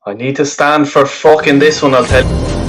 I need to stand for fucking this one, I'll tell you.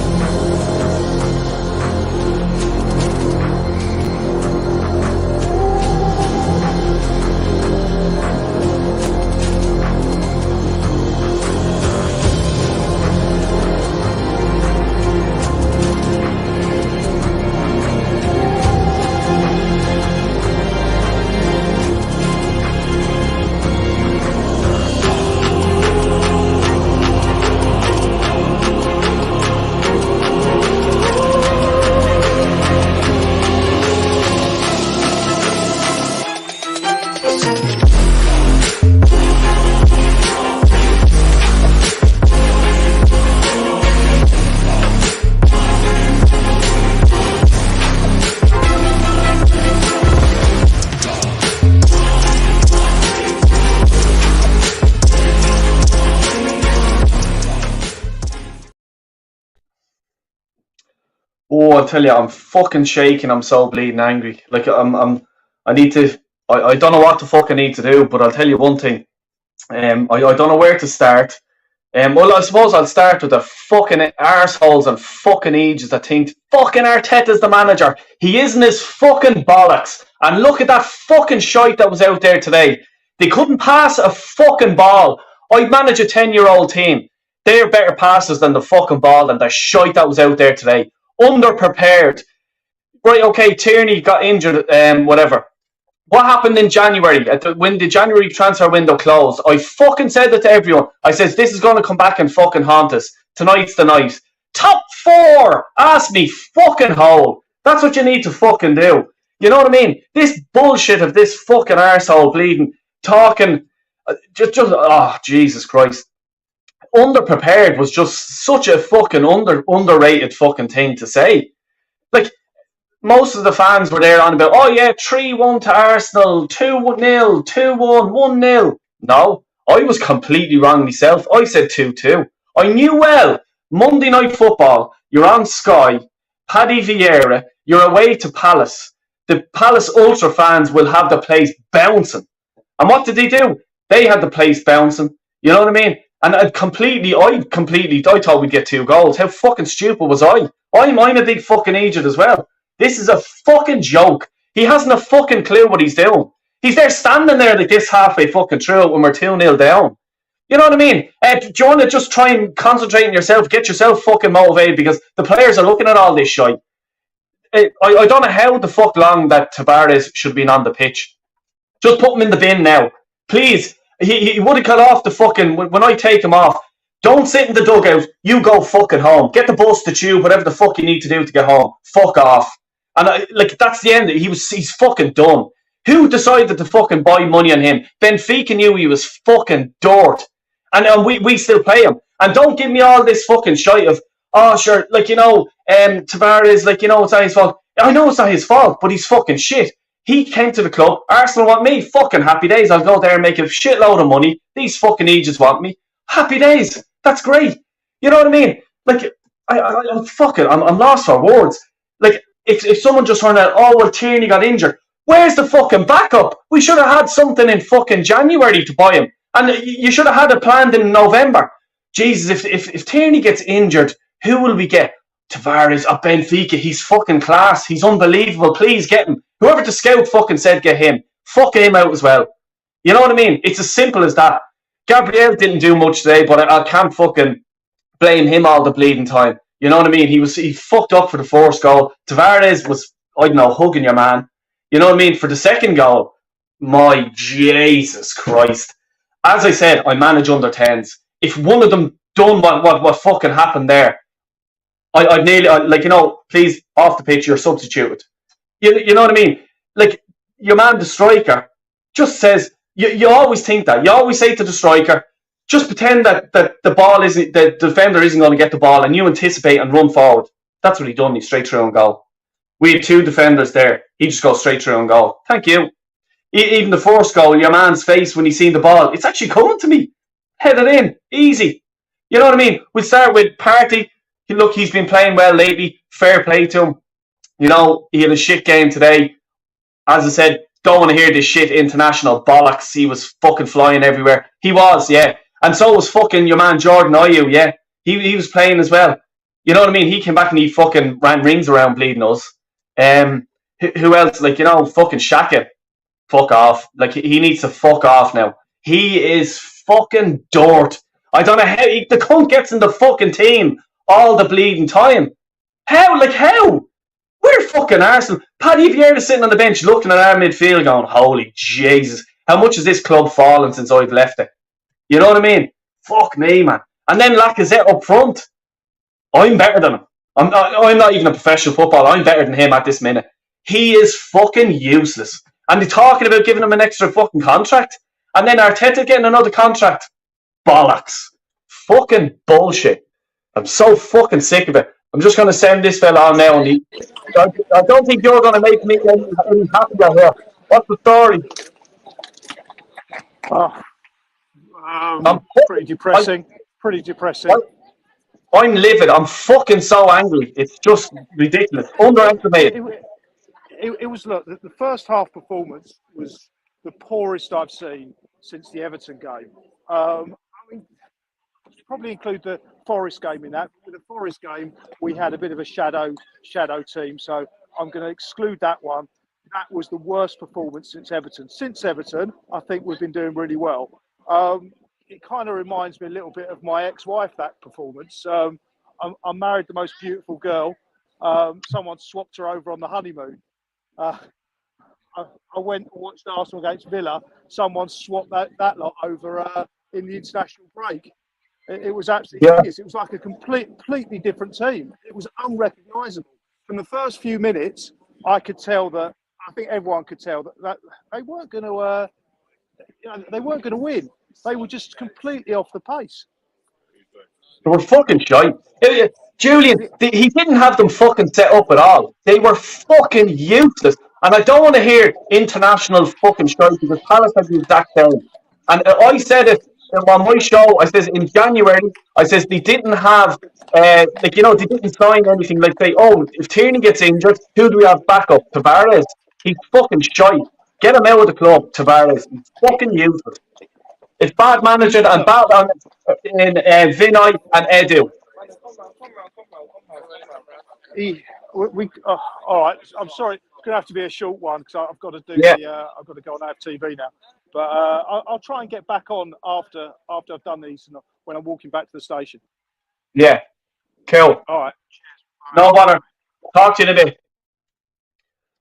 Oh, I'll tell you, I'm fucking shaking. I'm so bleeding angry. Like I need to. I don't know what the fuck I need to do, but I'll tell you one thing. I don't know where to start. Well, I suppose I'll start with the fucking arseholes and fucking ages that think fucking Arteta's the manager. He isn't his fucking bollocks. And look at that fucking shite that was out there today. They couldn't pass a fucking ball. I manage a 10-year-old team. They're better passers than the fucking ball and the shite that was out there today. Underprepared. Right, okay, Tierney got injured, whatever. What happened in January, when the January transfer window closed? I fucking said it to everyone. I says, this is going to come back and fucking haunt us. Tonight's the night. Top 4! Ask me fucking hole. That's what you need to fucking do. You know what I mean? This bullshit of this fucking arsehole bleeding, talking, oh, Jesus Christ. Underprepared was just such a fucking underrated fucking thing to say. Like, most of the fans were there on about, oh yeah, 3-1 to Arsenal, 2-0, 2-1, 1-0. No, I was completely wrong myself. I said 2-2. I knew well, Monday Night Football, you're on Sky, Paddy Vieira, you're away to Palace. The Palace Ultra fans will have the place bouncing. And what did they do? They had the place bouncing. You know what I mean? And I thought we'd get 2 goals. How fucking stupid was I? I'm a big fucking idiot as well. This is a fucking joke. He hasn't a fucking clue what he's doing. He's there standing there like this halfway fucking through it when we're 2-0 down. You know what I mean? Do you want to just try and concentrate on yourself, get yourself fucking motivated because the players are looking at all this shite. I don't know how the fuck long that Tavares should be on the pitch. Just put him in the bin now. Please. He would have cut off the fucking... When I take him off, don't sit in the dugout. You go fucking home. Get the bus, the tube, whatever the fuck you need to do to get home. Fuck off. And that's the end. He's fucking done. Who decided to fucking buy money on him? Benfica knew he was fucking dirt. And we still play him. And don't give me all this fucking shite of, oh, sure, Tavares, it's not his fault. I know it's not his fault, but he's fucking shit. He came to the club. Arsenal want me. Fucking happy days. I'll go there and make a shitload of money. These fucking agents want me. Happy days. That's great. You know what I mean? Like, fuck it. I'm lost for words. Like, if someone just turned out, oh, well, Tierney got injured. Where's the fucking backup? We should have had something in fucking January to buy him. And you should have had it planned in November. Jesus, if Tierney gets injured, who will we get? Tavares at Benfica. He's fucking class. He's unbelievable. Please get him. Whoever the scout fucking said get him. Fuck him out as well. You know what I mean? It's as simple as that. Gabriel didn't do much today, but I can't fucking blame him all the bleeding time. You know what I mean? He fucked up for the first goal. Tavares was, I don't know, hugging your man. You know what I mean? For the second goal, my Jesus Christ. As I said, I manage under 10s. If one of them done what fucking happened there, I'd nearly, please, off the pitch, you're substituted. You know what I mean? Like, your man, the striker, just says, you always think that. You always say to the striker, just pretend that the defender isn't going to get the ball and you anticipate and run forward. That's what he done. He's straight through and goal. We had 2 defenders there. He just goes straight through and goal. Thank you. Even the first goal, your man's face when he seen the ball, it's actually coming to me. Head it in. Easy. You know what I mean? We'll start with Partey. Look, he's been playing well lately. Fair play to him. You know, he had a shit game today. As I said, don't want to hear this shit international bollocks. He was fucking flying everywhere. He was, yeah. And so was fucking your man Jordan Ayew, yeah. He was playing as well. You know what I mean? He came back and he fucking ran rings around bleeding us. Who else? Like, fucking Shaka. Fuck off. Like, he needs to fuck off now. He is fucking dirt. I don't know how the cunt gets in the fucking team all the bleeding time. How? Like, how? We're fucking Arsenal. Paddy Vieira sitting on the bench looking at our midfield going, holy Jesus, how much has this club fallen since I've left it? You know what I mean? Fuck me, man. And then Lacazette up front. I'm better than him. I'm not even a professional footballer. I'm better than him at this minute. He is fucking useless. And they're talking about giving him an extra fucking contract. And then Arteta getting another contract. Bollocks. Fucking bullshit. I'm so fucking sick of it. I'm just going to send this fella on now. And I don't think you're going to make me any happier here. What's the story? Pretty depressing. I'm livid. I'm fucking so angry. It's just ridiculous. Underestimated. It was, look, the first half performance was the poorest I've seen since the Everton game. I mean, probably include the Forest game in that. With the Forest game, we had a bit of a shadow team, so I'm going to exclude that one. That was the worst performance since Everton. Since Everton, I think we've been doing really well. It kind of reminds me a little bit of my ex-wife, that performance. I married the most beautiful girl. Someone swapped her over on the honeymoon. I went and watched Arsenal against Villa. Someone swapped that lot over in the international break. It was absolutely hideous. It was like a completely different team. It was unrecognisable. From the first few minutes, I could tell that. I think everyone could tell that they weren't going to. They weren't going to win. They were just completely off the pace. They were fucking shy. Julian, he didn't have them fucking set up at all. They were fucking useless. And I don't want to hear international fucking strikes because Palace had the exact same. And I said it on my show. I says in January, I says they didn't have, they didn't sign anything like say, oh, if Tierney gets injured, who do we have backup? Tavares. He's fucking shy. Get him out of the club, Tavares. He's fucking useless. It's bad management and bad in Vinay and Edu. All right. I'm sorry. It's going to have to be a short one because I've got to do I've got to go on our TV now. But I'll try and get back on after I've done these and when I'm walking back to the station. Yeah. Cool. All right. Cheers. No bother. Talk to you in a bit.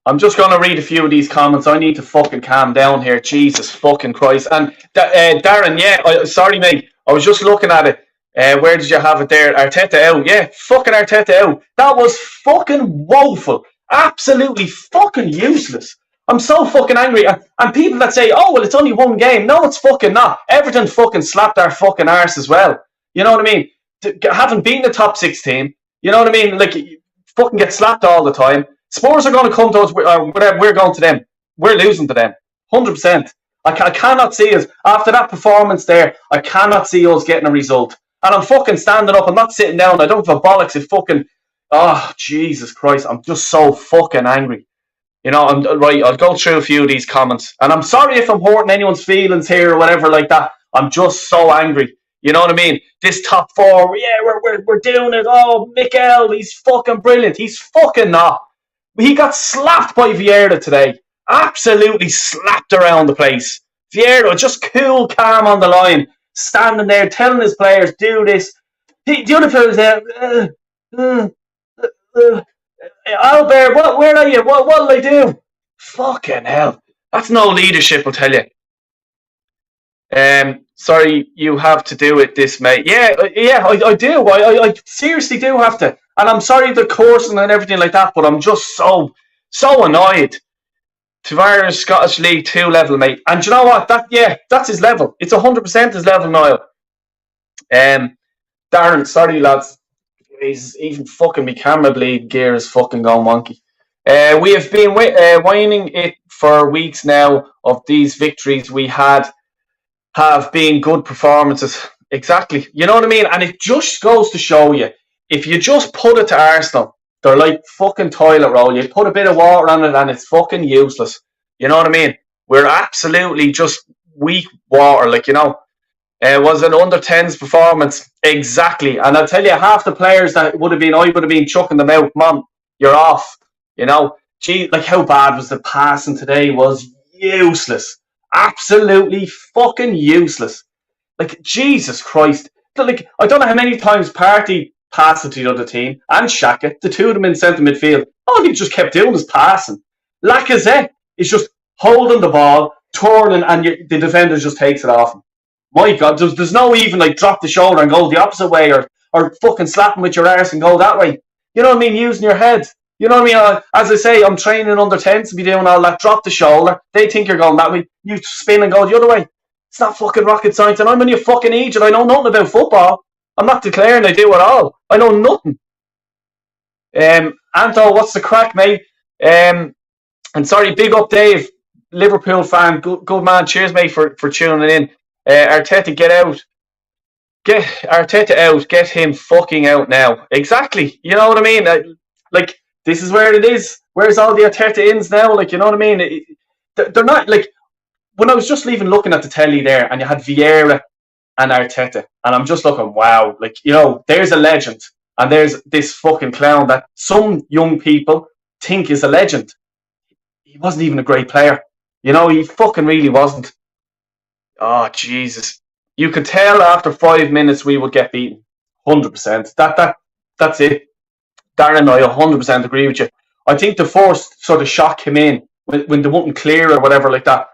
I'm just going to read a few of these comments. I need to fucking calm down here. Jesus fucking Christ. And Darren, sorry, mate. I was just looking at it. Where did you have it there? Arteta out. Yeah, fucking Arteta out. That was fucking woeful. Absolutely fucking useless. I'm so fucking angry. And people that say, oh, well, it's only one game. No, it's fucking not. Everton fucking slapped our fucking arse as well. You know what I mean? Having beaten the top 6 team, you know what I mean? Like, fucking get slapped all the time. Spurs are going to come to us, we're going to them. We're losing to them. 100%. I cannot see us, after that performance there, I cannot see us getting a result. And I'm fucking standing up, I'm not sitting down, I don't give a bollocks if fucking, oh, Jesus Christ, I'm just so fucking angry. You know, I'll go through a few of these comments. And I'm sorry if I'm hurting anyone's feelings here or whatever like that. I'm just so angry. You know what I mean? This top 4, yeah, we're doing it. Oh, Mikel, he's fucking brilliant. He's fucking not. He got slapped by Vieira today. Absolutely slapped around the place. Vieira, just cool, calm on the line. Standing there, telling his players, do this. The other fellas there, Albert, where are you? What'll I do? Fucking hell. That's no leadership, I'll tell you. Sorry, you have to do it this, mate. Yeah, I do. I seriously do have to. And I'm sorry the coursing and everything like that, but I'm just so annoyed. Tavares, Scottish League 2 level, mate. And do you know what? That's his level. It's 100% his level, Niall. Darren, sorry, lads. He's even fucking me camera bleed gear is fucking going wonky. We have been whining it for weeks now of these victories we have been good performances. Exactly. You know what I mean? And it just goes to show you, if you just put it to Arsenal, they're like fucking toilet roll. You put a bit of water on it and it's fucking useless. You know what I mean? We're absolutely just weak water, like, you know. Was an under 10s performance. Exactly. And I'll tell you, half the players that I would have been chucking them out. Come on, you're off. You know, gee, like how bad was the passing today? Was useless. Absolutely fucking useless. Like, Jesus Christ. Like, I don't know how many times Partey passed it to the other team and Xhaka, the two of them in centre midfield. All he just kept doing was passing. Lacazette is just holding the ball, turning, and the defender just takes it off him. My God, there's no even like drop the shoulder and go the opposite way or fucking slap him with your arse and go that way. You know what I mean? Using your head. You know what I mean? As I say, I'm training under 10s to be doing all that. Drop the shoulder. They think you're going that way. You spin and go the other way. It's not fucking rocket science. And I'm only a fucking idiot. I know nothing about football. I'm not declaring I do at all. I know nothing. Anto, what's the crack, mate? And sorry, big up Dave, Liverpool fan. Good man. Cheers, mate, for tuning in. Arteta, get out. Get Arteta out. Get him fucking out now. Exactly. You know what I mean? Like, this is where it is. Where's all the Arteta ins now? Like, you know what I mean? They're not, like, when I was just leaving looking at the telly there and you had Vieira and Arteta, and I'm just looking, wow, like, you know, there's a legend and there's this fucking clown that some young people think is a legend. He wasn't even a great player. You know, he fucking really wasn't. Oh, Jesus. You could tell after 5 minutes we would get beaten. 100%. That's it. Darren, I 100% agree with you. I think the first sort of shock came in when they wouldn't clear or whatever like that.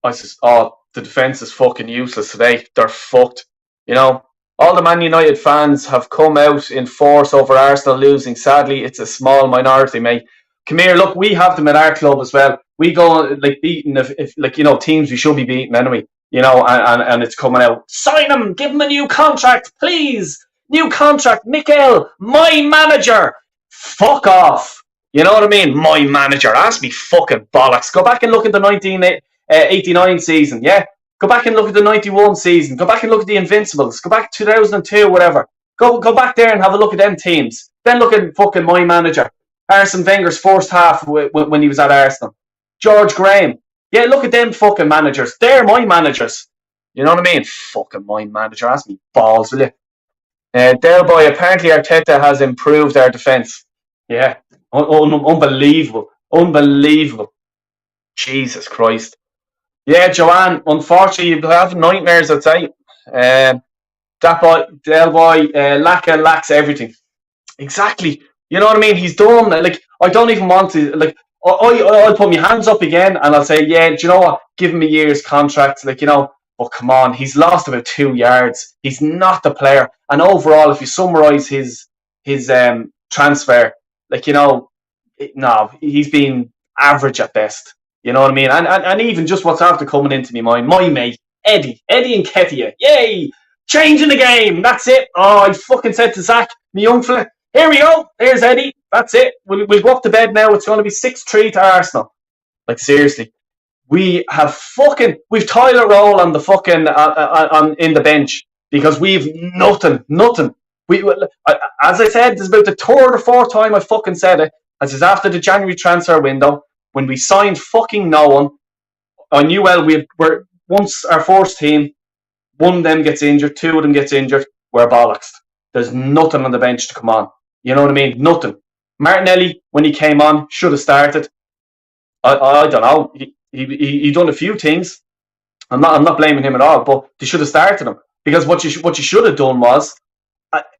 I said, oh, the defence is fucking useless today. They're fucked. You know, all the Man United fans have come out in force over Arsenal losing. Sadly, it's a small minority, mate. Come here, look, we have them at our club as well. We go like beating if like, you know, teams we should be beating anyway. You know, and it's coming out. Sign him, give him a new contract, please. New contract, Mikel, my manager. Fuck off. You know what I mean? My manager. Ask me fucking bollocks. Go back and look at the 1989 season, yeah? Go back and look at the 91 season. Go back and look at the Invincibles. Go back to 2002, whatever. Go back there and have a look at them teams. Then look at fucking my manager. Arsene Wenger's first half when he was at Arsenal. George Graham. Yeah, look at them fucking managers. They're my managers. You know what I mean? Fucking my manager. Ask me balls, will you? Del Boy, apparently Arteta has improved our defence. Yeah. Unbelievable. Unbelievable. Jesus Christ. Yeah, Joanne, unfortunately, you'll have nightmares, I'd say. That boy, Del Boy, Laka lacks everything. Exactly. You know what I mean? He's done. Like, I don't even want to, like, I'll put my hands up again and I'll say, yeah, do you know what? Give him a year's contract. Like, you know, but come on, he's lost about 2 yards. He's not the player. And overall, if you summarise his transfer, like, you know, no, he's been average at best. You know what I mean? And even just what's after coming into my mind, my mate, Eddie Nketiah. Yay! Changing the game. That's it. Oh, I fucking said to Zach, my young fella, here we go. There's Eddie. That's it. We'll go up to bed now. It's going to be 6-3 to Arsenal. Like, seriously. We've Tyler Roll on the fucking in the bench because we've nothing. As I said, this is about the third or fourth time I fucking said it. This is after the January transfer window when we signed fucking no one. I knew well we're once our first team, one of them gets injured, two of them gets injured, we're bollocks. There's nothing on the bench to come on. You know what I mean? Nothing. Martinelli, when he came on, should have started. I don't know. He done a few things. I'm not blaming him at all, but they should have started him because what you should have done was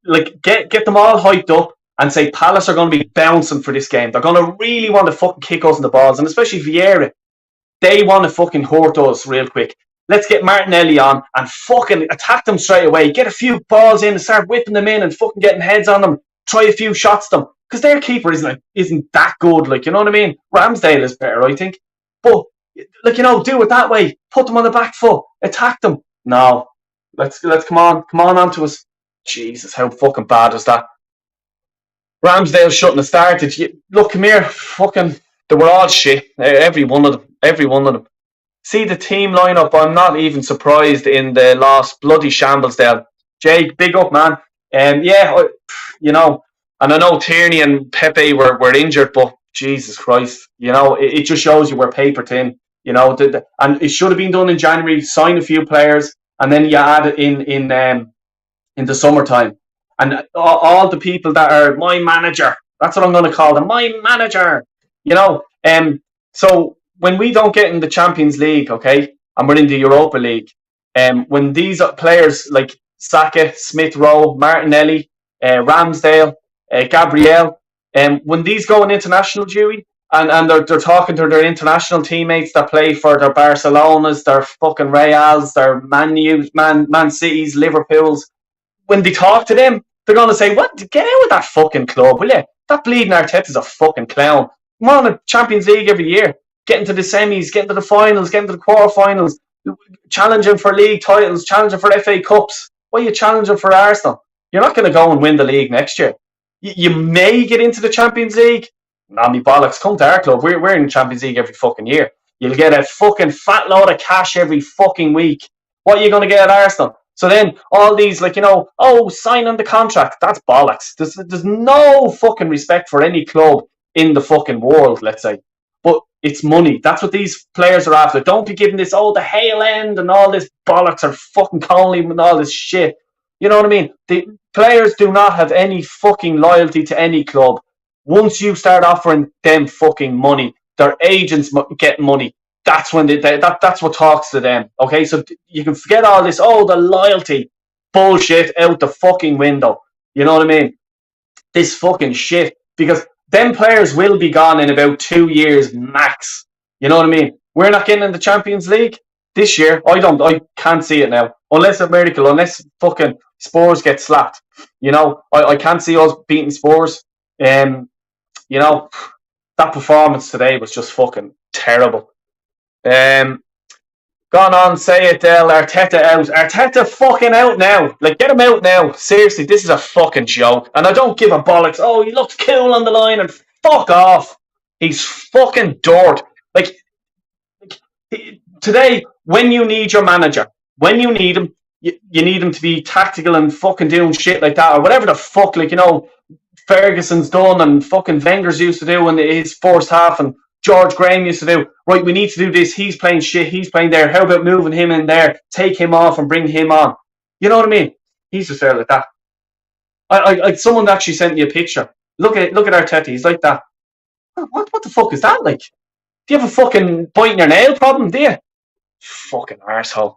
like get them all hyped up and say Palace are going to be bouncing for this game. They're going to really want to fucking kick us in the balls, and especially Vieira. They want to fucking hurt us real quick. Let's get Martinelli on and fucking attack them straight away. Get a few balls in and start whipping them in and fucking getting heads on them. Try a few shots to them. Because their keeper isn't that good, like, you know what I mean? Ramsdale is better, I think. But, like, you know, do it that way. Put them on the back foot. Attack them. No. Let's come on onto us. Jesus, how fucking bad was that? Ramsdale shouldn't have started. Look, come here. Fucking, they were all shit. Every one of them. See the team lineup. I'm not even surprised in the last bloody shambles there. Jake, big up, man. Yeah, you know, and I know Tierney and Pepe were injured, but Jesus Christ, you know, it just shows you we're paper thin. You know, and it should have been done in January. Sign a few players and then you add it in the summertime, and all the people that are my manager. That's what I'm going to call them, my manager. You know, so when we don't get in the Champions League, okay, and we're in the Europa League, when these players like Saka, Smith Rowe, Martinelli, Ramsdale, Gabriel, when these go on international duty, and they're talking to their international teammates that play for their Barcelonas, their fucking Reals, their Man Cities, Liverpools, when they talk to them, they're going to say, "What? Get out of that fucking club, will you? That bleeding Arteta's a fucking clown. We're on a Champions League every year, getting to the semis, getting to the finals, getting to the quarterfinals, challenging for league titles, challenging for FA Cups. Why are you challenging for Arsenal? You're not going to go and win the league next year. You may get into the Champions League. Nah, me bollocks, come to our club. We're in the Champions League every fucking year. You'll get a fucking fat load of cash every fucking week. What are you going to get at Arsenal? So then all these, like, sign on the contract. That's bollocks. There's no fucking respect for any club in the fucking world, let's say. But it's money. That's what these players are after. Don't be giving this, the Hale End and all this bollocks, or fucking Conley and all this shit. You know what I mean? The players do not have any fucking loyalty to any club. Once you start offering them fucking money, their agents get money. That's when that's what talks to them. Okay, so you can forget all this. The loyalty bullshit out the fucking window. You know what I mean? This fucking shit, because them players will be gone in about 2 years max. You know what I mean? We're not getting in the Champions League this year. I can't see it now, unless a miracle, unless fucking Spurs get slapped. I can't see us beating Spurs. That performance today was just fucking terrible. Gone on, say it, Del. Arteta out. Arteta fucking out now. Like, get him out now. Seriously, this is a fucking joke. And I don't give a bollocks. He looks cool on the line, and fuck off. He's fucking dirt. Like today, when you need your manager, when you need him, you need him to be tactical and fucking doing shit like that, or whatever the fuck, Ferguson's done and fucking Wenger's used to do in his first half, and George Graham used to do. Right, we need to do this. He's playing shit. He's playing there. How about moving him in there, take him off and bring him on? You know what I mean? He's just there like that. I someone actually sent me a picture. Look at Arteta. He's like that. What the fuck is that like? Do you have a fucking biting your nail problem, do you? Fucking arsehole.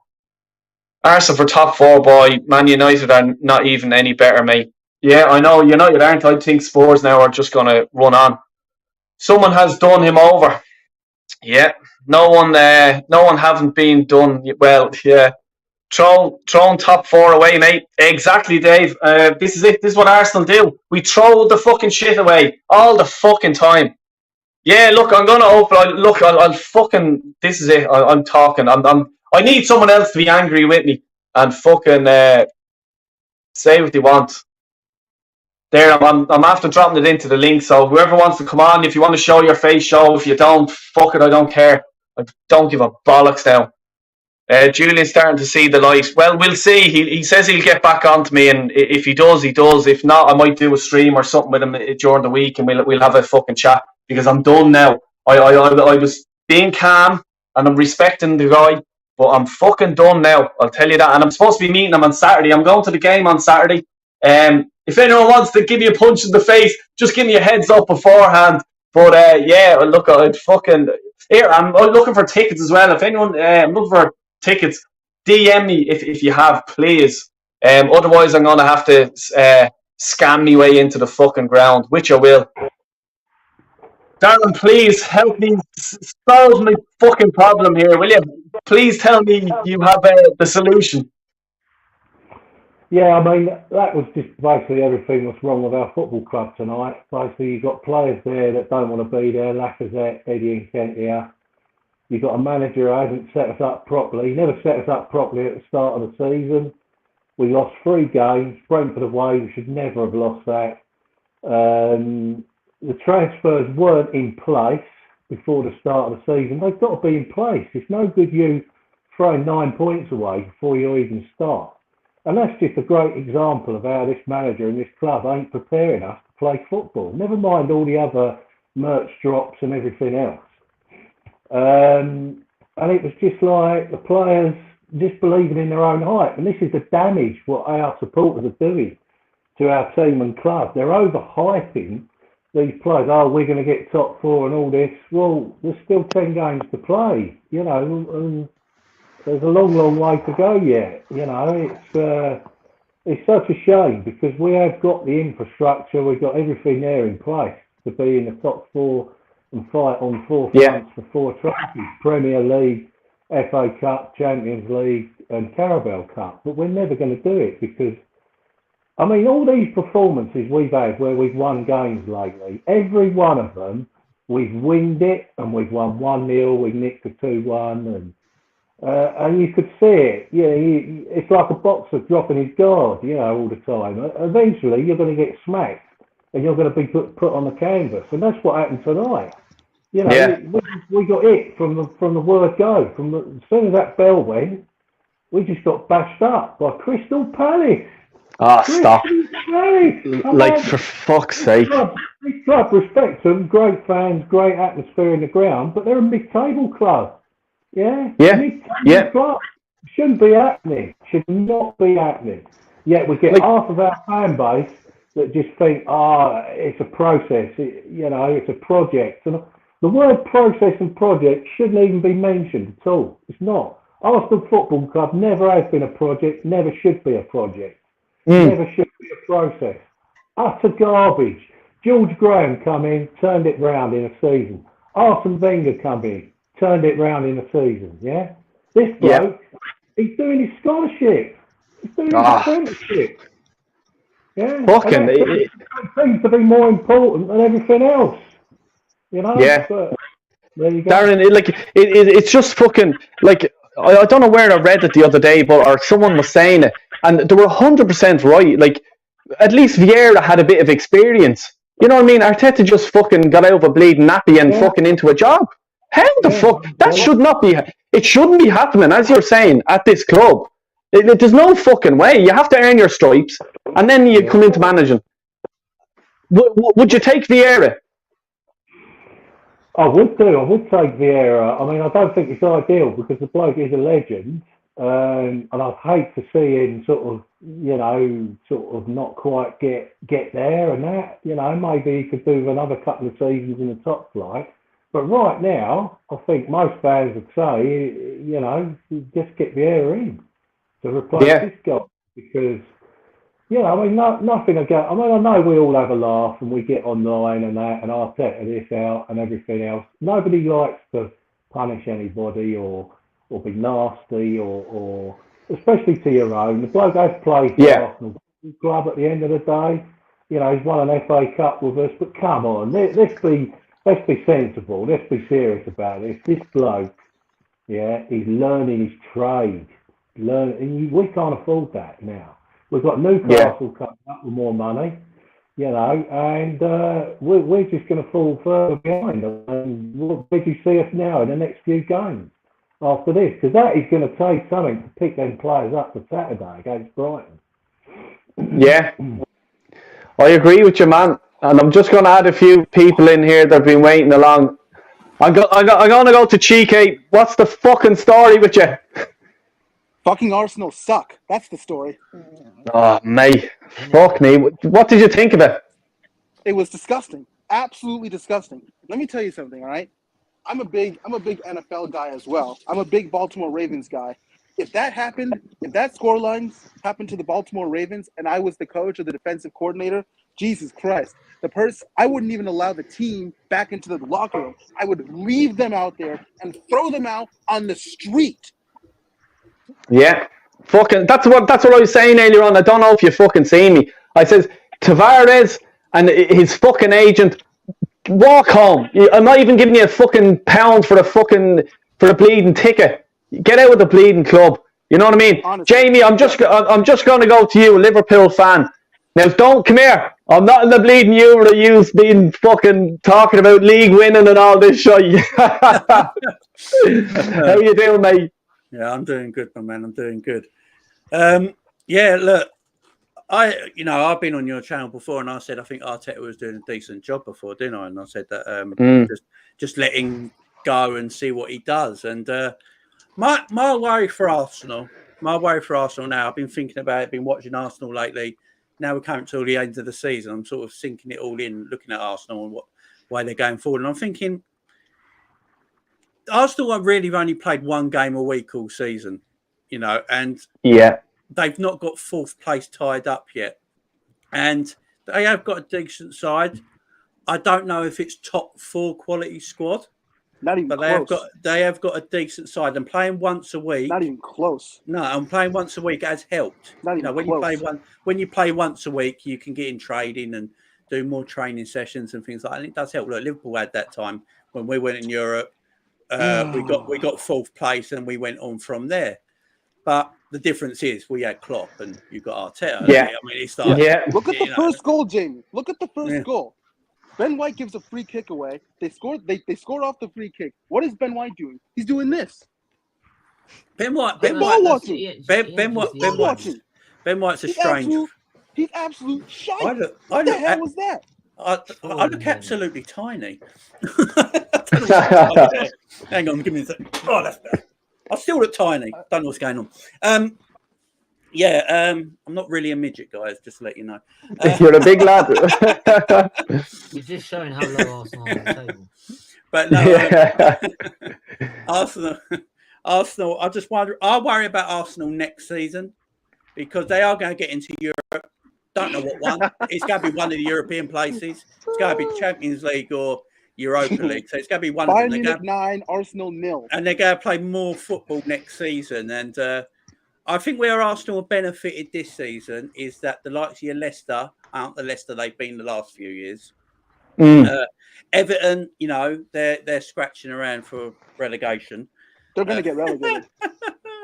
Arsenal for top 4, boy. Man United are not even any better, mate. Yeah, I know. United aren't. I think Spurs now are just going to run on. Someone has done him over. Yeah. No one haven't been done well. Yeah. Thrown top 4 away, mate. Exactly, Dave. This is it. This is what Arsenal do. We throw the fucking shit away all the fucking time. Yeah, look, I'm gonna open. I'll fucking. This is it. I'm talking. I need someone else to be angry with me and fucking say what they want. There, I'm after dropping it into the link. So whoever wants to come on, if you want to show your face, show. If you don't, fuck it. I don't care. I don't give a bollocks now. Julian's starting to see the light. Well, we'll see. He says he'll get back onto me, and if he does, he does. If not, I might do a stream or something with him during the week, and we'll have a fucking chat, because I'm done now. I was being calm and I'm respecting the guy, but I'm fucking done now. I'll tell you that. And I'm supposed to be meeting him on Saturday. I'm going to the game on Saturday. If anyone wants to give me a punch in the face, just give me a heads up beforehand. But yeah, look, I'd fucking here. I'm looking for tickets as well. If anyone, I'm looking for tickets, DM me if you have, please. Otherwise, I'm gonna have to scam me way into the fucking ground, which I will. Darren, please help me solve my fucking problem here, will you? Please tell me you have the solution. Yeah, I mean, that was just basically everything that's wrong with our football club tonight. Basically, you've got players there that don't want to be there, Lacazette, Eddie Nketiah. You've got a manager who hasn't set us up properly. He never set us up properly at the start of the season. We lost 3 games. Brentford away, we should never have lost that. The transfers weren't in place before the start of the season. They've got to be in place. It's no good you throwing 9 points away before you even start. And that's just a great example of how this manager and this club ain't preparing us to play football. Never mind all the other merch drops and everything else. And it was just like the players believing in their own hype. And this is the damage what our supporters are doing to our team and club. They're overhyping these players. Oh, we're going to get top 4 and all this. Well, there's still 10 games to play, you know, and there's a long, long way to go yet. You know, it's such a shame because we have got the infrastructure, we've got everything there in place to be in the top 4 and fight on 4 fronts for 4 trophies: Premier League, FA Cup, Champions League, and Carabao Cup. But we're never going to do it because, I mean, all these performances we've had where we've won games lately, every one of them, we've winned it and we've won 1-0, we've nicked a 2-1, and you could see it. Yeah, it's like a boxer dropping his guard, you know, all the time. Eventually, you're going to get smacked and you're going to be put on the canvas, and that's what happened tonight. You know, we got it from the word go. As soon as that bell went, we just got bashed up by Crystal Palace. Ah, stop! Like, on. for fuck's sake! This club, respect them, great fans, great atmosphere in the ground, but they're a mid-table club. Mid-table club. Shouldn't be happening. Should not be happening. Yet we get half of our fan base that just think, it's a process. It's a project. And the word process and project shouldn't even be mentioned at all. It's not. Arsenal Football Club never has been a project, never should be a project. Never should be a process. Utter garbage. George Graham come in, turned it round in a season. Arsene Wenger come in, turned it round in a season. Yeah? This bloke, he's doing his scholarship. He's doing his apprenticeship. Yeah? Fucking... It seems to be more important than everything else. You know? Yeah. But there you go. Darren, it's just fucking... Like, I don't know where I read it the other day, or someone was saying it, and they were 100% right. Like, at least Vieira had a bit of experience. You know what I mean? Arteta just fucking got out of a bleeding nappy and fucking into a job. How the fuck? That should not be... It shouldn't be happening, as you're saying, at this club. There's no fucking way. You have to earn your stripes, and then you come into managing. Would you take Vieira? I would do. I would take Vieira. I mean, I don't think it's ideal because the bloke is a legend, and I'd hate to see him sort of not quite get there and that. You know, maybe he could do another couple of seasons in the top flight. But right now, I think most fans would say, you know, just get Vieira in to replace this guy because, you know, I mean, nothing against. I mean, I know we all have a laugh and we get online and that, and Arteta this out and everything else. Nobody likes to punish anybody or be nasty or especially to your own. The bloke has played for Arsenal club at the end of the day. You know, he's won an FA Cup with us, but come on, let's be sensible. Let's be serious about this. This bloke, he's learning his trade. We can't afford that now. We've got Newcastle coming up with more money, you know, and we're just going to fall further behind. And where do you see us now in the next few games after this? Because that is going to take something to pick them players up for Saturday against Brighton. Yeah, I agree with you, man. And I'm just going to add a few people in here that have been waiting along. I'm going to go to Cheeky. What's the fucking story with you? Fucking Arsenal suck. That's the story. Oh, mate. Fuck me. What did you think of it? It was disgusting. Absolutely disgusting. Let me tell you something, all right? I'm a big NFL guy as well. I'm a big Baltimore Ravens guy. If that happened, if that scorelines happened to the Baltimore Ravens and I was the coach or the defensive coordinator, Jesus Christ. I wouldn't even allow the team back into the locker room. I would leave them out there and throw them out on the street. Yeah, fucking. That's what I was saying earlier on. I don't know if you fucking seen me. I says Tavares and his fucking agent, walk home. I'm not even giving you a fucking pound for the bleeding ticket. Get out of the bleeding club. You know what I mean? Honestly, Jamie, I'm just going to go to you, a Liverpool fan. Now, don't come here. I'm not in the bleeding Euro. You've been fucking talking about league winning and all this shit. How you doing, mate? Yeah, I'm doing good, my man. I'm doing good. Look, I've been on your channel before, and I said I think Arteta was doing a decent job before, didn't I? And I said that just letting go and see what he does. And My worry for Arsenal now, I've been thinking about it, been watching Arsenal lately. Now we're coming to the end of the season. I'm sort of sinking it all in, looking at Arsenal and what way they're going forward. And I'm thinking, Arsenal have really only played one game a week all season, and they've not got fourth place tied up yet. And they have got a decent side. I don't know if it's top 4 quality squad. Not even But close. they have got a decent side, and playing once a week. Not even close. No, and playing once a week has helped. Not even when close. you play once a week, you can get in trading and do more training sessions and things like that. And it does help. Look, Liverpool had that time when we went in Europe. We got fourth place, and we went on from there. But the difference is we had Klopp, and you got Arteta. Yeah, I mean, it's like, Look at the first goal, Jamie. Look at the first goal. Ben White gives a free kick away. They scored off the free kick. What is Ben White doing? He's doing this. Ben White's a strange. He's absolute shite. What the hell was that? I look absolutely tiny. Hang on, give me a second. Oh, that's bad. I still look tiny. Don't know what's going on. I'm not really a midget, guys, just to let you know. You're a big lad. You're just showing how low Arsenal are on the table. But no, Arsenal, I worry about Arsenal next season because they are going to get into Europe. Don't know what one. It's going to be one of the European places. It's going to be Champions League or Europa League. So it's going to be one of them. Bayern Munich 9, Arsenal 0. And they're going to play more football next season. And I think where Arsenal have benefited this season is that the likes of Leicester aren't the Leicester they've been the last few years. Everton, they're scratching around for relegation. They're going to get relegated.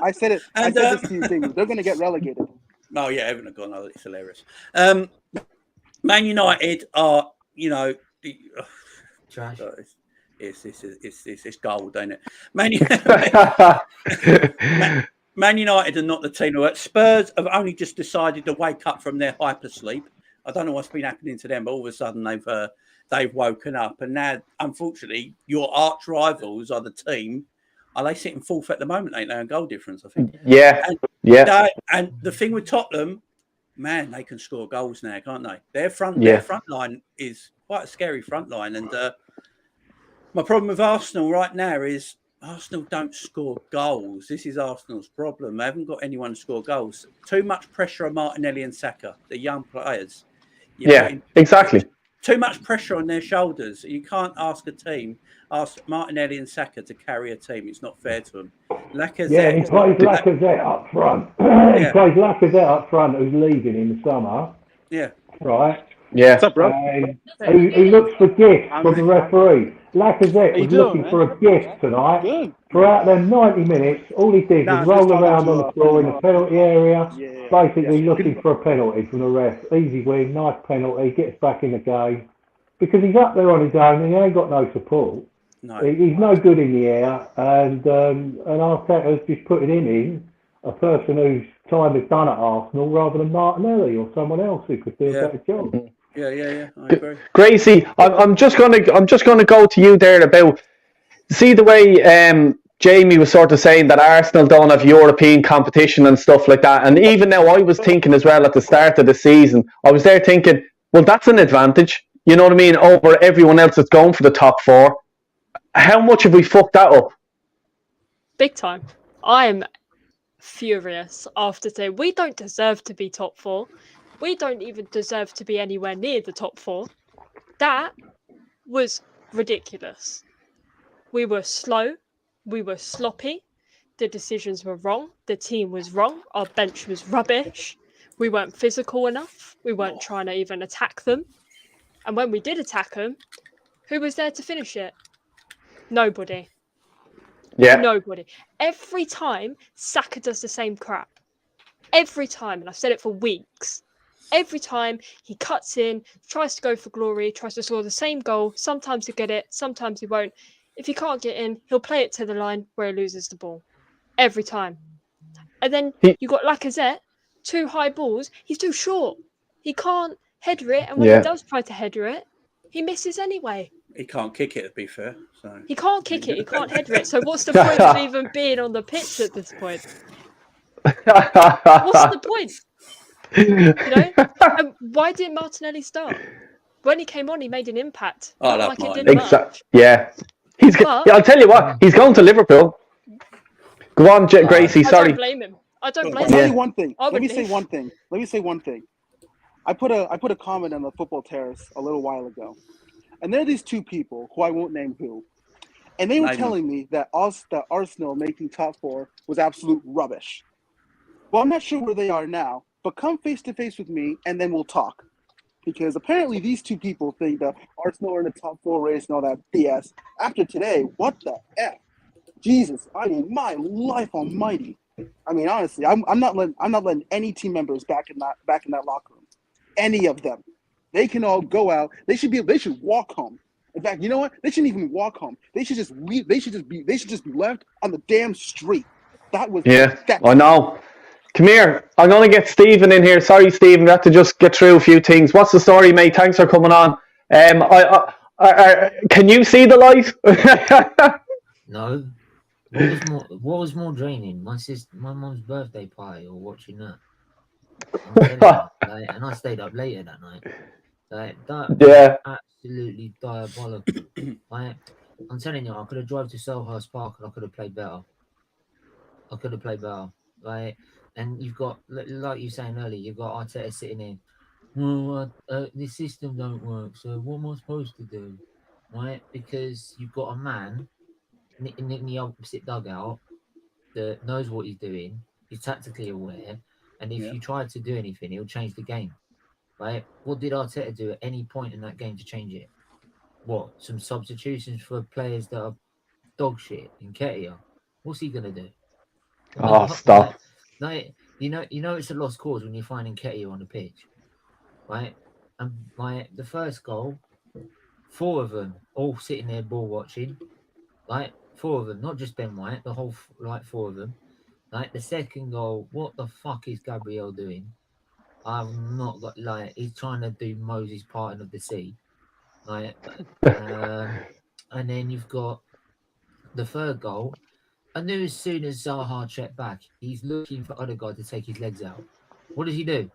I said it. I said this to you, Jamie. They're going to get relegated. Oh, yeah, Everton have gone. Oh, it's hilarious. Man United are, Trash. It's gold, ain't it? Man United are not the team. Spurs have only just decided to wake up from their hypersleep. I don't know what's been happening to them, but all of a sudden they've woken up. And now, unfortunately, your arch rivals are the team. Are they sitting fourth at the moment, ain't they, on goal difference, I think? Yeah. And the thing with Tottenham, man, they can score goals now, can't they? Their front line is quite a scary front line. And my problem with Arsenal right now is Arsenal don't score goals. This is Arsenal's problem. They haven't got anyone to score goals. Too much pressure on Martinelli and Saka, the young players. Exactly. Too much pressure on their shoulders. You can't ask Martinelli and Saka to carry a team. It's not fair to them. Lacazette. He plays Lacazette up front. He plays Lacazette up front, who's leaving in the summer. Yeah. Right. Yeah. What's up, bro? He looks for gifts from the referee. Lacazette was looking for a gift tonight. Good. Throughout them 90 minutes, all he did was roll around on the floor in the penalty area, basically looking for a penalty from the ref. Easy win, nice penalty, gets back in the game. Because he's up there on his own and he ain't got no support. No. He's no good in the air, and Arteta's just putting him in, a person whose time is done at Arsenal, rather than Martinelli or someone else who could do a better job. Yeah. I agree. Gracie, I'm just gonna go to you there about see the way Jamie was sort of saying that Arsenal don't have European competition and stuff like that. And even now, I was thinking as well at the start of the season, I was there thinking, well, that's an advantage. You know what I mean? Over everyone else that's going for the top 4. How much have we fucked that up? Big time. I'm furious after saying we don't deserve to be top 4. We don't even deserve to be anywhere near the top 4. That was ridiculous. We were slow. We were sloppy. The decisions were wrong. The team was wrong. Our bench was rubbish. We weren't physical enough. We weren't trying to even attack them. And when we did attack them, who was there to finish it? Nobody. Yeah. Nobody. Every time, Saka does the same crap. Every time. And I've said it for weeks. Every time he cuts in, tries to go for glory, tries to score the same goal. Sometimes he'll get it, sometimes he won't. If he can't get in, he'll play it to the line where he loses the ball. Every time. And then you got Lacazette, 2 high balls. He's too short. He can't header it. And when he does try to header it, he misses anyway. He can't kick it, to be fair. So He can't kick it. He can't header it. So what's the point of even being on the pitch at this point? What's the point? You know? And why didn't Martinelli start? When he came on, he made an impact. I Not love like it did Martinelli. much. Yeah. But- I'll tell you what, he's going to Liverpool. Go on, Gracie, I sorry. don't blame him. I don't blame I'll tell him. you one thing. I Let would me say leave. one thing. Let me say one thing. I put a comment on the football terrace a little while ago, and there are these two people who I won't name who, and they were Name telling me that Arsenal making top 4 was absolute rubbish. Well, I'm not sure where they are now, but come face to face with me, and then we'll talk. Because apparently these two people think that Arsenal are in the top 4 race and all that BS. After today, what the F? Jesus, I mean, my life almighty. I mean, honestly, I'm not letting any team members back in that locker room. Any of them. They can all go out. They should walk home. In fact, you know what? They shouldn't even walk home. They should just leave. They should just be left on the damn street. That was pathetic. I know. Come here. I'm going to get Stephen in here. Sorry, Stephen. We have to just get through a few things. What's the story, mate? Thanks for coming on. Can you see the light? No. What was more draining? My mum's birthday party or watching that? I'm telling you, and I stayed up later that night. That was absolutely diabolical. I'm telling you, I could have driven to Selhurst Park and I could have played better. And you've got, like you were saying earlier, you've got Arteta sitting in. Well, the system don't work, so what am I supposed to do? Right? Because you've got a man in the opposite dugout that knows what he's doing, he's tactically aware, and if you try to do anything, he'll change the game. Right? What did Arteta do at any point in that game to change it? What? Some substitutions for players that are dog shit in Ketia? What's he gonna do? Oh, stop. You know it's a lost cause when you're finding Ketia on the pitch, right? And the first goal, 4 of them all sitting there ball watching, right? 4 of them, not just Ben White, the whole 4 of them. Right? The second goal, what the fuck is Gabriel doing? I've not got he's trying to do Moses parting of the sea, right? And then you've got the third goal. I knew as soon as Zaha checked back, he's looking for Odegaard to take his legs out. What does he do?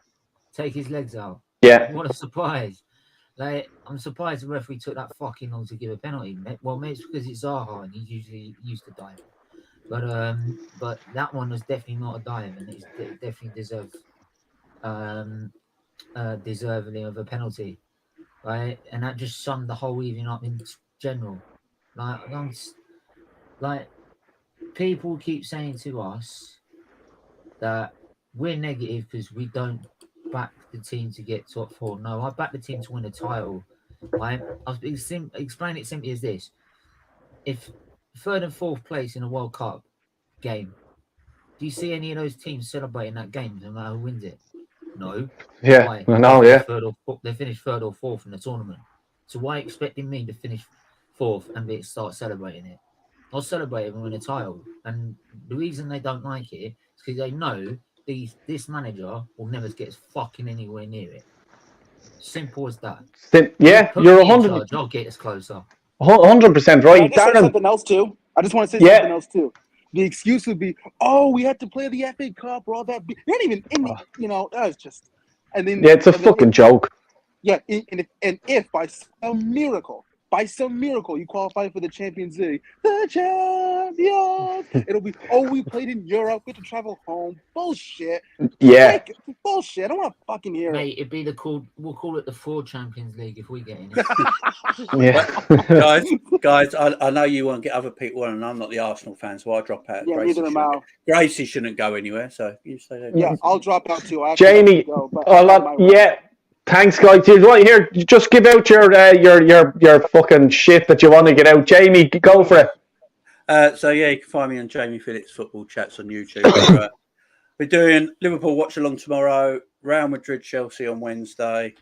Take his legs out. Yeah. What a surprise. I'm surprised the referee took that fucking long to give a penalty. Well, maybe it's because it's Zaha and he's usually used to dive. But that one was definitely not a dive, and it definitely deserved deserving of a penalty. Right? And that just summed the whole evening up in general. People keep saying to us that we're negative because we don't back the team to get top 4. No, I back the team to win a title. Right? I'll explain it simply as this. If 3rd and 4th place in a World Cup game, do you see any of those teams celebrating that game no matter who wins it? No. Yeah. Why? No, They finished 3rd or 4th in the tournament. So why expecting me to finish 4th and start celebrating it? I'll celebrate it when we win a title. And the reason they don't like it is because they know this manager will never get fucking anywhere near it. Simple as that. Yeah, you're 100%. I'll get us closer. 100% right. I just something else too. I just want to say something else too. The excuse would be, "Oh, we had to play the FA Cup or all that." You're not even in the, that was just. And then it's a fucking joke. Yeah, and if by some miracle, you qualify for the Champions League, the champions, it'll be, we played in Europe, we had to travel home. Bullshit. Yeah. Bullshit. I don't want to fucking hear it. Mate, it'd be we'll call it the Fraud Champions League if we get in it. Yeah. guys, I know you won't get other people on, and I'm not the Arsenal fan, so I'll drop out. Yeah, neither am I. Gracie shouldn't go anywhere, so you stay there. Yeah, I'll drop out too. Jamie, thanks, guys. Here, just give out your fucking shit that you want to get out. Jamie, go for it. So yeah, you can find me on Jamie Phillips Football Chats on YouTube. We're doing Liverpool watch along tomorrow, Real Madrid Chelsea on Wednesday,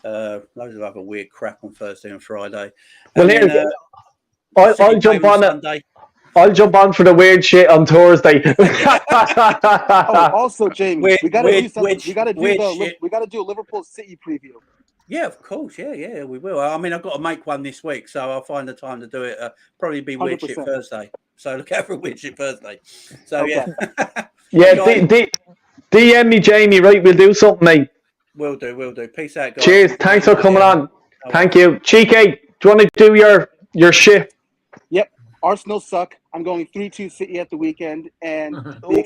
loads of other weird crap on Thursday and Friday. Well, I'll jump on Sunday. I'll jump on for the weird shit on Thursday. Also, Jamie, we gotta do something. We gotta do a Liverpool City preview. Yeah, of course. Yeah, we will. I mean, I've got to make one this week, so I'll find the time to do it. Probably be Weird Shit 100%. Thursday. So look out for Weird Shit Thursday. So Okay. Yeah, guys, DM me, Jamie, right? We'll do something, mate. Will do. Peace out, guys. Cheers. Thanks for coming on. No Thank worries. you. Cheeky, do you want to do your shit? Yep. Arsenal suck. I'm going 3-2 City at the weekend, and the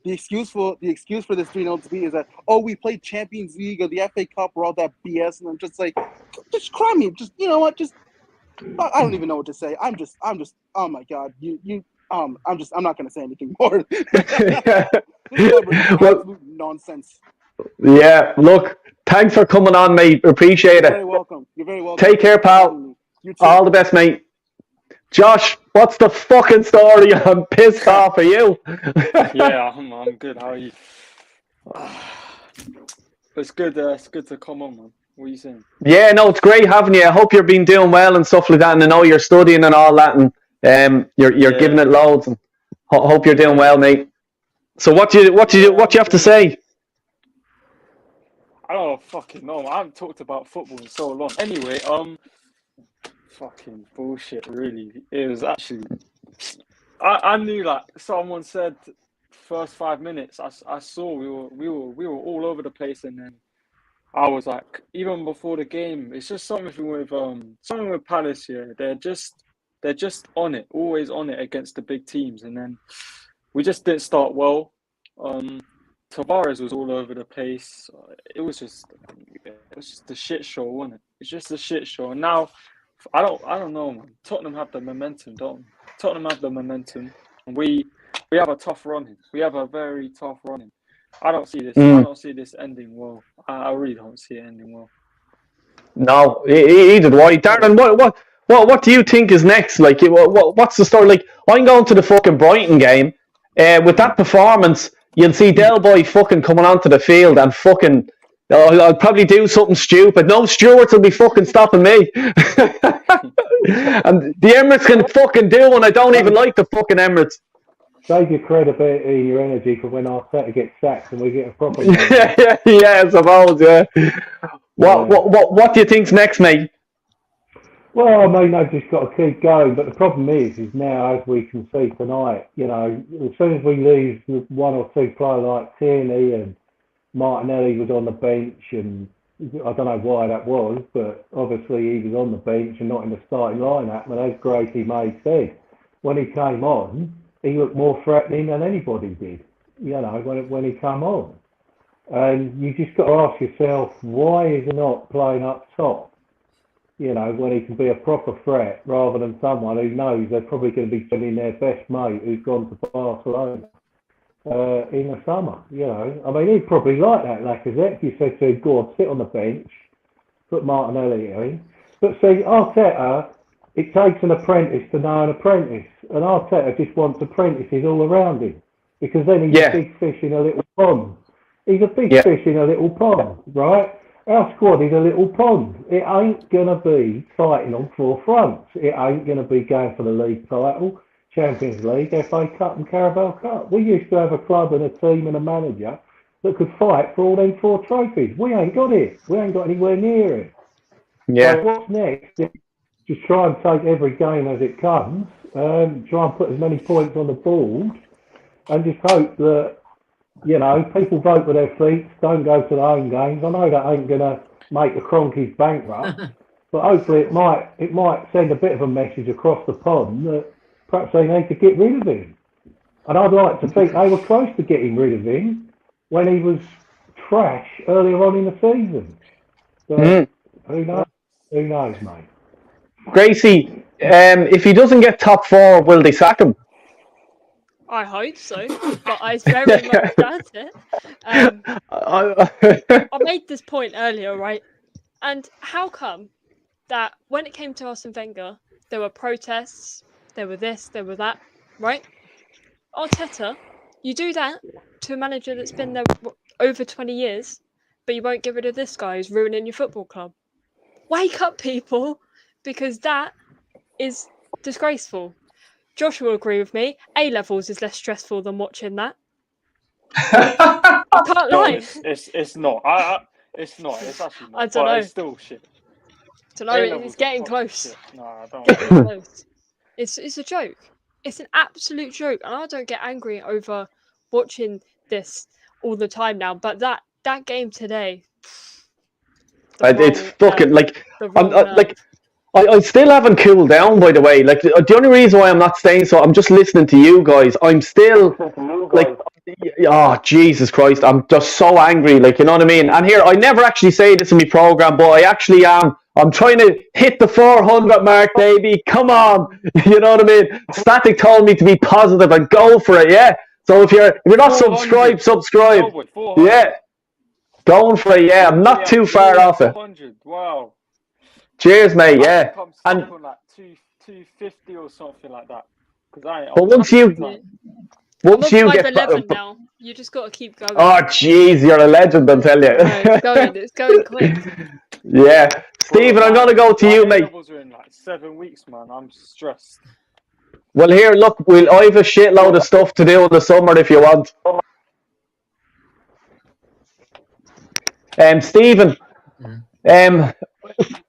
excuse for this 3-0 to me is that we played Champions League or the FA Cup or all that BS, and I'm just like, just cry me. Just you know what? Just I don't even know what to say. I'm just oh my god. I'm not gonna say anything more. Absolute nonsense. Yeah, look, thanks for coming on, mate. Appreciate You're it. very welcome. You're very welcome. Take care, pal. You too. All the best, mate. Josh, what's the fucking story? I'm pissed off of you. Yeah, I'm good. How are you? It's good to come on, man. What are you saying? Yeah, no, it's great having you. I hope you've been doing well and stuff like that, and I know you're studying and all that, and you're giving it loads, and hope you're doing well, mate. So what do you have to say? I don't fucking know. I haven't talked about football in so long. Anyway, fucking bullshit. Really, it was actually. I knew, like someone said, first 5 minutes. I saw we were all over the place, and then I was like, even before the game, it's just something with Palace here. They're just on it, always on it against the big teams, and then we just didn't start well. Tavares was all over the place. It was just a shit show, wasn't it? It's just a shit show. And now, I don't know, man. Tottenham have the momentum, don't we? Tottenham have the momentum, and we have a tough run. We have a very tough run. I don't see this. I don't see this ending well. I really don't see it ending well. No, either do I. Darren, what do you think is next? Like, what's the story? Like, I'm going to the fucking Brighton game. With that performance, you'll see Del Boy fucking coming onto the field and fucking. I'll probably do something stupid. No stewards will be fucking stopping me. And the Emirates can fucking do one. I don't even like the fucking Emirates. Save your credibility and your energy for when Arteta gets sacked and we get a proper. yeah, I suppose. Yeah. What do you think's next, mate? Well, I mean, they've just got to keep going. But the problem is now, as we can see tonight, you know, as soon as we lose one or two players like Tierney and Martinelli was on the bench, and I don't know why that was, but obviously he was on the bench and not in the starting lineup. And as Gracie May said, when he came on, he looked more threatening than anybody did, you know, when he came on. And you just got to ask yourself, why is he not playing up top? You know, when he can be a proper threat rather than someone who knows they're probably going to be sending their best mate who's gone to Barcelona in the summer. You know, I mean, he'd probably like that, Lacazette. If you said to him, go on, sit on the bench, put Martinelli in. But see, Arteta, it takes an apprentice to know an apprentice. And Arteta just wants apprentices all around him. Because then he's a big fish in a little pond. He's a big fish in a little pond, right? Our squad is a little pond. It ain't going to be fighting on four fronts. It ain't going to be going for the league title, Champions League, FA Cup and Carabao Cup. We used to have a club and a team and a manager that could fight for all them four trophies. We ain't got it. We ain't got anywhere near it. Yeah. So what's next? Just try and take every game as it comes. Try and put as many points on the board and just hope that, you know, people vote with their feet, don't go to their own games. I know that ain't going to make the Cronkies bankrupt, but hopefully it might send a bit of a message across the pond that perhaps they need to get rid of him. And I'd like to think they were close to getting rid of him when he was trash earlier on in the season. But who knows? Who knows, mate? Gracie, if he doesn't get top four, will they sack him? I hope so, but I very much doubt it. I made this point earlier, right? And how come that when it came to Arsene Wenger, there were protests, there were this, there were that, right? Arteta, you do that to a manager that's been there over 20 years, but you won't get rid of this guy who's ruining your football club. Wake up, people, because that is disgraceful. Josh will agree with me. A-levels is less stressful than watching that. I can't lie. It's not. It's not. It's actually not. I don't know. It's still shit. Don't know. A-levels It's are getting fucking close. shit. No, I don't. Getting close. It's a joke. It's an absolute joke, and I don't get angry over watching this all the time now. But that game today, It's fucking like the I'm wrong nerve. like I still haven't cooled down. By the way, like the only reason why I'm not staying, so I'm just listening to you guys. I'm still like, oh Jesus Christ, I'm just so angry. Like, you know what I mean? And here, I never actually say this in my program, but I actually am. I'm trying to hit the 400 mark, baby. Come on, you know what I mean? Static told me to be positive and go for it. Yeah. So if you're not 400. subscribe. No, boy, 400. Yeah. Going for it, yeah. I'm not too far off it. 400. Wow. Cheers, mate. I Yeah. think I'm stuck on like 250 or something like that. Because I ain't. But once you I'm on get 511 now. You just got to keep going. Oh, jeez, you're a legend, I'll tell you. No, it's going quick. Yeah. Stephen, I'm going to go to you, mate. A-levels are in like 7 weeks, man. I'm stressed. Well, here, look, I have a shitload of stuff to do in the summer if you want. Stephen,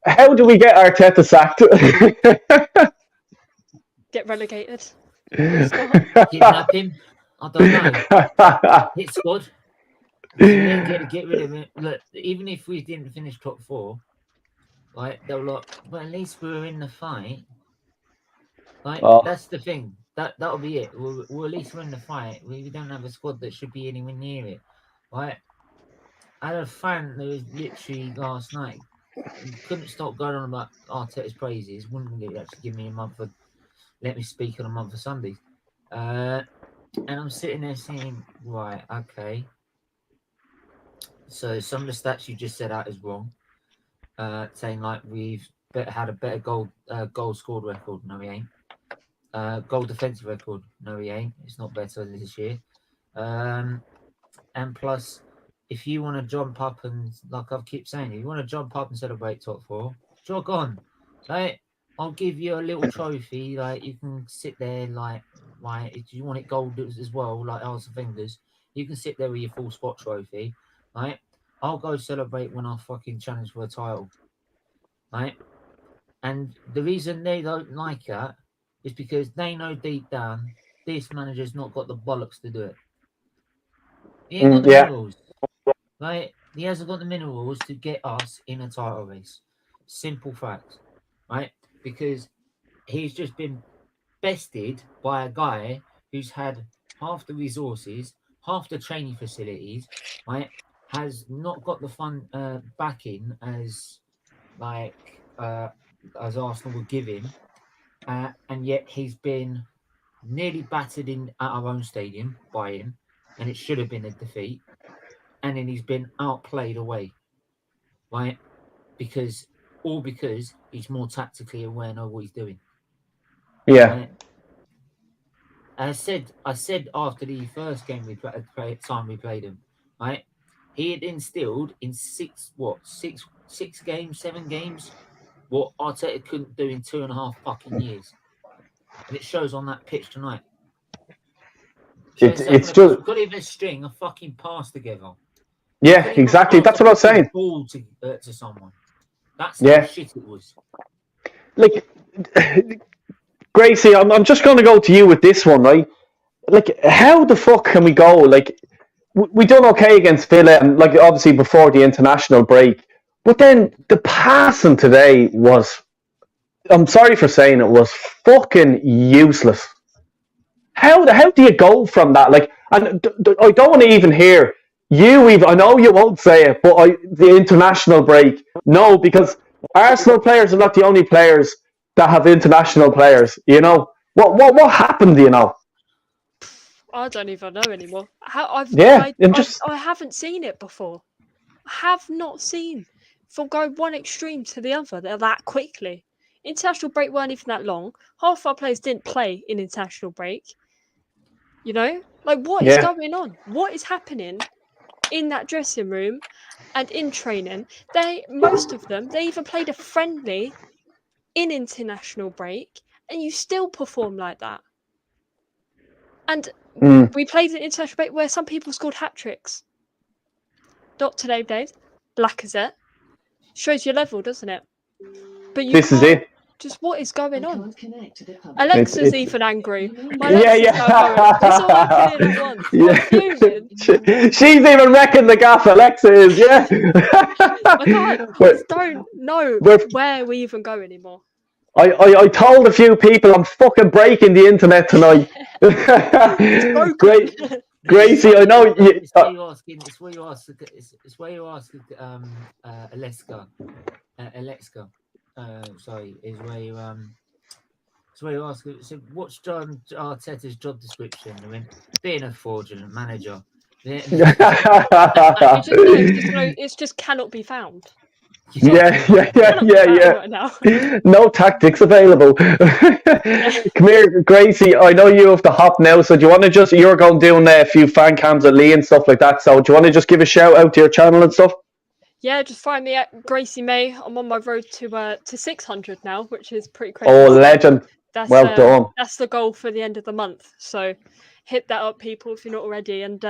how do we get Arteta sacked? Get relegated. Kidnap him. I don't know. Hit squad. Get rid of him. Look, even if we didn't finish top 4, like they were like, well, at least we were in the fight. Like that's the thing. That'll be it. We'll at least we're in the fight. We don't have a squad that should be anywhere near it. Right? I had a fan that was literally last night. He couldn't stop going on about Arteta's praises. Wouldn't actually give me let me speak on a month of Sundays. And I'm sitting there saying, right, okay. So some of the stats you just said out is wrong. Saying like we've had a better goal scored record. No, we ain't. Goal defensive record. No, we ain't. It's not better this year. And plus, if you want to jump up and, like I keep saying, if you want to jump up and celebrate top 4, jog on. Like, I'll give you a little trophy. Like, you can sit there, like, if you want it gold as well, like Arsenal Fingers, you can sit there with your full spot trophy, right? I'll go celebrate when I fucking challenge for a title, right? And the reason they don't like that is because they know deep down this manager's not got the bollocks to do it. He ain't got the minerals. Right? He hasn't got the minerals to get us in a title race. Simple fact. Right? Because he's just been bested by a guy who's had half the resources, half the training facilities, right? Has not got the fun backing as Arsenal would give him. And yet he's been nearly battered in at our own stadium by him, and it should have been a defeat. And then he's been outplayed away, right? Because he's more tactically aware of what he's doing. Yeah. Right? And I said after the first game we played him, right? He had instilled in 7 games, what Arteta couldn't do in 2.5 fucking years. And it shows on that pitch tonight. It's just got to even string a fucking pass together. Yeah, exactly. That's what I was saying. Ball to someone. That's how shit it was. Like, Gracie, I'm just going to go to you with this one, right? Like, how the fuck can we go? Like, we done okay against Villa, and like obviously before the international break, but then the passing today was, I'm sorry for saying it, was fucking useless. How do you go from that? Like, and I don't want to even hear you. I know you won't say it, but the international break, no, because Arsenal players are not the only players that have international players. You know what happened? You know. I don't even know anymore. I haven't seen it before. I have not seen from going one extreme to the other that quickly. International break weren't even that long. Half our players didn't play in international break. You know, like what is going on? What is happening in that dressing room and in training? Most of them, they even played a friendly in international break, and you still perform like that. And we played an international break where some people scored hat tricks. Not today, Dave. Lacazette. Shows your level, doesn't it? But you This is can't- it. Just what is going on? It's- Alexa's even angry. My Yeah, Alexa's yeah. now going. It's all happening at once. I'm Yeah. fuming. She's even wrecking the gaff, Alexa is, yeah. I just don't know We're- where we even go anymore. I told a few people I'm fucking breaking the internet tonight. It's broken. Great, Gracie, I know you. It's where you ask. It's where you ask. It's where you ask. Alexa. Alexa. Sorry, is where you It's where you ask. So, what's John Arteta's job description? I mean, being a fraudulent manager. It's just cannot be found. Yeah. Right now. No tactics available. Come here, Gracie. I know you have to hop now, so do you want to just? You're going doing a few fan cams at Lee and stuff like that. So do you want to just give a shout out to your channel and stuff? Yeah, just find me at Gracie May. I'm on my road to 600 now, which is pretty crazy. Oh, legend! That's, well done. That's the goal for the end of the month. So hit that up, people, if you're not already. And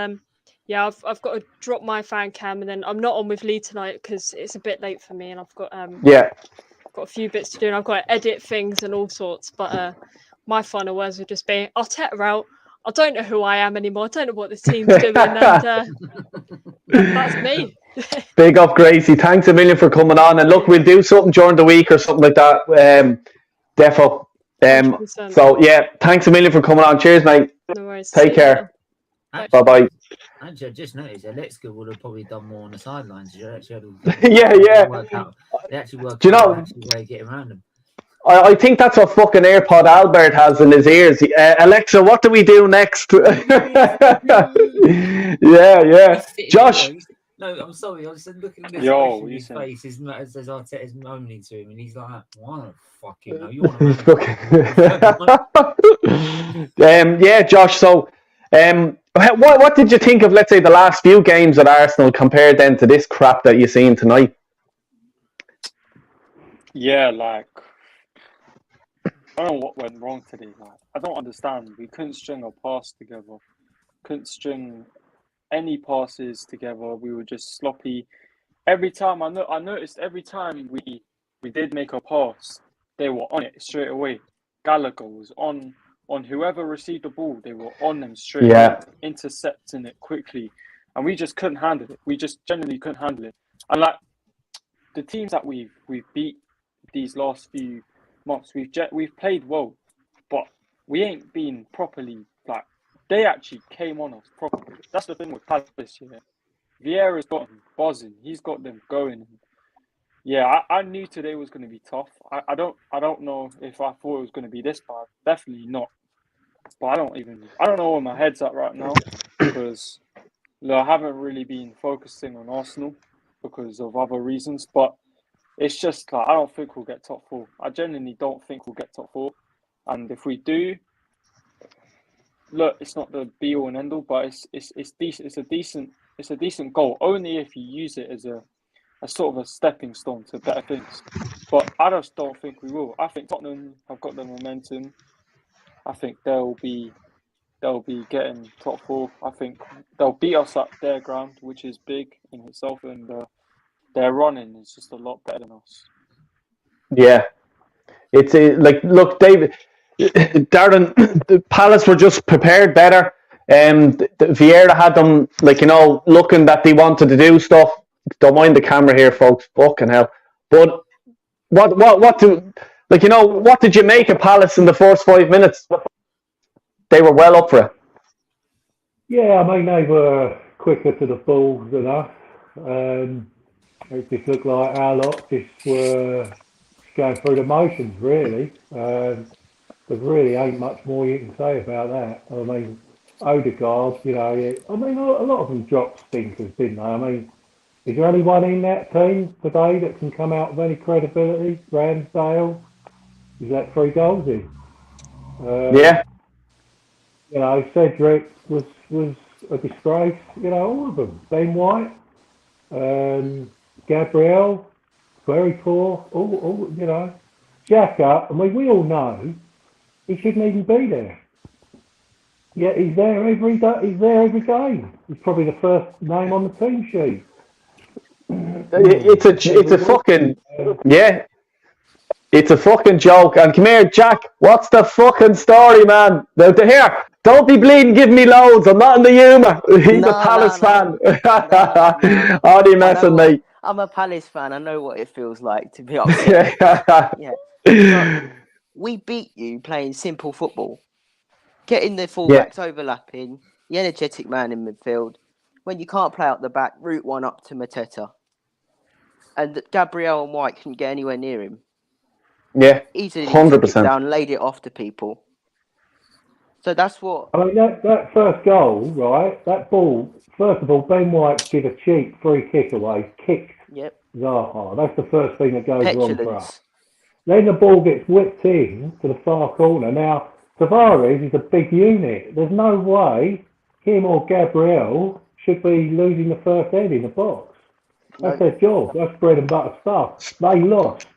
yeah, I've got to drop my fan cam, and then I'm not on with Lee tonight because it's a bit late for me, and I've got got a few bits to do, and I've got to edit things and all sorts. But my final words would just be Arteta out. I don't know who I am anymore. I don't know what this team's doing, and that's me. Big up, Gracie. Thanks a million for coming on. And look, we'll do something during the week or something like that. Defo. 100%. So yeah, thanks a million for coming on. Cheers, mate. No worries. Take care. Bye bye. Actually, I just noticed Alexa would have probably done more on the sidelines. Yeah. They actually work Do you know? out a way of getting around them. I think that's what fucking AirPod Albert has in his ears. Alexa, what do we do next? yeah. Josh. No, I'm sorry. I was looking at this his face. His says Arteta's moaning to him, and he's like, "Why don't fucking know? You want to?" Yeah, Josh. So, what did you think of, let's say, the last few games at Arsenal compared then to this crap that you've seen tonight? Yeah, like I don't know what went wrong today. Like I don't understand. We couldn't string a pass together. Couldn't string any passes together. We were just sloppy. Every time I noticed every time we did make a pass, they were on it straight away. Gallagher was on whoever received the ball, they were on them straight away, intercepting it quickly. And we just couldn't handle it. We just generally couldn't handle it. And like the teams that we've beat these last few months, we've played well, but we ain't been properly like they actually came on us properly. That's the thing with Palace here. Vieira's got them buzzing. He's got them going. Yeah, I knew today was going to be tough. I don't know if I thought it was going to be this bad. Definitely not. But I don't know where my head's at right now because I haven't really been focusing on Arsenal because of other reasons. But it's just like I don't think we'll get top four. I genuinely don't think we'll get top four. And if we do, look, it's not the be all and end all, but it's decent. It's a decent goal. Only if you use it as a sort of a stepping stone to better things. But I just don't think we will. I think Tottenham have got the momentum. I think they'll be getting top four. I think they'll beat us at their ground, which is big in itself, and their running is just a lot better than us. Yeah, it's like look, David, Darren, the Palace were just prepared better. Vieira had them looking that they wanted to do stuff. Don't mind the camera here, folks. Fucking hell! But what did you make of Palace in the first 5 minutes? They were well up for it. Yeah, I mean, they were quicker to the ball than us. It just looked like our lot just were going through the motions, really. There really ain't much more you can say about that. I mean, Odegaard, a lot of them dropped stinkers, didn't they? I mean, is there anyone in that team today that can come out with any credibility? Ramsdale, is that 3 goals in? Yeah. Cedric was a disgrace. All of them. Ben White, Gabriel, very poor. All Xhaka. I mean, we all know he shouldn't even be there. Yet he's there every day. He's there every game. He's probably the first name on the team sheet. It's a fucking yeah. It's a fucking joke. And come here, Jack. What's the fucking story, man? Now, to here, don't be bleeding giving me loads. I'm not in the humour. He's a Palace fan. No. Only I messing, know mate. I'm a Palace fan. I know what it feels like to be upset. Yeah. So, we beat you playing simple football. Getting the fullbacks overlapping, the energetic man in midfield. When you can't play out the back, route one up to Mateta. And Gabriel and White couldn't get anywhere near him. Yeah, Easily took it 100%. down, laid it off to people. So that's what. I mean, that first goal, right? That ball, first of all, Ben White did a cheap free kick away, kicked Zaha. That's the first thing that goes wrong for us. Then the ball gets whipped in to the far corner. Now, Tavares is a big unit. There's no way him or Gabriel should be losing the first head in the box. That's their job. That's bread and butter stuff. They lost.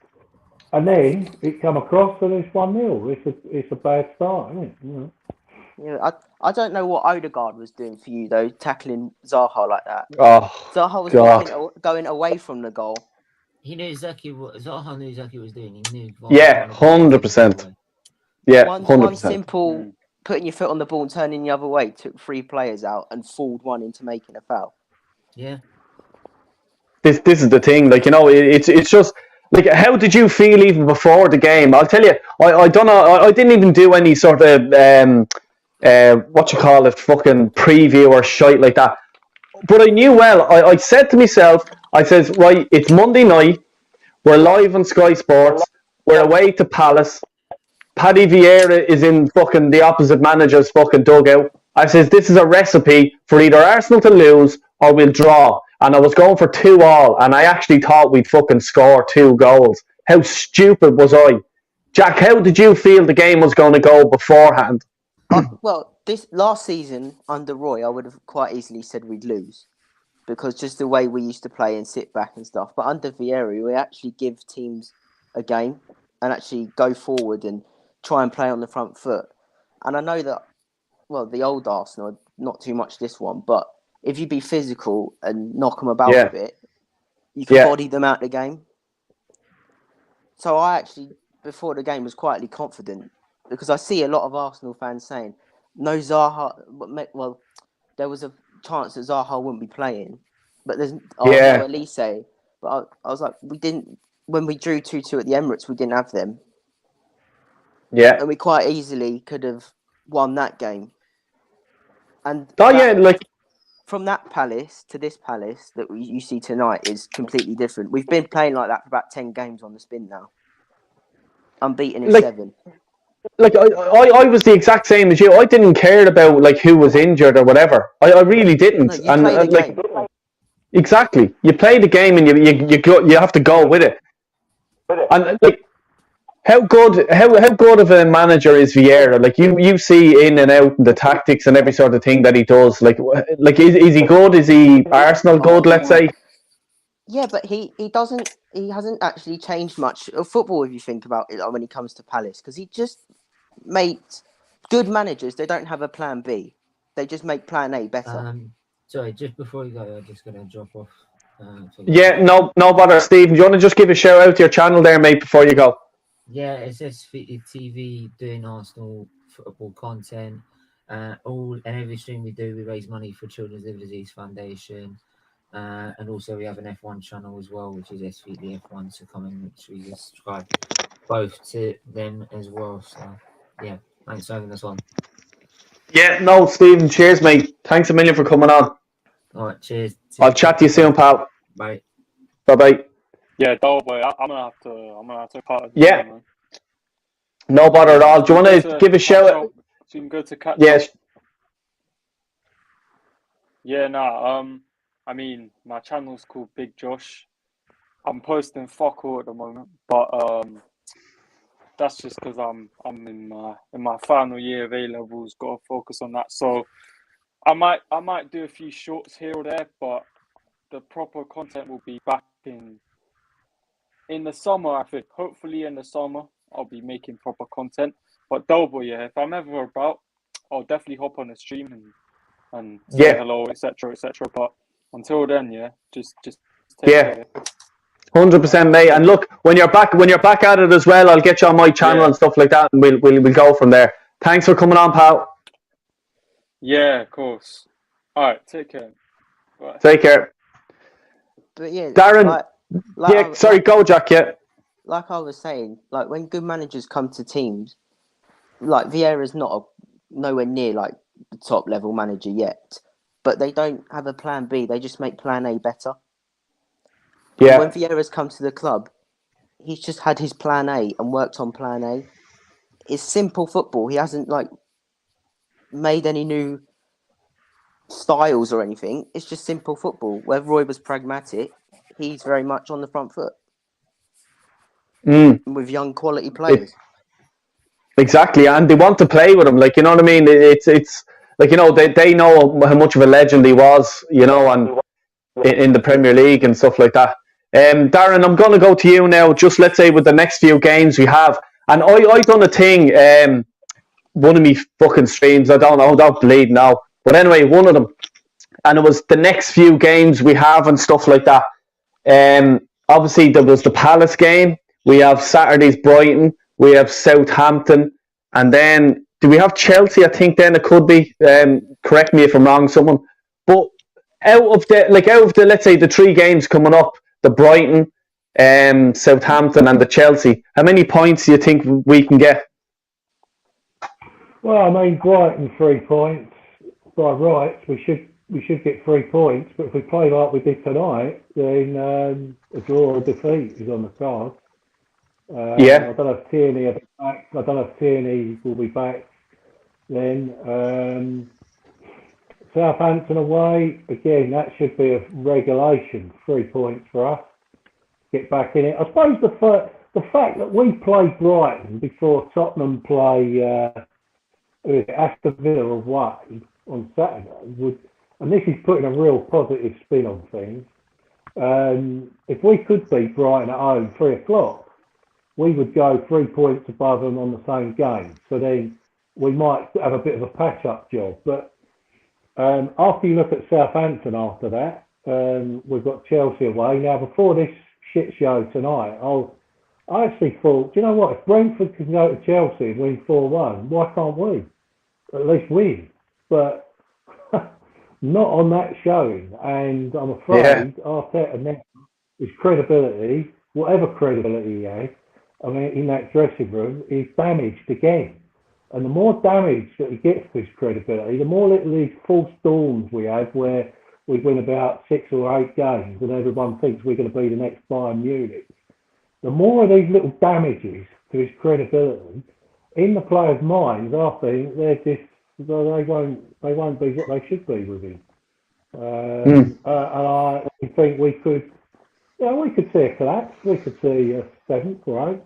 And then it come across and it's 1-0. It's a bad start, isn't it? Yeah, I don't know what Odegaard was doing for you though, tackling Zaha like that. Oh, Zaha was going away from the goal. He knew exactly what Zaha knew exactly what he was doing. He knew. 100%. Yeah, 100%. One simple putting your foot on the ball and turning the other way took 3 players out and fooled one into making a foul. Yeah. This is the thing, like, you know, it's just like, how did you feel even before the game? I'll tell you, I don't know, I didn't even do any sort of what you call it, fucking preview or shite like that. But I knew well. I said to myself, I says, right, it's Monday night, we're live on Sky Sports, we're away to Palace. Paddy Vieira is in fucking the opposite manager's fucking dugout. I says, this is a recipe for either Arsenal to lose or we'll draw. And I was going for 2-2, and I actually thought we'd fucking score 2 goals. How stupid was I? Jack, how did you feel the game was going to go beforehand? Well, this last season under Roy, I would have quite easily said we'd lose. Because just the way we used to play and sit back and stuff. But under Vieira, we actually give teams a game and actually go forward and try and play on the front foot. And I know that, well, the old Arsenal, not too much this one, but if you be physical and knock them about a bit, you can body them out the game. So I actually, before the game, was quietly confident because I see a lot of Arsenal fans saying, no Zaha, well, there was a chance that Zaha wouldn't be playing, but there's no Elise. But I was like, we didn't, when we drew 2-2 at the Emirates, we didn't have them. Yeah. And we quite easily could have won that game. And from that Palace to this Palace that you see tonight is completely different. We've been playing like that for about 10 games on the spin now. Unbeaten in 7. Like I was the exact same as you. I didn't care about like who was injured or whatever. I really didn't. No, you play the game. Exactly. You play the game and you have to go with it. And like, how good of a manager is Vieira? Like you see in and out the tactics and every sort of thing that he does. Like is he good? Is he Arsenal good? Let's say. Yeah, but he hasn't actually changed much of football if you think about it when he comes to Palace because he just made good managers. They don't have a plan B. They just make plan A better. Sorry, just before you go, I'm just going to drop off. No bother, Steve. Do you want to just give a shout out to your channel there, mate, before you go? Yeah, it's TV doing Arsenal football content. Every stream we do, we raise money for Children's Liver Disease Foundation. And also we have an F1 channel as well, which is SVD F1. So come and make sure you subscribe both to them as well. So yeah, thanks for having us on. Yeah, no, Stephen, cheers, mate. Thanks a million for coming on. All right, cheers. I'll chat to you soon, pal. Bye. Bye. Yeah, don't worry. I'm gonna have to cut. Yeah. No bother at all. Do you want to give a shout out? So you can go to catch. Yes. Yeah, I mean, my channel's called Big Josh. I'm posting fuck all at the moment, but that's just because I'm in my final year of A levels. Got to focus on that. So I might do a few shorts here or there, but the proper content will be back in the summer. I think hopefully in the summer I'll be making proper content. But Doughboy, if I'm ever about, I'll definitely hop on a stream and say hello, etc. But until then, just Take Yeah. care. 100%, mate. And look, when you're back at it as well, I'll get you on my channel and stuff like that, and we'll go from there. Thanks for coming on, pal. Yeah, of course. All right, take care. Bye. Take care. But yeah, Darren, go, Jack, yeah. Like I was saying, like when good managers come to teams, like Vieira's nowhere near like the top level manager yet, but they don't have a plan B. They just make plan A better. Yeah. And when Vieira's come to the club, he's just had his plan A and worked on plan A. It's simple football. He hasn't like made any new styles or anything. It's just simple football. Where Roy was pragmatic, he's very much on the front foot with young quality players. Exactly, and they want to play with him. Like, you know what I mean? It's like, you know, they know how much of a legend he was, you know, and in the Premier League and stuff like that. Darren, I'm going to go to you now. Just let's say with the next few games we have, and I done a thing. One of me fucking streams. I don't bleed now. But anyway, one of them, and it was the next few games we have and stuff like that. Obviously there was the Palace game. We have Saturday's Brighton. We have Southampton, and then do we have Chelsea? I think then it could be. Correct me if I'm wrong, someone. But out of the let's say the 3 games coming up, the Brighton, Southampton, and the Chelsea, how many points do you think we can get? Well, I mean, Brighton 3 points. By rights, we should get 3 points. But if we play like we did tonight, then a draw or defeat is on the card. I don't know if Tierney will be back. I don't know if Tierney will be back then. Southampton away, again, that should be a regulation. 3 points for us. Get back in it. I suppose the fact that we play Brighton before Tottenham play Aston Villa away on Saturday would, and this is putting a real positive spin on things. If we could beat Brighton at home 3 o'clock, we would go 3 points above them on the same game. So then we might have a bit of a patch-up job. But after you look at Southampton after that, we've got Chelsea away. Now, before this shit show tonight, I actually thought, do you know what? If Brentford can go to Chelsea and win 4-1, why can't we? At least win. But not on that showing. And I'm afraid Arteta now, his credibility, whatever credibility he has, I mean, in that dressing room, is damaged again. And the more damage that he gets to his credibility, the more little these false dawns we have where we win about 6 or 8 games and everyone thinks we're going to be the next Bayern Munich. The more of these little damages to his credibility in the players' minds, I think they won't be what they should be with him. And I think we could see a collapse. We could see a 7th or 8th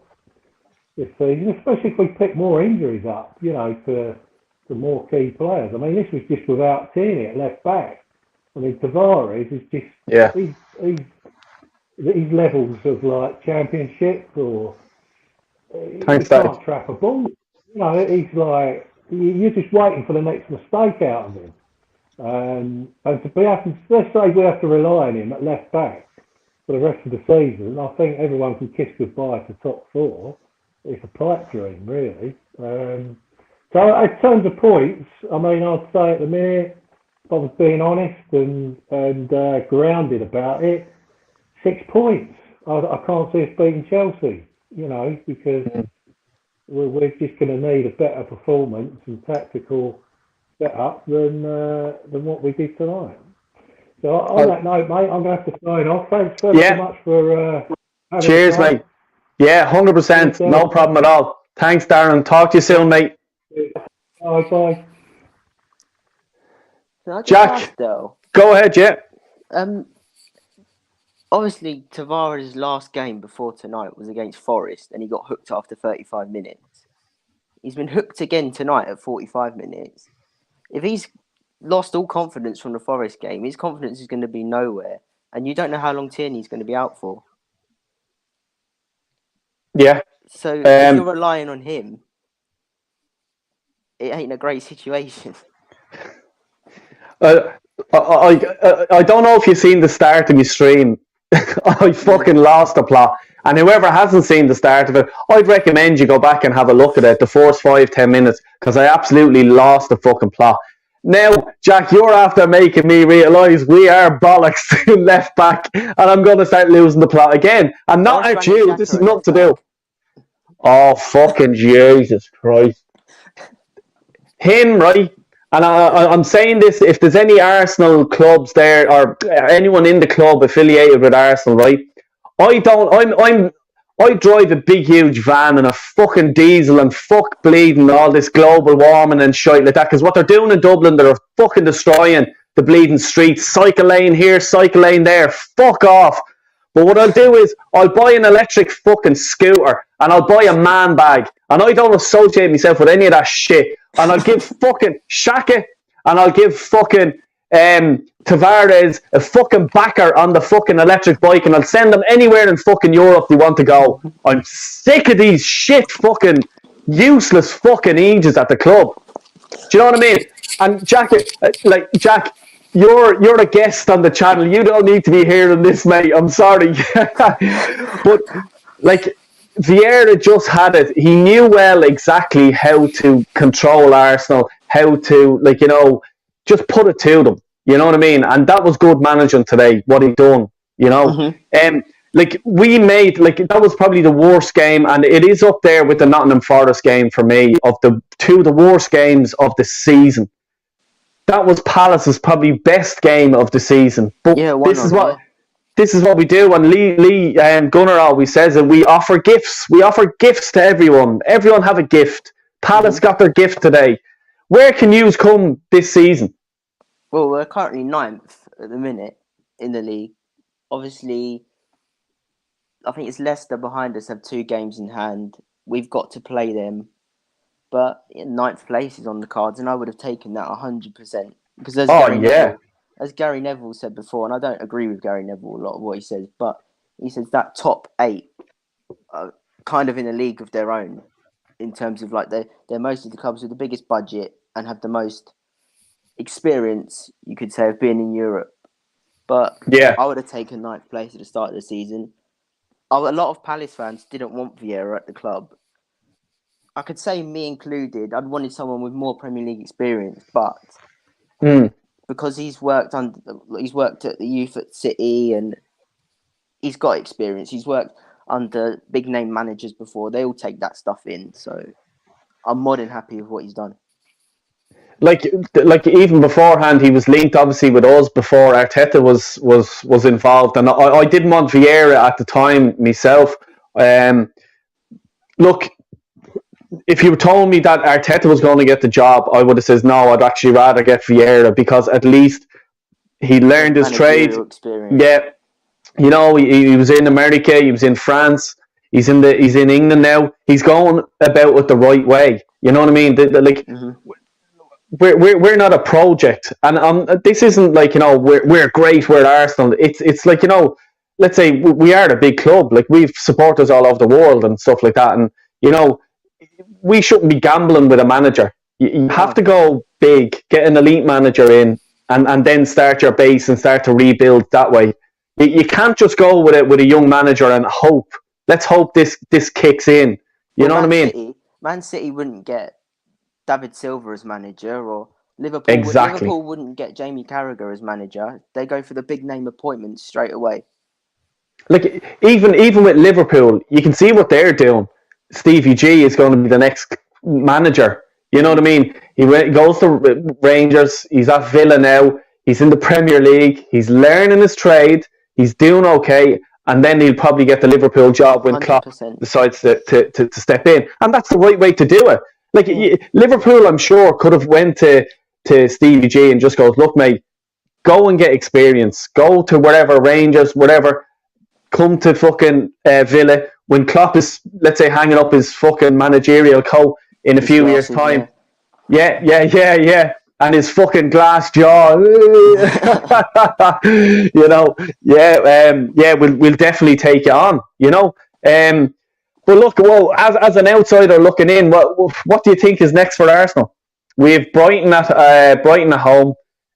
this season, especially if we pick more injuries up, you know, to more key players. I mean, this was just without Tierney at left back. I mean, Tavares is just he's levels of like championship or he can't trap a ball. You know, he's like you're just waiting for the next mistake out of him. And to be let's say we have to rely on him at left back for the rest of the season, I think everyone can kiss goodbye to top 4. It's a pipe dream, really. So in terms of points, I mean, I'd say at the minute, if I was being honest and grounded about it, 6 points. I can't see us beating Chelsea, you know, because we're just going to need a better performance and tactical setup than what we did tonight. So on that note, mate, I'm going to have to sign off. Thanks so much for having Cheers, mate. Yeah, 100%. No problem at all. Thanks, Darren. Talk to you soon, mate. Bye. Can I just Jack, ask, though? Go ahead, yeah. Obviously, Tavares' last game before tonight was against Forest, and he got hooked after 35 minutes. He's been hooked again tonight at 45 minutes. If he's lost all confidence from the Forest game, his confidence is going to be nowhere, and you don't know how long Tierney's going to be out for. Yeah. So if you're relying on him, it ain't a great situation. I don't know if you've seen the start of my stream, I fucking lost the plot. And whoever hasn't seen the start of it, I'd recommend you go back and have a look at it, the first 5-10 minutes, because I absolutely lost the fucking plot. Now, Jack, you're after making me realise we are bollocks in left back, and I'm going to start losing the plot again. And not at you. This is nothing to do. Oh, fucking Jesus Christ. Him, right? And I'm saying this, if there's any Arsenal clubs there, or anyone in the club affiliated with Arsenal, right? I drive a big, huge van and a fucking diesel and fuck bleeding all this global warming and shit like that. Because what they're doing in Dublin, they're fucking destroying the bleeding streets. Cycle lane here, cycle lane there. Fuck off. But what I'll do is I'll buy an electric fucking scooter and I'll buy a man bag. And I don't associate myself with any of that shit. And I'll give fucking Shaka and I'll give fucking Tavares a fucking backer on the fucking electric bike, and I'll send them anywhere in fucking Europe they want to go. I'm sick of these shit fucking useless fucking ages at the club. Do you know what I mean? And Jack, you're a guest on the channel. You don't need to be hearing this, mate. I'm sorry. But like, Vieira just had it. He knew well exactly how to control Arsenal, how to, just put it to them. You know what I mean? And that was good managing today, what he done, you know? We made, that was probably the worst game, and it is up there with the Nottingham Forest game for me, of the worst games of the season. That was Palace's probably best game of the season. But yeah, this is what we do, and Lee Gunnar always says that we offer gifts. We offer gifts to everyone. Everyone have a gift. Palace got their gift today. Where can yous come this season? Well, we're currently 9th at the minute in the league. Obviously, I think it's Leicester behind us, have 2 games in hand. We've got to play them. But 9th place is on the cards, and I would have taken that 100%. Because as Gary Neville said before, and I don't agree with Gary Neville a lot of what he says, but he says that top 8 are kind of in a league of their own, in terms of they're most of the clubs with the biggest budget and have the most experience, you could say, of being in Europe. But I would have taken 9th place at the start of the season. A lot of Palace fans didn't want Vieira at the club. I could say, me included, I'd wanted someone with more Premier League experience, but because he's worked at the youth at City and he's got experience, he's worked under big name managers before, they all take that stuff in. So I'm more than happy with what he's done. Like even beforehand, he was linked obviously with us before Arteta was involved, and I didn't want Vieira at the time myself. Look, if you told me that Arteta was going to get the job, I would have said no. I'd actually rather get Vieira, because at least he learned his trade. Experience. Yeah, he was in America, he was in France, he's in England now. He's going about it the right way. You know what I mean? We're not a project, and this isn't we're great, we're Arsenal. It's let's say we are a big club, we've supporters all over the world and stuff like that, and we shouldn't be gambling with a manager. You have to go big, get an elite manager in, and then start your base and start to rebuild that way. You can't just go with a young manager and hope. Let's hope this kicks in. You know what I mean? Man City wouldn't get David Silva as manager, or Liverpool. Exactly. Liverpool wouldn't get Jamie Carragher as manager. They go for the big name appointments straight away. Even with Liverpool, you can see what they're doing. Stevie G is going to be the next manager. You know what I mean? He goes to Rangers. He's at Villa now. He's in the Premier League. He's learning his trade. He's doing okay. And then he'll probably get the Liverpool job when 100%. Klopp decides to step in. And that's the right way to do it. Liverpool, I'm sure, could have went to Stevie G and just goes, look, mate, go and get experience. Go to wherever, Rangers, whatever. Come to fucking Villa. When Klopp is, let's say, hanging up his fucking managerial coat in a few years' time. Yeah. And his fucking glass jaw. We'll definitely take it on, But look, as an outsider looking in, what do you think is next for Arsenal? We have Brighton at home.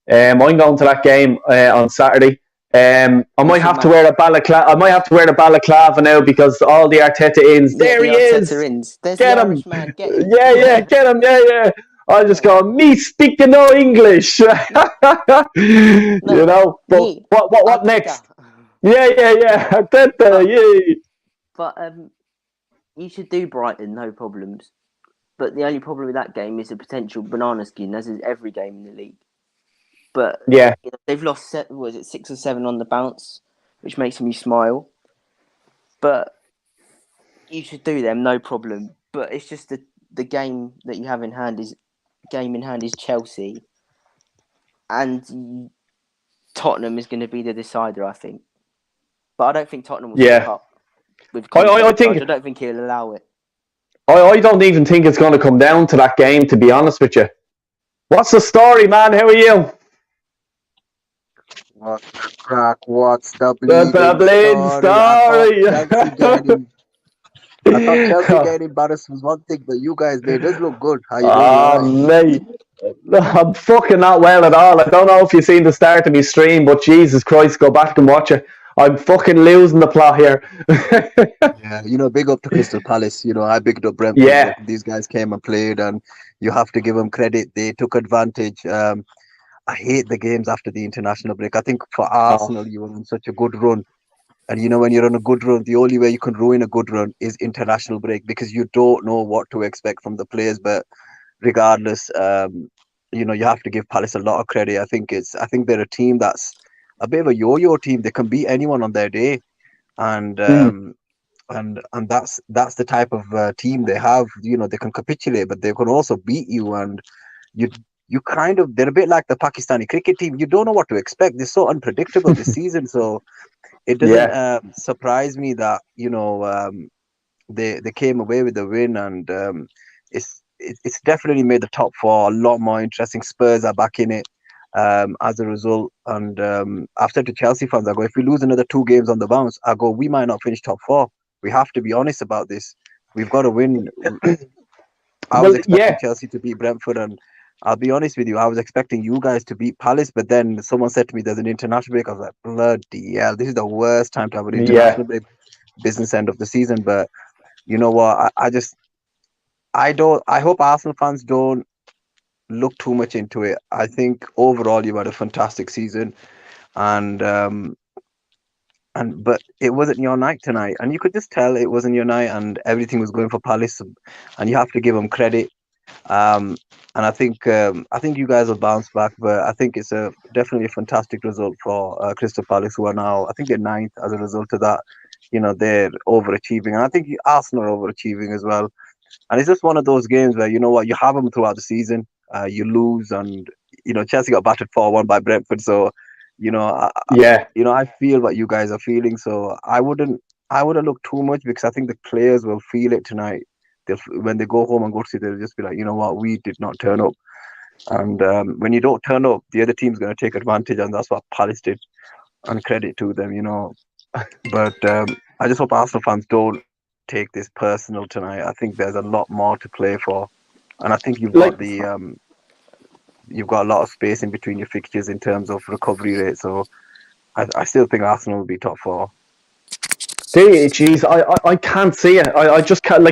I'm going to that game on Saturday. I might have to wear a balaclava. I might have to wear the balaclava now because all the Arteta ins. Yeah, There the he Arteta is. ins. There's Get the him. Irish man. Get him. Yeah, get him. Yeah. I just go, me speaking no English. you know. But Me, what Arteta. next? Yeah. Arteta, yeah. But you should do Brighton, no problems. But the only problem with that game is a potential banana skin, as is every game in the league. But Yeah. they've lost 6 or 7 on the bounce, which makes me smile. But you should do them, no problem. But it's just the game that you have in hand is Chelsea, and Tottenham is going to be the decider, I think. But I don't think Tottenham will slip up with Conte. I don't think he'll allow it. I don't even think it's going to come down to that game, to be honest with you. What's the story, man? How are you? What's the crack? What's the The bleeding story. I thought Chelsea getting embarrassed was one thing, but you guys made us look good. How you doing? You all right? Mate. I'm fucking not well at all. I don't know if you've seen the start of my stream, but Jesus Christ, go back and watch it. I'm fucking losing the plot here. Yeah, big up to Crystal Palace. I bigged up Brentford. Yeah. These guys came and played, and you have to give them credit. They took advantage. I hate the games after the international break. I think for Arsenal, you were on such a good run. And when you're on a good run, the only way you can ruin a good run is international break, because you don't know what to expect from the players. But regardless, you have to give Palace a lot of credit. I think they're a team that's a bit of a yo-yo team. They can beat anyone on their day, and that's the type of team they have. They can capitulate, but they can also beat you. And they're a bit like the Pakistani cricket team. You don't know what to expect. They're so unpredictable this season. So it doesn't surprise me that they came away with the win, and it's definitely made the top 4 a lot more interesting. Spurs are back in it as a result. And I've said to Chelsea fans, I go, if we lose another 2 games on the bounce, I go, we might not finish top 4. We have to be honest about this. We've got to win. I was expecting Chelsea to beat Brentford, and I'll be honest with you, I was expecting you guys to beat Palace, but then someone said to me there's an international break. I was like, bloody hell, this is the worst time to have an international break, business end of the season. But you know what? I hope Arsenal fans don't look too much into it. I think overall you've had a fantastic season, but it wasn't your night tonight, and you could just tell it wasn't your night, and everything was going for Palace, and you have to give them credit. And I think you guys will bounce back, but I think it's definitely a fantastic result for Crystal Palace, who are now, I think, they're 9th as a result of that. They're overachieving, and I think Arsenal are overachieving as well. And it's just one of those games where you have them throughout the season, you lose, and Chelsea got battered 4-1 by Brentford, so I feel what you guys are feeling. So I wouldn't look too much, because I think the players will feel it tonight. When they go home and go to sleep, they'll just be like, you know what, we did not turn up. And when you don't turn up, the other team's going to take advantage, and that's what Palace did. And credit to them, But I just hope Arsenal fans don't take this personal tonight. I think there's a lot more to play for, and I think you've got you've got a lot of space in between your fixtures in terms of recovery rate. So I still think Arsenal will be top 4. Jeez, I can't see it. I just can't,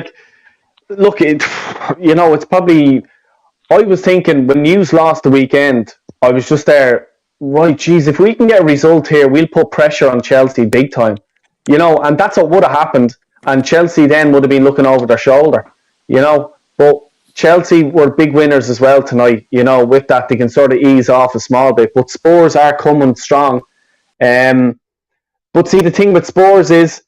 look, it's probably, I was thinking when news lost the weekend, I was just there, right, geez, if we can get a result here, we'll put pressure on Chelsea big time, and that's what would have happened, and Chelsea then would have been looking over their shoulder, but Chelsea were big winners as well tonight, with that they can sort of ease off a small bit, but Spurs are coming strong. But see, the thing with Spurs is,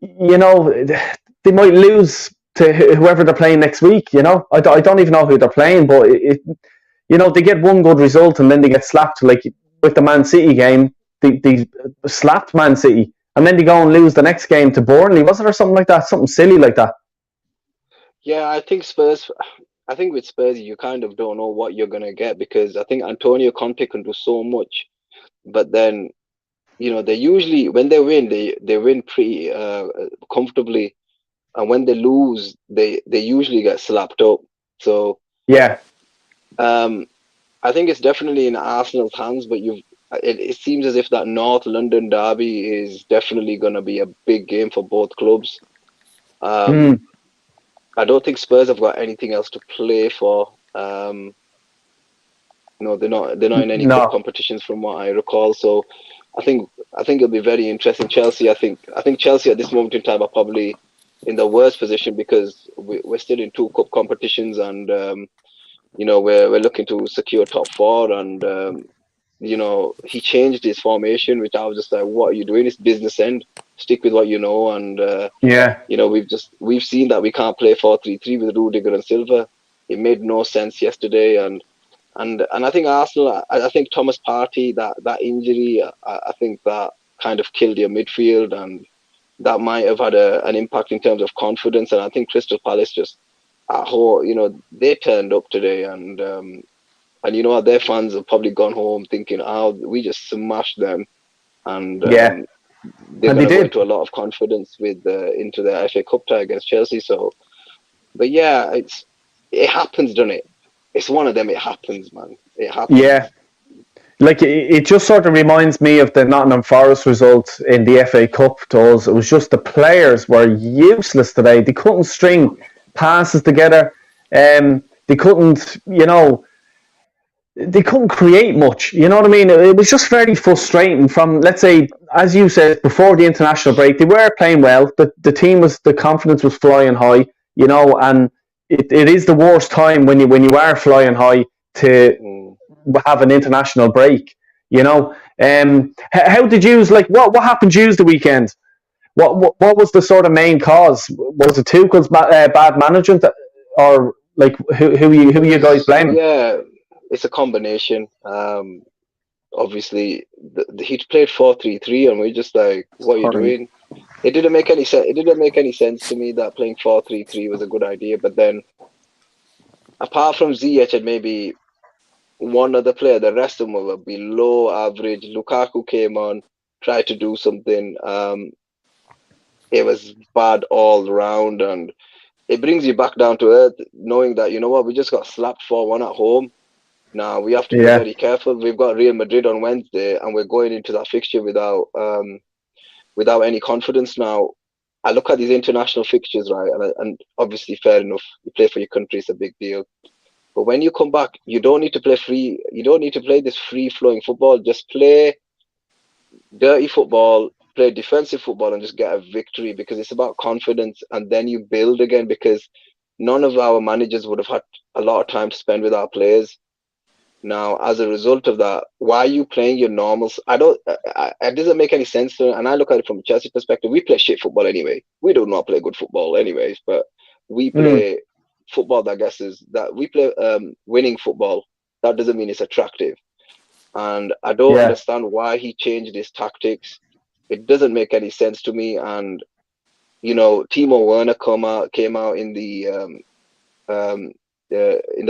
they might lose to whoever they're playing next week. I don't even know who they're playing, but they get one good result and then they get slapped. Like with the Man City game, they slapped Man City, and then they go and lose the next game to Burnley. Was it, or something like that? Something silly like that. Yeah, I think with Spurs, you kind of don't know what you're gonna get, because I think Antonio Conte can do so much, but then they usually, when they win, they win pretty comfortably, and when they lose, they usually get slapped up. So yeah, I think it's definitely in Arsenal's hands, but it seems as if that North London derby is definitely going to be a big game for both clubs. I don't think Spurs have got anything else to play for. No, they're not in any cup competitions from what I recall. So I think it'll be very interesting. Chelsea, I think Chelsea at this moment in time are probably in the worst position because we're still in 2 cup competitions, and we're looking to secure top 4, and he changed his formation, which I was just like, what are you doing? It's business end. Stick with what you know, and we've seen that we can't play 4-3-3 with Rudiger and Silva. It made no sense yesterday, and I think Arsenal, I think Thomas Partey, that injury, I think that kind of killed your midfield, and that might have had an impact in terms of confidence. And I think Crystal Palace just they turned up today, and their fans have probably gone home thinking, we just smashed them, and they're going to go into a lot of confidence into the FA Cup tie against Chelsea. So, but yeah, it happens, doesn't it? It's one of them. It happens, man. It happens. Yeah. Like, it just sort of reminds me of the Nottingham Forest result in the FA Cup. It was just the players were useless today. They couldn't string passes together. They couldn't, they couldn't create much. You know what I mean? It was just very frustrating from, let's say, as you said, before the international break, they were playing well. The confidence was flying high, and it is the worst time when you are flying high to have an international break. How did you what happened Tuesday weekend? What was the sort of main cause? Was it Tuchel's bad management, or who are you guys blaming? Yeah, it's a combination. Obviously, he played 4-3-3, and we're just like, what are you doing? It didn't make any sense. It didn't make any sense to me that playing 4-3-3 was a good idea. But then, apart from Ziyech and maybe one other player, the rest of them were below average. Lukaku came on, tried to do something. It was bad all round, and it brings you back down to earth, knowing that, we just got slapped 4-1 at home. Now we have to be very careful. We've got Real Madrid on Wednesday, and we're going into that fixture without any confidence. Now, I look at these international fixtures, right, and obviously, fair enough, you play for your country, it's a big deal. But when you come back, you don't need to play free. You don't need to play this free-flowing football. Just play dirty football, play defensive football, and just get a victory, because it's about confidence, and then you build again, because none of our managers would have had a lot of time to spend with our players. Now, as a result of that, why are you playing your normals? It doesn't make any sense to me. And I look at it from a Chelsea perspective. We play shit football anyway. We do not play good football anyways, but we play football that we play winning football. That doesn't mean it's attractive. And I don't understand why he changed his tactics. It doesn't make any sense to me. And, Timo Werner came out in the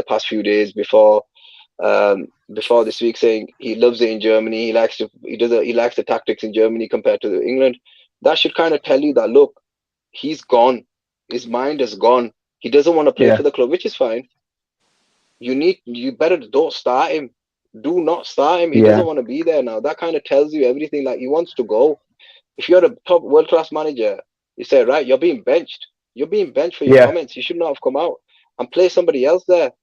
past few days before this week, saying he loves it in Germany. He likes the tactics in Germany compared to England. That should kind of tell you that, look, he's gone. His mind has gone. He doesn't want to play for the club, which is fine. You better don't start him. Do not start him. He doesn't want to be there now. That kind of tells you everything. Like, he wants to go. If you're a top world-class manager, you say, right, you're being benched. You're being benched for your comments. You should not have come out and play somebody else there.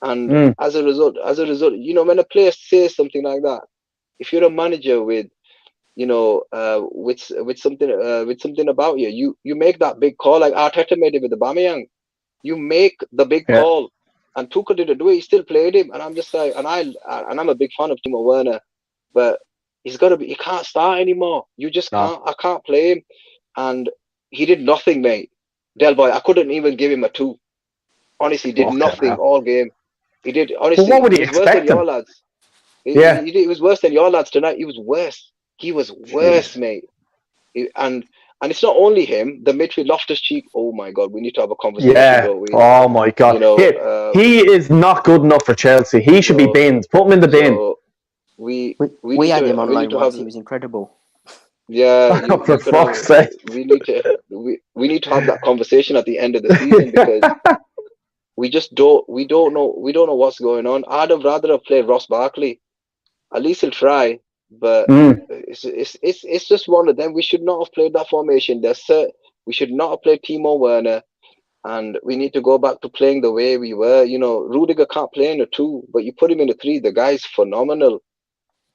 And as a result, when a player says something like that, if you're a manager with something about you make that big call, like Arteta made it with Aubameyang. You make the big call, and Tuchel didn't do it. He still played him, and I'm just like, and I'm a big fan of Timo Werner, but he can't start anymore. You just can't. I can't play him, and he did nothing, mate. Del Boy, I couldn't even give him a 2. Honestly, did nothing all game. He did, honestly. Well, what would he expect? Worse than your lads. It was worse than your lads tonight. He was worse. He was worse, mate. And it's not only him. The midfield, Loftus-Cheek. Oh my God, we need to have a conversation. Don't we? Oh my God. He is not good enough for Chelsea. He should be binned. Put him in the bin. We had him on loan once. He was incredible. Yeah, for fuck's sake. We need to have that conversation at the end of the season, because we don't know what's going on. I'd have rather have played Ross Barkley. at least he'll try. But it's just one of them. We should not have played that formation. We should not have played Timo Werner, and we need to go back to playing the way we were. You know, Rudiger can't play in a 2, but you put him in a 3, the guy's phenomenal.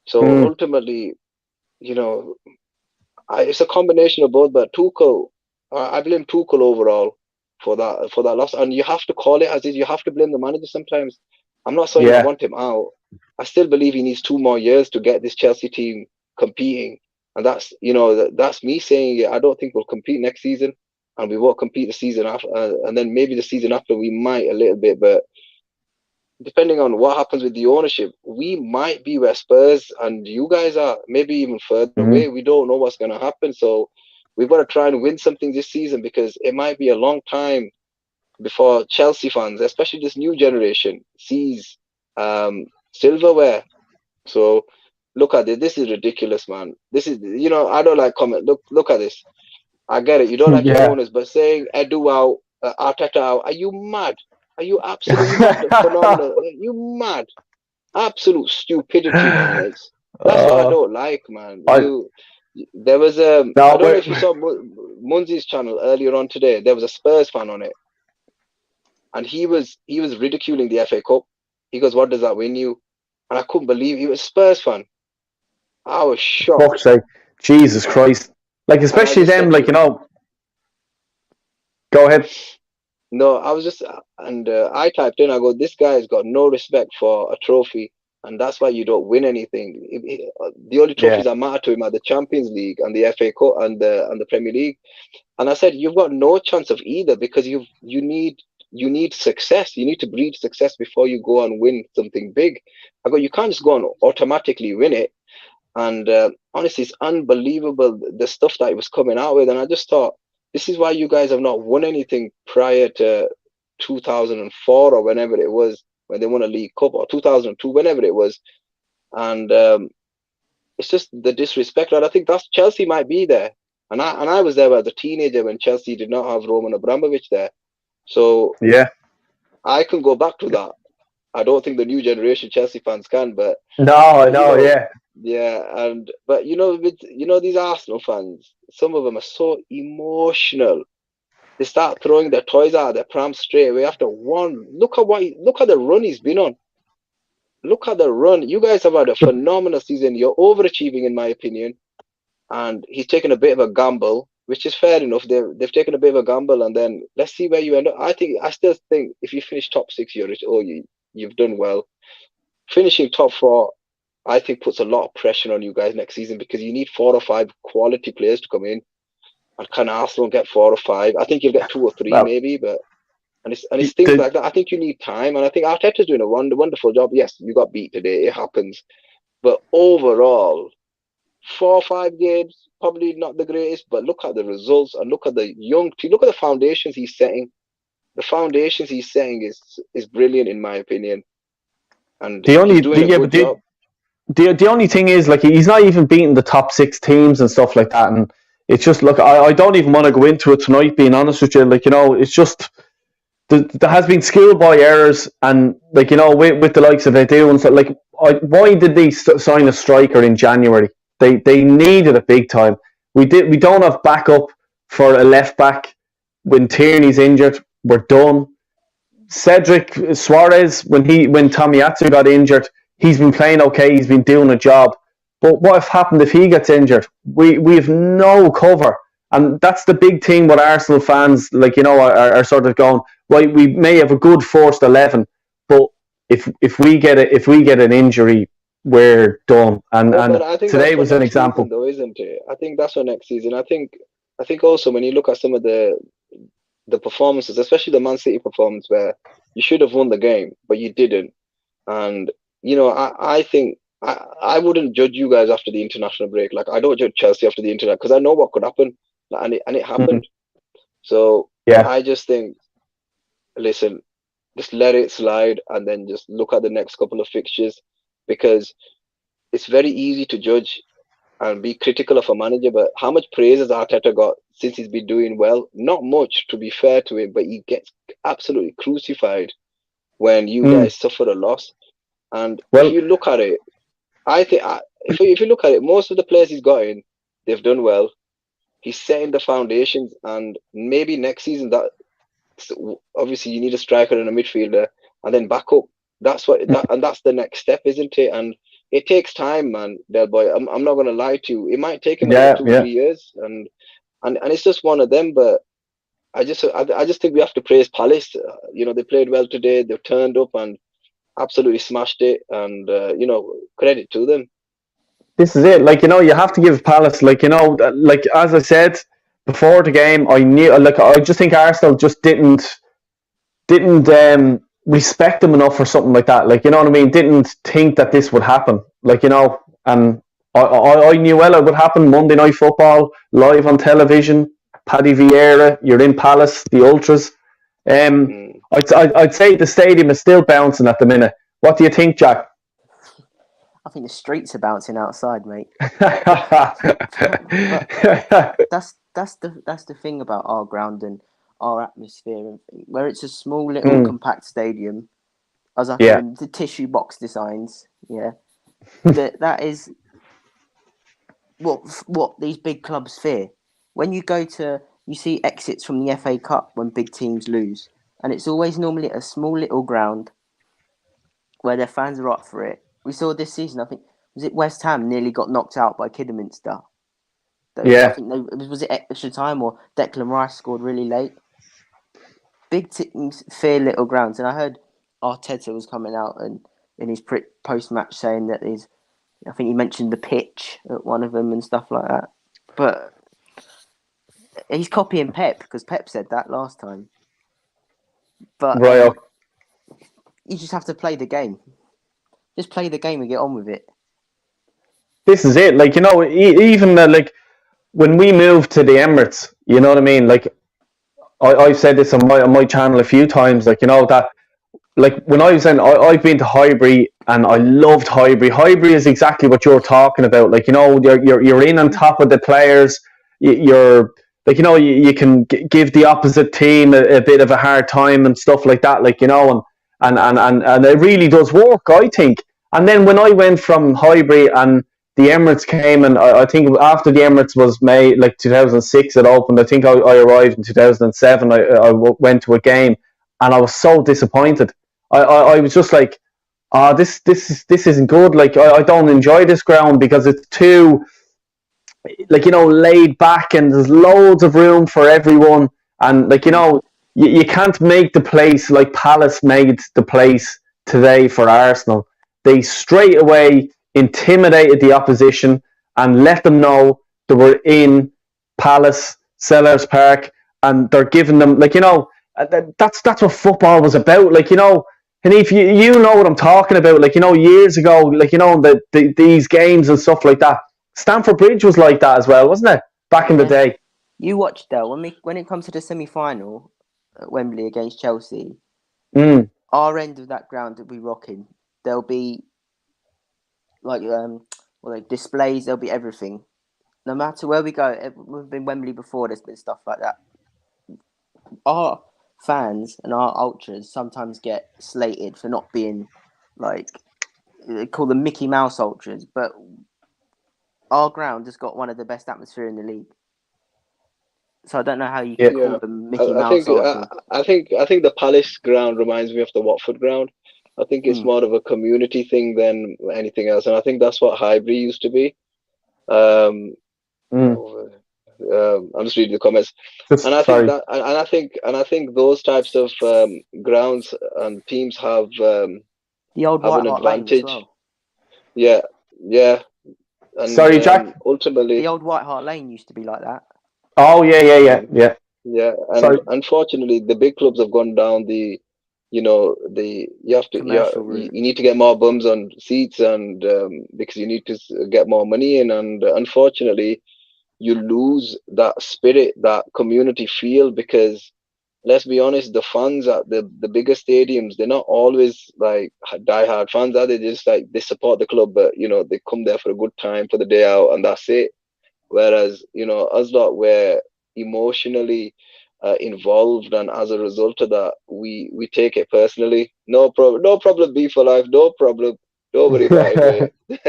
So ultimately, you know, it's a combination of both. But Tuchel, I blame Tuchel overall for that loss, and you have to call it as is. You have to blame the manager sometimes. I'm not saying I want him out. I still believe he needs 2 more years to get this Chelsea team competing, and that's, you know, that's me saying it. I don't think we'll compete next season, and we won't compete the season after, and then maybe the season after we might a little bit, but depending on what happens with the ownership, we might be where Spurs and you guys are, maybe even further away. We don't know what's going to happen, so we've got to try and win something this season, because it might be a long time before Chelsea fans, especially this new generation, sees silverware. So look at this. This is ridiculous, man. This is, you know, I don't like comment. Look at this. I get it. You don't like your owners, but saying Edu out, Arteta out, are you mad? Are you absolutely mad? Phenomenal. Are you mad? Absolute stupidity, man. That's what I don't like, man. There was I don't know if you saw Munzi's channel earlier on today. There was a Spurs fan on it, and he was ridiculing the FA Cup. He goes, "What does that win you?" And I couldn't believe he was a Spurs fan. I was shocked. Fuck's sake. Jesus Christ. Like, especially them, like, you know. Go ahead. No, I was just, and I typed in, I go, this guy's got no respect for a trophy, and that's why you don't win anything. The only trophies that matter to him are the Champions League and the FA Cup and the Premier League. And I said, you've got no chance of either, because you need success. You need to breed success before you go and win something big. I go, you can't just go and automatically win it. And honestly, it's unbelievable the stuff that he was coming out with. And I just thought, this is why you guys have not won anything prior to 2004 or whenever it was, when they won a League Cup, or 2002, whenever it was. And it's just the disrespect. And I think that's Chelsea might be there. And I was there as a teenager when Chelsea did not have Roman Abramovich there. So I can go back to that. I don't think the new generation Chelsea fans can, but but you know, with these Arsenal fans, some of them are so emotional. They start throwing their toys out of their pram straight away after one. Look at the run he's been on. Look at the run. You guys have had a phenomenal season. You're overachieving, in my opinion. And he's taken a bit of a gamble, which is fair enough. They've taken a bit of a gamble, and then let's see where you end up. I still think if you finish top 6, you've done well. Finishing top 4, I think, puts a lot of pressure on you guys next season, because you need 4 or 5 quality players to come in. And can Arsenal get 4 or 5? I think you'll get 2 or 3 maybe, but it's things like that. I think you need time, and I think Arteta's doing a wonderful job. Yes, you got beat today, it happens, but overall, 4 or 5 games, probably not the greatest, but look at the results and look at the young team. Look at the foundations he's setting. The foundations he's setting is brilliant, in my opinion. And he's doing a good job. The only thing is, like, he's not even beating the top 6 teams and stuff like that, and it's just, look, I don't even want to go into it tonight, being honest with you. Like, you know, it's just there has been schoolboy errors, and, like, you know, with the likes of Edu and stuff. Like, why did they sign a striker in January? They needed it big time. We don't have backup for a left back when Tierney's injured. We're done. Cedric Suarez, when Tomiyasu got injured, he's been playing okay. He's been doing a job. But what happened if he gets injured? We have no cover, and that's the big thing. What Arsenal fans, like, you know, are sort of going, right, we may have a good forced 11, but if we get an injury, we're done. And I think today was an example, season, though, isn't it? I think that's for next season. I think also when you look at some of the performances, especially the Man City performance, where you should have won the game but you didn't, and you know, I think I wouldn't judge you guys after the international break. Like, I don't judge Chelsea after the international, because I know what could happen, and it happened. So I just think, listen, just let it slide, and then just look at the next couple of fixtures, because it's very easy to judge and be critical of a manager. But how much praise has Arteta got since he's been doing well? Not much, to be fair to him, but he gets absolutely crucified when you guys suffer a loss. And if you look at it, I think if you look at it, most of the players he's got in, they've done well. He's setting the foundations, and maybe next season that obviously you need a striker and a midfielder, and then back up. That's the next step, isn't it? And it takes time, man, Del Boy. I'm not gonna lie to you. It might take him another 2-3 years, and it's just one of them. But I just think we have to praise Palace. They played well today. They turned up and absolutely smashed it, and credit to them. This is it. Like, you have to give Palace, like, like as I said before the game, I knew, like, I just think Arsenal just didn't respect them enough for something like that. Like, you know what I mean? Didn't think that this would happen. Like, and I knew well it would happen. Monday Night Football, live on television, Paddy Vieira, you're in Palace, the Ultras. I'd say the stadium is still bouncing at the minute. What do you think, Jack? I think the streets are bouncing outside, mate. that's the thing about our ground and our atmosphere, where it's a small little compact stadium, as I call them, the tissue box designs. Yeah, that is what these big clubs fear. When you see exits from the FA Cup when big teams lose, and it's always normally a small little ground where their fans are up for it. We saw this season, I think, was it West Ham nearly got knocked out by Kidderminster? I think was it extra time or Declan Rice scored really late? Big teams fear little grounds, and I heard Arteta was coming out and in his post-match saying that I think he mentioned the pitch at one of them and stuff like that. But he's copying Pep because Pep said that last time. But you just have to play the game. Just play the game and get on with it. This is it. Like, even like when we moved to the Emirates, you know what I mean? Like, I've said this on my channel a few times. Like, that, like when I was I've been to Highbury and I loved Highbury. Highbury is exactly what you're talking about. Like, you're in on top of the players. You're like, you can give the opposite team a bit of a hard time and stuff like that. Like, and it really does work, I think. And then when I went from Highbury and the Emirates came, and I think after the Emirates was made, like 2006 it opened, I think I arrived in 2007, I went to a game and I was so disappointed. I was just like, this isn't good. Like, I don't enjoy this ground because it's too, like, laid back and there's loads of room for everyone. And, like, you can't make the place like Palace made the place today for Arsenal. They straight away intimidated the opposition and let them know they were in Palace, Sellers Park, and they're giving them, like, that's what football was about. Like, and if you know what I'm talking about, like, years ago, like, these games and stuff like that. Stamford Bridge was like that as well, wasn't it? Back in the day. You watched, Del, when it comes to the semi-final at Wembley against Chelsea, our end of that ground that we rocking, there'll be like displays, there'll be everything. No matter where we go, we've been Wembley before, there's been stuff like that. Our fans and our ultras sometimes get slated for not being, like, they call them Mickey Mouse ultras, but our ground has got one of the best atmosphere in the league. So I don't know how you can call them Mickey Mouse ultras. I think the Palace ground reminds me of the Watford ground. I think it's more of a community thing than anything else, and I think that's what Highbury used to be. I'm just reading the comments, and I think those types of grounds and teams have the old have White an Hart Lane advantage. as well. Yeah. And, sorry, Jack. Ultimately, the old White Hart Lane used to be like that. Oh yeah. Yeah, and unfortunately, the big clubs have gone down the. You need to get more bums on seats, and because you need to get more money in, and unfortunately, you lose that spirit, that community feel, because let's be honest, the fans at the bigger stadiums, they're not always like die-hard fans, are they? Just like they support the club, but they come there for a good time for the day out, and that's it. Whereas us lot, we're emotionally involved, and as a result of that, we take it personally. No problem, B for life, no problem. Don't worry about it, mate.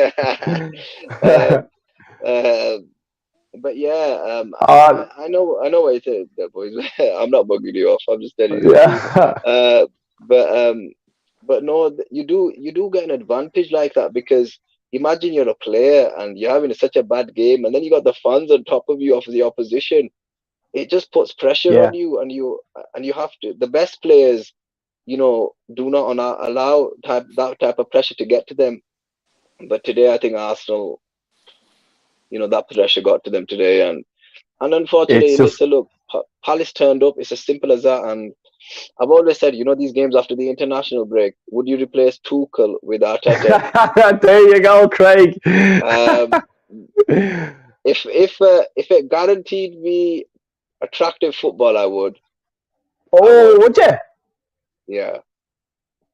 But yeah, I know what you said, there, boys. I'm not bugging you off. I'm just telling you the truth. Yeah. But but no, you do get an advantage like that because imagine you're a player and you're having such a bad game, and then you got the fans on top of you of the opposition. It just puts pressure Yeah. on you, and you have to. The best players, do not allow that type of pressure to get to them. But today, I think Arsenal, that pressure got to them today, and unfortunately, It's just listen, look, Palace turned up. It's as simple as that. And I've always said, these games after the international break, would you replace Tuchel with Arteta? there you go, Craig. Um, if it guaranteed me attractive football, I would. Oh, would you? Yeah.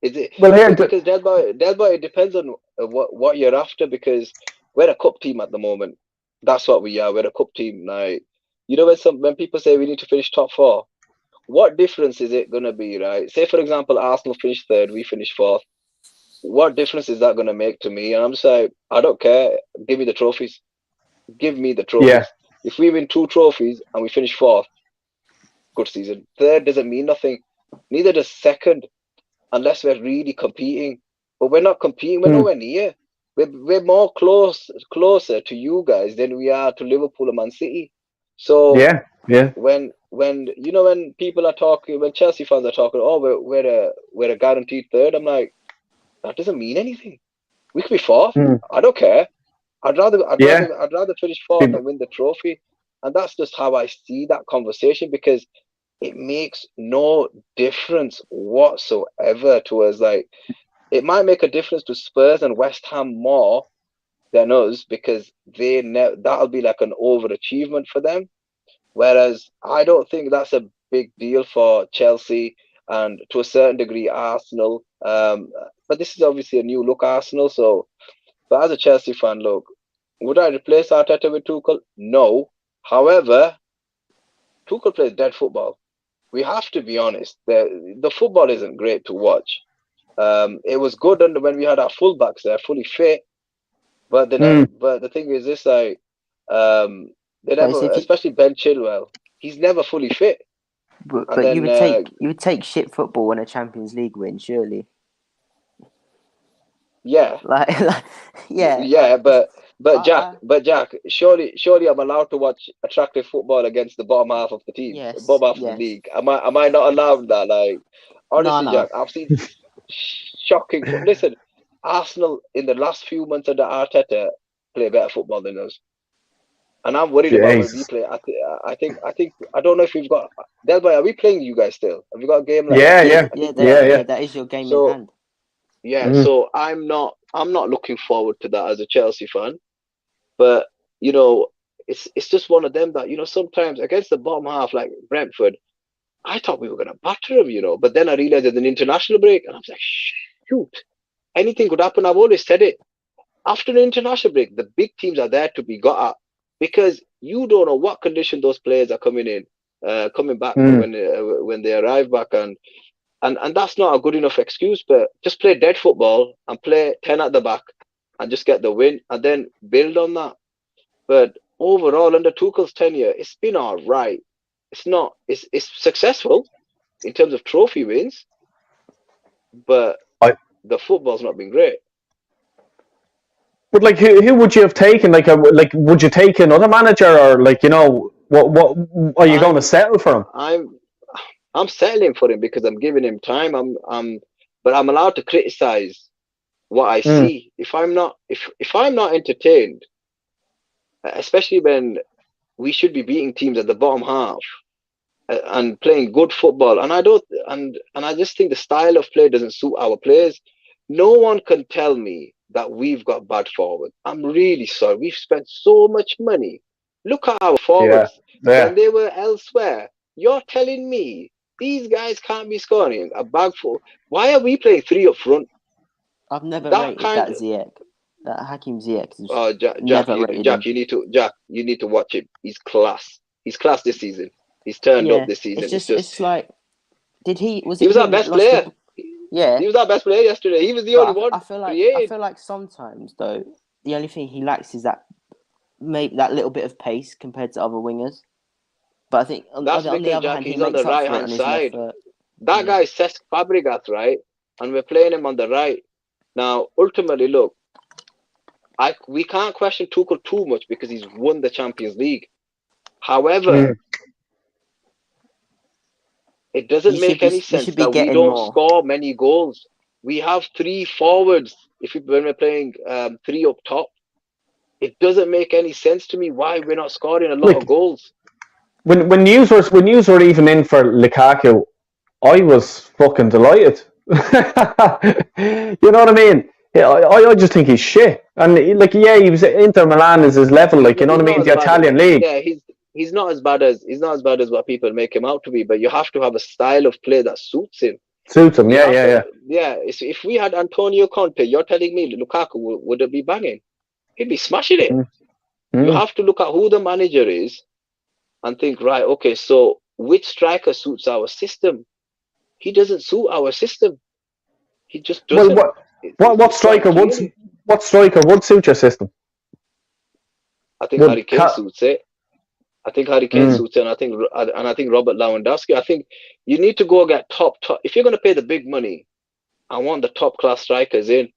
Is it Well, here, because Del Boy, it depends on what you're after because we're a cup team at the moment. That's what we are. We're a cup team now. When people say we need to finish top four, what difference is it gonna be, right? Say for example, Arsenal finish third, we finish fourth. What difference is that gonna make to me? And I'm just like, I don't care. Give me the trophies. Give me the trophies. yeah, If we win 2 trophies and we finish fourth, good season. Third doesn't mean nothing. Neither does second, unless we're really competing. But we're not competing. We're nowhere near. We're more closer to you guys than we are to Liverpool and Man City. So yeah. when people are talking, when Chelsea fans are talking, oh, we're a guaranteed third. I'm like, that doesn't mean anything. We could be fourth. I don't care. I'd rather finish fourth and win the trophy. And that's just how I see that conversation because it makes no difference whatsoever to us. Like, it might make a difference to Spurs and West Ham more than us because that'll be like an overachievement for them. Whereas I don't think that's a big deal for Chelsea and to a certain degree Arsenal. But this is obviously a new look Arsenal. But as a Chelsea fan, look, would I replace Arteta with Tuchel? No. However, Tuchel plays dead football. We have to be honest. The football isn't great to watch. It was good when we had our fullbacks there, fully fit. But the thing is this, especially Ben Chilwell, he's never fully fit. But you would take shit football when a Champions League win, surely. Yeah. But Jack, surely I'm allowed to watch attractive football against the bottom half of the team, bottom half of the league. Am I not allowed that? Like, honestly, No. Jack, I've seen shocking. Listen, Arsenal in the last few months under Arteta play better football than us, and I'm worried about when we play. I think I don't know if we've got Del Boy. Are we playing you guys still? Have you got a game like that? Yeah. That is your game in hand. Yeah, so I'm not looking forward to that as a Chelsea fan. But it's just one of them that sometimes against the bottom half like Brentford, I thought we were gonna batter them, but then I realized there's an international break, and I was like, shoot, anything could happen. I've always said it. After an international break, the big teams are there to be got at because you don't know what condition those players are coming back when they arrive back, and that's not a good enough excuse. But just play dead football and play 10 at the back and just get the win and then build on that. But overall, under Tuchel's tenure, it's been all right. It's successful in terms of trophy wins, but the football's not been great. But who would you have taken? Would you take another manager, or what are you going to settle for him? I'm settling for him because I'm giving him time. But I'm allowed to criticize what I see. If I'm not entertained, especially when we should be beating teams at the bottom half and playing good football, and I just think the style of play doesn't suit our players. No one can tell me that we've got bad forwards. I'm really sorry. We've spent so much money. Look at our forwards when they were elsewhere. You're telling me these guys can't be scoring a bag full. Why are we playing 3 up front? I've never rated that Ziyech. That Hakim Ziyech. Oh, Jack, you need to watch him. He's class. He's class this season. He's turned up this season. It's like, he was our best player. Yeah. He was our best player yesterday. He was the only one I feel created. like sometimes though the only thing he lacks is that maybe that little bit of pace compared to other wingers. But I think on the That's other because, hand, Jack, he he's on makes the up for it right-hand on his left side. foot. That guy is Cesc Fabregas, right? And we're playing him on the right. Now, ultimately, look, we can't question Tuchel too much because he's won the Champions League. However, it doesn't make any sense that we don't score many goals. We have 3 forwards when we're playing 3 up top. It doesn't make any sense to me why we're not scoring a lot of goals. When news were even in for Lukaku, I was fucking delighted. You know what I mean? Yeah, I just think he's shit. And he was Inter Milan is his level, you know what I mean? The Italian league. Yeah, he's not as bad as what people make him out to be. But you have to have a style of play that suits him. Suits him, yeah. Yeah, if we had Antonio Conte, you're telling me Lukaku would it be banging? He'd be smashing it. You have to look at who the manager is and think, right, okay, so which striker suits our system? He doesn't suit our system. He just doesn't. What striker would suit your system? I think Harry Kane suits it. I think Harry Kane suits it, and I think Robert Lewandowski. I think you need to go get top. If you're going to pay the big money, I want the top class strikers in.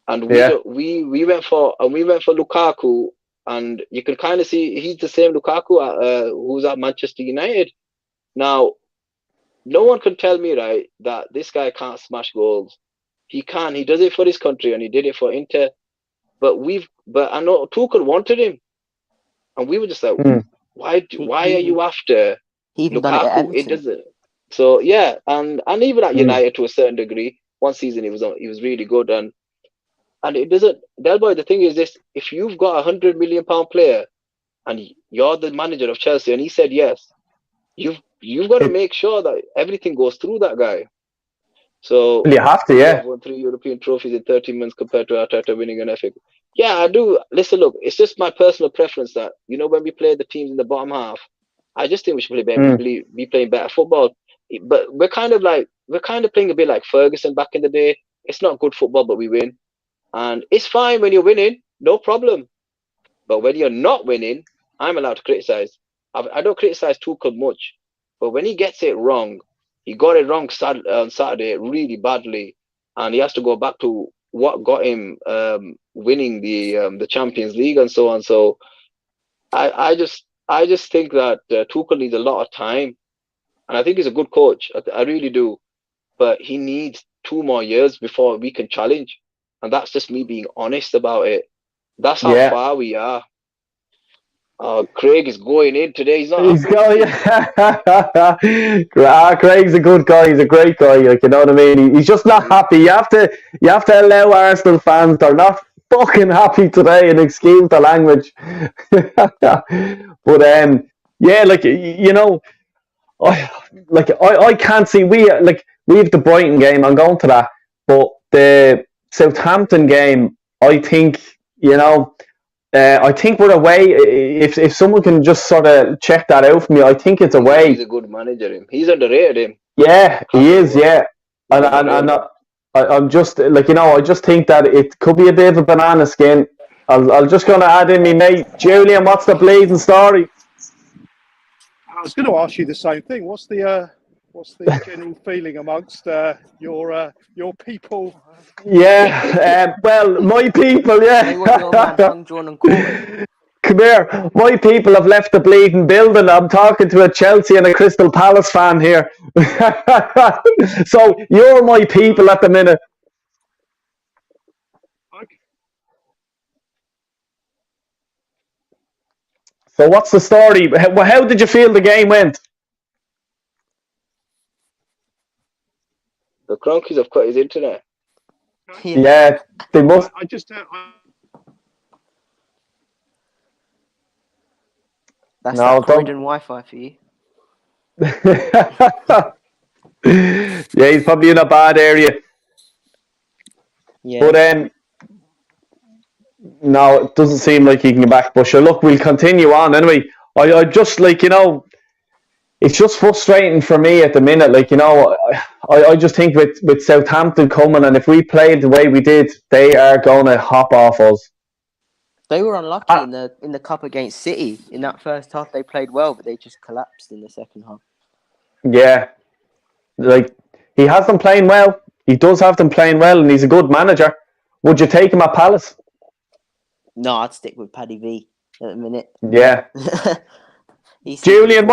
And we went for Lukaku, and you can kind of see he's the same Lukaku who's at Manchester United. Now, no one can tell me, right, that this guy can't smash goals. He can. He does it for his country, and he did it for Inter. But I know Tuchel wanted him, and we were just like, why are you after he even Lukaku? Done it, at Everton. It doesn't. So yeah, and even at United to a certain degree, one season he was really good, and it doesn't. Del Boy, the thing is this: if you've got £100 million player, and you're the manager of Chelsea, and he said yes, you've got to make sure that everything goes through that guy. So you have to, yeah. I've won 3 European trophies in 13 months compared to Arteta winning an FA. Yeah, I do. Listen, look, it's just my personal preference that when we play the teams in the bottom half, I just think we should be playing better football. But we're kind of playing a bit like Ferguson back in the day. It's not good football, but we win, and it's fine when you're winning, no problem. But when you're not winning, I'm allowed to criticize. I don't criticize Tuchel much, but when he gets it wrong, he got it wrong on Saturday really badly, and he has to go back to what got him winning the Champions League and so on. So I just think that Tuchel needs a lot of time, and I think he's a good coach. I really do, but he needs 2 more years before we can challenge, and that's just me being honest about it. That's how far we are. Craig is going in today. He's not. Craig's a good guy. He's a great guy. You know what I mean. He's just not happy. You have to allow Arsenal fans. They're not fucking happy today, and excuse the language. But I can't see. We have the Brighton game. I'm going to that, but the Southampton game, I think I think we're away. If someone can just sort of check that out for me, I think it's away. He's a good manager. He's underrated. Yeah, he is. Yeah, and I'm just I just think that it could be a bit of a banana skin. I'll just going to add in me mate Julian. What's the bleeding story? I was going to ask you the same thing. What's the general feeling amongst your people? Yeah, well, my people, They want your man hung, drawn and quartered. Come here, my people have left the bleeding building. I'm talking to a Chelsea and a Crystal Palace fan here. So you're my people at the minute. Okay. So what's the story? How did you feel the game went? The Cronkies have cut his internet. Yeah, they must. I just. That's that Croydon Wi-Fi for you. Yeah, he's probably in a bad area. Yeah. But no, it doesn't seem like he can get back. But sure, look, we'll continue on anyway. I just it's just frustrating for me at the minute. Like, you know, I just think with Southampton coming, and if we played the way we did, they are going to hop off us. They were unlucky in the cup against City. In that first half, they played well, but they just collapsed in the second half. Yeah, like he has them playing well. He does have them playing well, and he's a good manager. Would you take him at Palace? No, I'd stick with Paddy V at the minute. Yeah. Julian,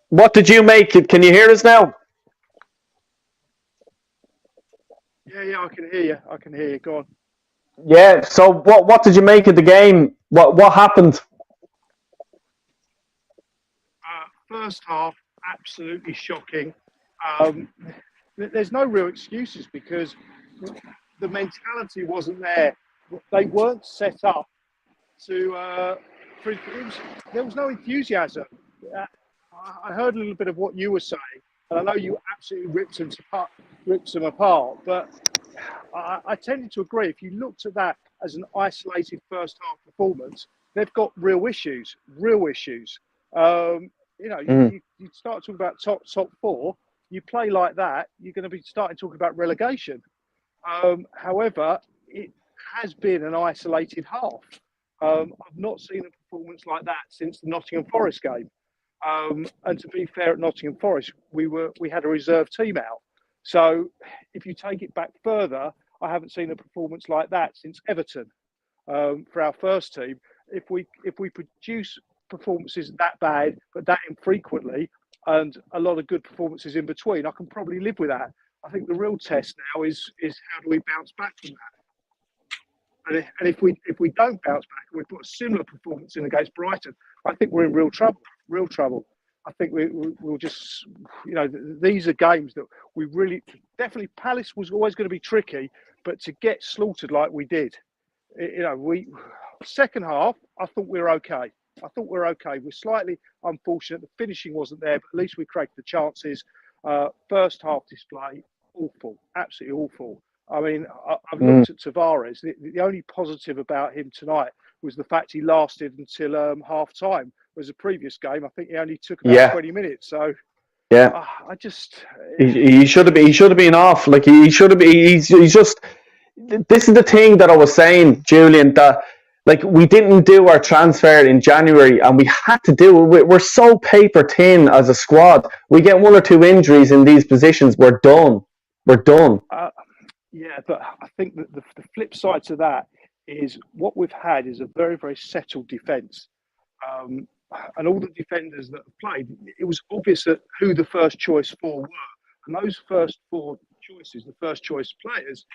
what did you make? Can you hear us now? Yeah, I can hear you. I can hear you. Go on. Yeah. So what did you make of the game? What happened? First half, absolutely shocking. There's no real excuses because the mentality wasn't there. They weren't set up to. There was no enthusiasm. I heard a little bit of what you were saying, and I know you absolutely ripped them apart. But I tended to agree. If you looked at that as an isolated first half performance, they've got real issues. You know, you start talking about top four. You play like that, you're going to be starting talking about relegation. However, it has been an isolated half. I've not seen a performance like that since the Nottingham Forest game. And to be fair, at Nottingham Forest, we had a reserve team out. So if you take it back further, I haven't seen a performance like that since Everton for our first team. If we produce performances that bad, but that infrequently, and a lot of good performances in between, I can probably live with that. I think the real test now is how do we bounce back from that? And if we don't bounce back and we put a similar performance in against Brighton, I think we're in real trouble. I think we'll just, you know, these are games that we really, definitely Palace was always going to be tricky, but to get slaughtered like we did, you know, second half, I thought we were okay. We're slightly unfortunate. The finishing wasn't there, but at least we created the chances. First half display, awful, absolutely awful. I mean, I've looked at Tavares. The only positive about him tonight was the fact he lasted until half time. Whereas the previous game, I think he only took about 20 minutes. So yeah, I just he should have been off. Like he should have been. He's just. This is the thing that I was saying, Julian. That like we didn't do our transfer in January, and we had to do it. We're so paper thin as a squad. We get one or two injuries in these positions, we're done. Yeah, but I think that the flip side to that is what we've had is a very, very settled defence. And all the defenders that have played, it was obvious that who the first choice four were. And those first four choices, the first choice players,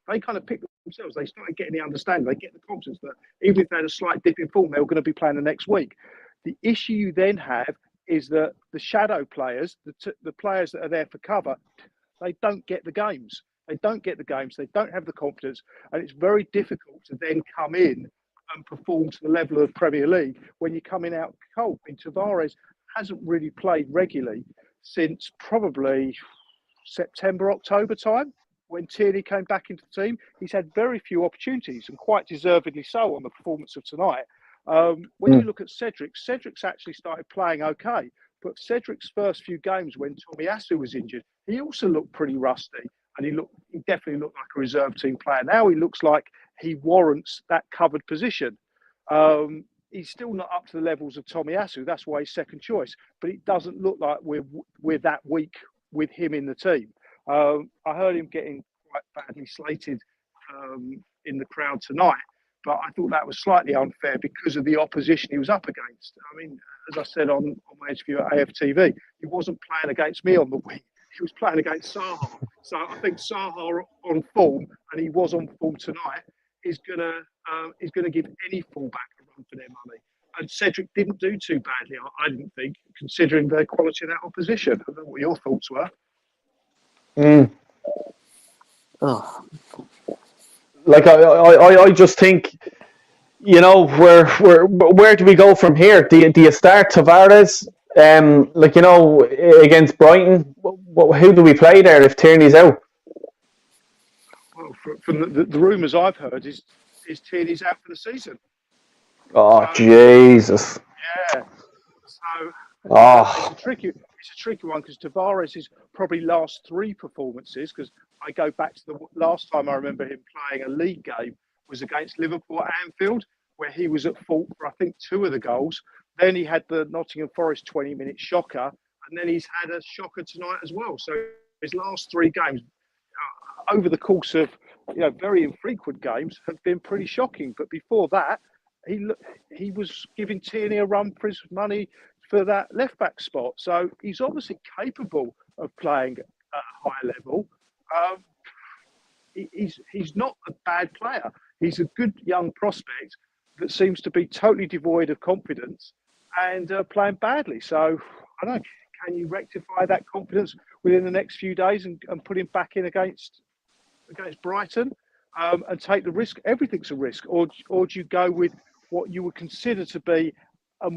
they kind of picked themselves. They started getting the understanding. They get the confidence that even if they had a slight dip in form, they were going to be playing the next week. The issue you then have is that the shadow players, the players that are there for cover, they don't get the games. They don't have the confidence. And it's very difficult to then come in and perform to the level of Premier League when you're coming out cold. I mean, Tavares hasn't really played regularly since probably September, October time, when Tierney came back into the team. He's had very few opportunities, and quite deservedly so on the performance of tonight. When you look at Cedric's actually started playing okay, but Cedric's first few games when Tomiyasu was injured, he also looked pretty rusty, and he definitely looked like a reserve team player. Now he looks like he warrants that covered position. He's still not up to the levels of Tomiyasu. That's why he's second choice. But it doesn't look like we're that weak with him in the team. I heard him getting quite badly slated in the crowd tonight, but I thought that was slightly unfair because of the opposition he was up against. I mean, as I said on my interview at AFTV, he wasn't playing against me on the wing. He was playing against Zaha. So I think Zaha on form, and he was on form tonight, is gonna give any fullback a run for their money. And Cedric didn't do too badly, I didn't think, considering the quality of that opposition. I don't know what your thoughts were. Like I just think, you know, where do we go from here? Do you start Tavares? Like, you know, against Brighton, who do we play there if Tierney's out? Well, from the rumours I've heard is Tierney's out for the season. Oh, Jesus. Yeah. So Oh, it's a tricky one because Tavares' probably last 3 performances, because I go back to the last time I remember him playing a league game was against Liverpool at Anfield, where he was at fault for I think 2 of the goals. Then he had the Nottingham Forest 20-minute shocker, and then he's had a shocker tonight as well. So his last 3 games, over the course of very infrequent games, have been pretty shocking. But before that, he was giving Tierney a run for his money for that left back spot. So he's obviously capable of playing at a high level. He's not a bad player. He's a good young prospect that seems to be totally devoid of confidence and playing badly. So I don't know. Can you rectify that confidence within the next few days and put him back in against Brighton and take the risk? Everything's a risk. Or do you go with what you would consider to be a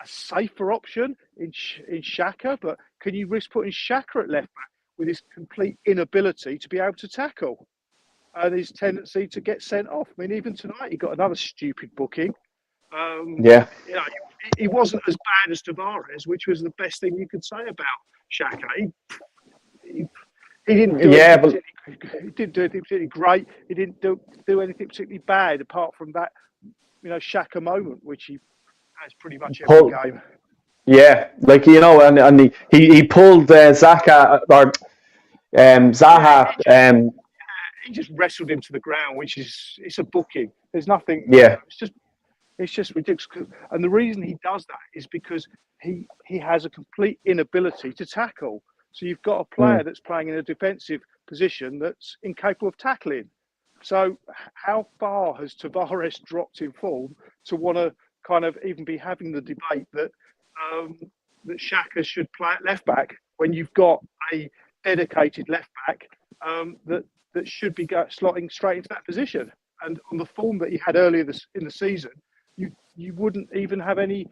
safer option in Xhaka? But can you risk putting Xhaka at left back with his complete inability to be able to tackle and his tendency to get sent off? I mean, even tonight he got another stupid booking. yeah. He wasn't as bad as Tavares, which was the best thing you could say about Xhaka. He didn't do anything he didn't do anything particularly great. He didn't do anything particularly bad apart from that, Xhaka moment, which he has pretty much every game. Yeah, like and he pulled Zaha or Zaha. He just wrestled him to the ground, it's a booking. There's nothing. Yeah. It's just ridiculous. And the reason he does that is because he has a complete inability to tackle. So you've got a player that's playing in a defensive position that's incapable of tackling. So how far has Tavares dropped in form to want to kind of even be having the debate that that Xhaka should play at left back when you've got a dedicated left back that should be slotting straight into that position? And on the form that he had earlier in the season, you wouldn't even have any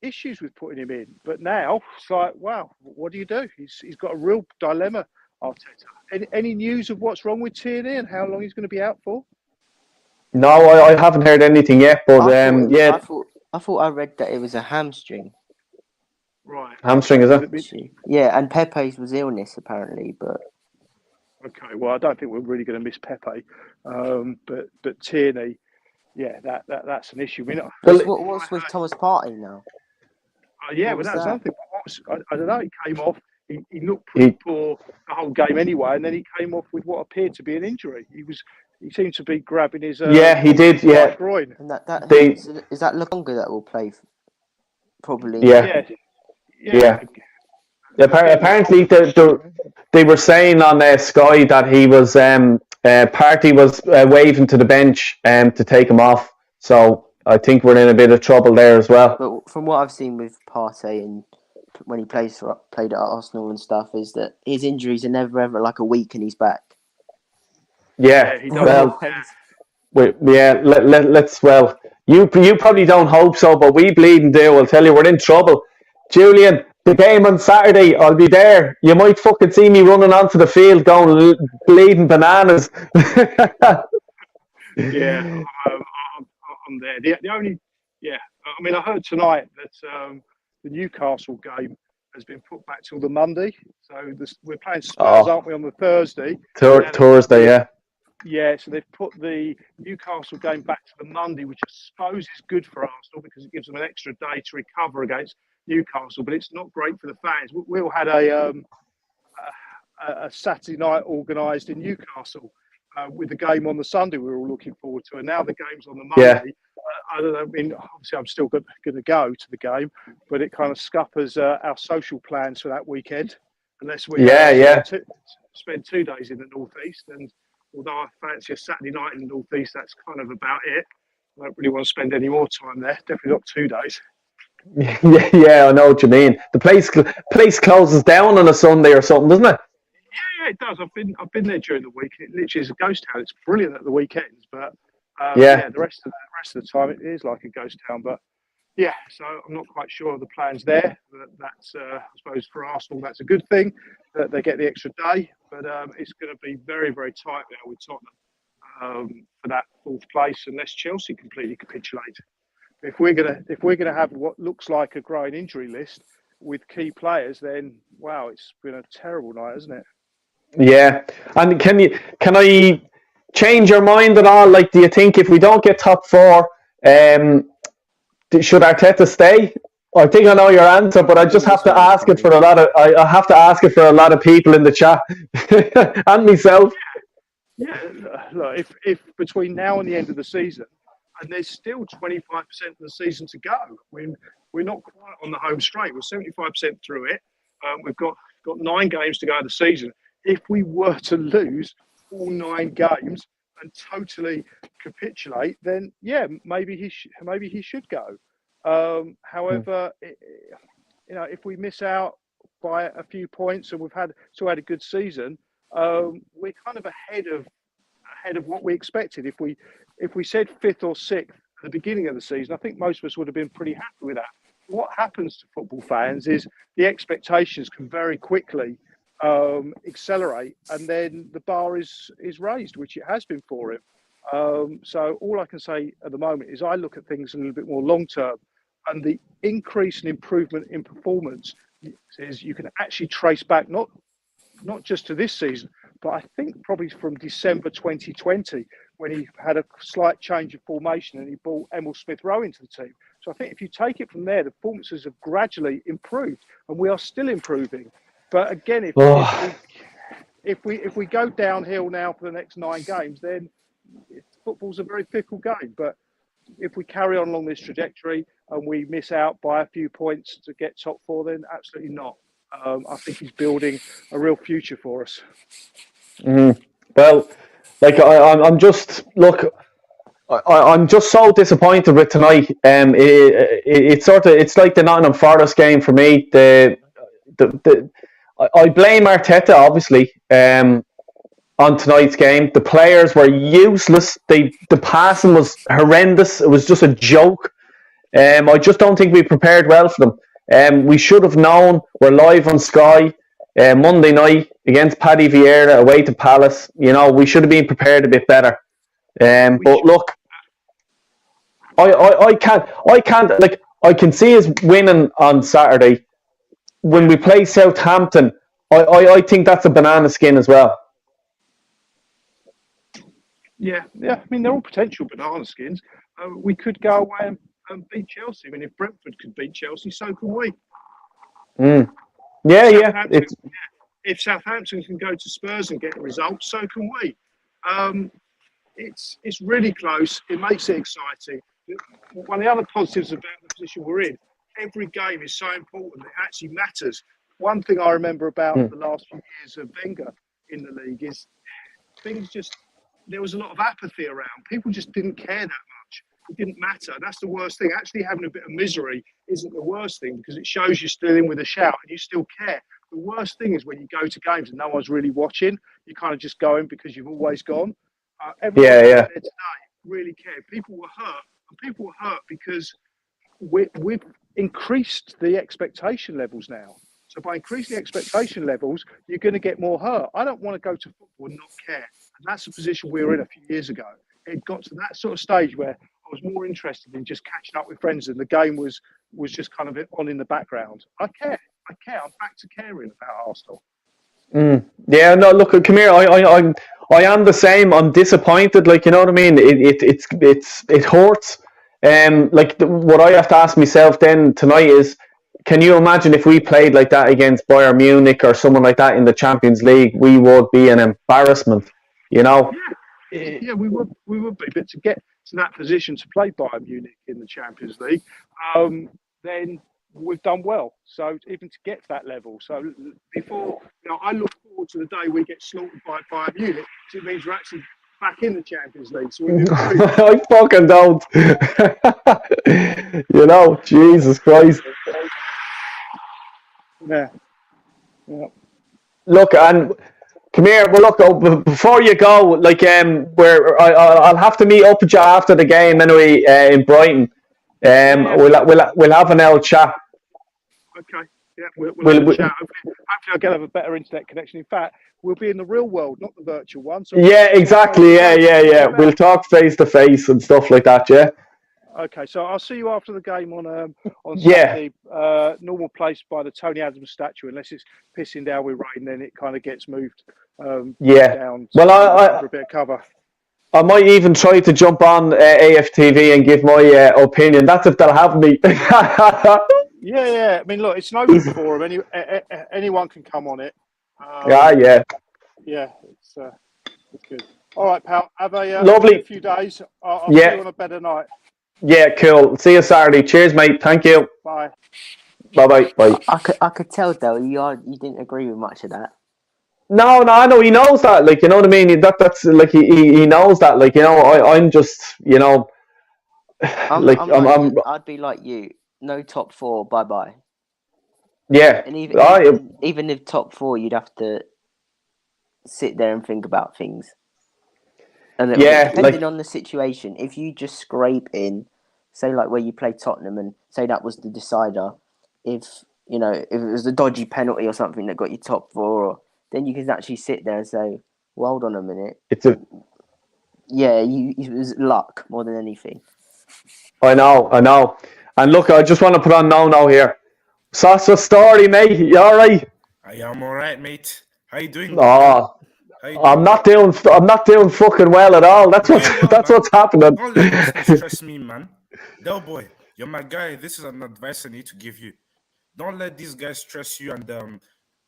issues with putting him in. But now it's like, wow, what do you do? He's got a real dilemma, Arteta. Any news of what's wrong with Tierney and how long he's going to be out for? No, I haven't heard anything yet. But I thought I read that it was a hamstring. Right. Hamstring, is it? Yeah, and Pepe's was illness apparently, but. Okay, well, I don't think we're really going to miss Pepe, but Tierney, yeah, that's an issue. What's with Thomas Partey now? Yeah, but that's something. I don't know. He came off. He looked pretty poor the whole game anyway, and then he came off with what appeared to be an injury. He seemed to be grabbing his he did. Yeah, groin. And is that longer that will play? Probably. Yeah. Apparently, they were saying on Sky that he was Partey was waving to the bench to take him off. So I think we're in a bit of trouble there as well. But from what I've seen with Partey and when he played at Arsenal and stuff, is that his injuries are never ever like a week and he's back. Yeah, let's. Well, you probably don't hope so, but we bleeding do. I'll tell you, we're in trouble. Julian, the game on Saturday, I'll be there. You might fucking see me running onto the field going bleeding bananas. Yeah, I'm there. The only, I mean, I heard tonight that the Newcastle game has been put back till the Monday. So we're playing Spurs, aren't we, on the Thursday? Thursday, yeah. Yeah, so they've put the Newcastle game back to the Monday, which I suppose is good for Arsenal because it gives them an extra day to recover against Newcastle, but it's not great for the fans. We all had a Saturday night organised in Newcastle with the game on the Sunday we were all looking forward to, and now the game's on the Monday. Yeah. I don't know, I mean, obviously I'm still going to go to the game, but it kind of scuppers our social plans for that weekend, unless we spend 2 days in the northeast. And although I fancy a Saturday night in the northeast, that's kind of about it. I don't really want to spend any more time there. Definitely not 2 days. Yeah, I know what you mean. The place closes down on a Sunday or something, doesn't it? Yeah, it does. I've been there during the week. It literally is a ghost town. It's brilliant at the weekends, but the rest of the time it is like a ghost town. But yeah, so I'm not quite sure of the plans there. But that's I suppose for Arsenal that's a good thing that they get the extra day. But it's going to be very, very tight now with Tottenham for that 4th place unless Chelsea completely capitulate. if we're gonna have what looks like a growing injury list with key players, then wow, it's been a terrible night, hasn't it? Yeah, and can I change your mind at all? Like, do you think if we don't get top four, should Arteta stay? I think I know your answer, but I just have to ask it for a lot of. I have to ask it for a lot of people in the chat and myself. Yeah, look, if between now and the end of the season, and there's still 25% of the season to go, we're not quite on the home straight. We're 75% through it. We've got 9 games to go of the season. If we were to lose all 9 games and totally capitulate, then yeah, maybe he should go. However, if we miss out by a few points and we've had a good season, we're kind of ahead of what we expected. If we said 5th or 6th at the beginning of the season, I think most of us would have been pretty happy with that. What happens to football fans is the expectations can very quickly accelerate, and then the bar is raised, which it has been for him. So all I can say at the moment is I look at things a little bit more long term, and the increase and improvement in performance is you can actually trace back not just to this season, but I think probably from December 2020 when he had a slight change of formation and he brought Emil Smith-Rowe into the team. So I think if you take it from there, the performances have gradually improved, and we are still improving. But again, if we go downhill now for the next 9 games, then football's a very fickle game. But if we carry on along this trajectory and we miss out by a few points to get top 4, then absolutely not. I think he's building a real future for us. Well, like I'm just I'm just so disappointed with tonight. It's like the Nottingham Forest game for me. I blame Arteta obviously on tonight's game. The players were useless. The passing was horrendous. It was just a joke. I just don't think we prepared well for them. We should have known. We're live on Sky Monday night against Paddy Vieira away to Palace. We should have been prepared a bit better. But look, I can't like I can see us winning on Saturday. When we play Southampton, I think that's a banana skin as well. Yeah. I mean, they're all potential banana skins. We could go away and beat Chelsea. I mean, if Brentford could beat Chelsea, so can we. Yeah. If Southampton can go to Spurs and get results, so can we. It's really close. It makes it exciting. One of the other positives about the position we're in, every game is so important. It actually matters. One thing I remember about the last few years of Wenger in the league is there was a lot of apathy around. People just didn't care that much. It didn't matter. That's the worst thing. Actually having a bit of misery isn't the worst thing, because it shows you're still in with a shout and you still care. The worst thing is when you go to games and no one's really watching. You kind of just go in because you've always gone. Everyone there today really cared. People were hurt, and people were hurt because we've increased the expectation levels now. So by increasing the expectation levels, you're going to get more hurt. I don't want to go to football and not care. And that's the position we were in a few years ago. It got to that sort of stage where I was more interested in just catching up with friends, and the game was just kind of on in the background. I care. I'm back to caring about Arsenal. Yeah, no, look, come here. I am the same. I'm disappointed. Like, you know what I mean? It hurts. What I have to ask myself then tonight is, can you imagine if we played like that against Bayern Munich or someone like that in the Champions League? We would be an embarrassment. Yeah, we would be. But to get to that position to play Bayern Munich in the Champions League, then we've done well. So even to get to that level. So before, I look forward to the day we get slaughtered by Bayern Munich. So it means we're actually back in the Champions League. So I fucking don't. Jesus Christ. Yeah. Look, and come here. Well, look, before you go, like, I'll have to meet up with you after the game anyway in Brighton. We'll have an old chat. Okay. Yeah, we'll have a chat. Hopefully I'll get a better internet connection. In fact, we'll be in the real world, not the virtual one. So yeah, exactly. Yeah. We'll talk face to face and stuff like that. Yeah. Okay, so I'll see you after the game on Yeah. Saturday. Normal place by the Tony Adams statue, unless it's pissing down with rain, then it kind of gets moved Yeah. down Well, for a bit of cover. I might even try to jump on AFTV and give my opinion. That's if they'll have me. Yeah. I mean, look, it's an open forum. Anyone can come on it. Yeah. Yeah, it's good. All right, pal. Have a Lovely. good few days. I'll Yeah. see you on a better night. Yeah, cool. See you Saturday. Cheers, mate. Thank you. Bye. Bye. I could tell though you didn't agree with much of that. No, I know he knows that. Like, you know what I mean. That's like he knows that. Like, you know, I'm just, you know, like I'd be like you. No top 4. Bye. Yeah. And even if top 4, you'd have to sit there and think about things. A little bit, depending on the situation. If you just scrape in, say like where you play Tottenham, and say that was the decider, if it was a dodgy penalty or something that got you top 4, then you can actually sit there and say, well, hold on a minute. It was luck more than anything. I know. And look, I just want to put on no here. Sasa story, mate. You all right? I am all right, mate. How you doing? I'm not doing fucking well at all. That's what's happening. Don't let this stress me, man. Del boy, you're my guy. This is an advice I need to give you. Don't let these guys stress you and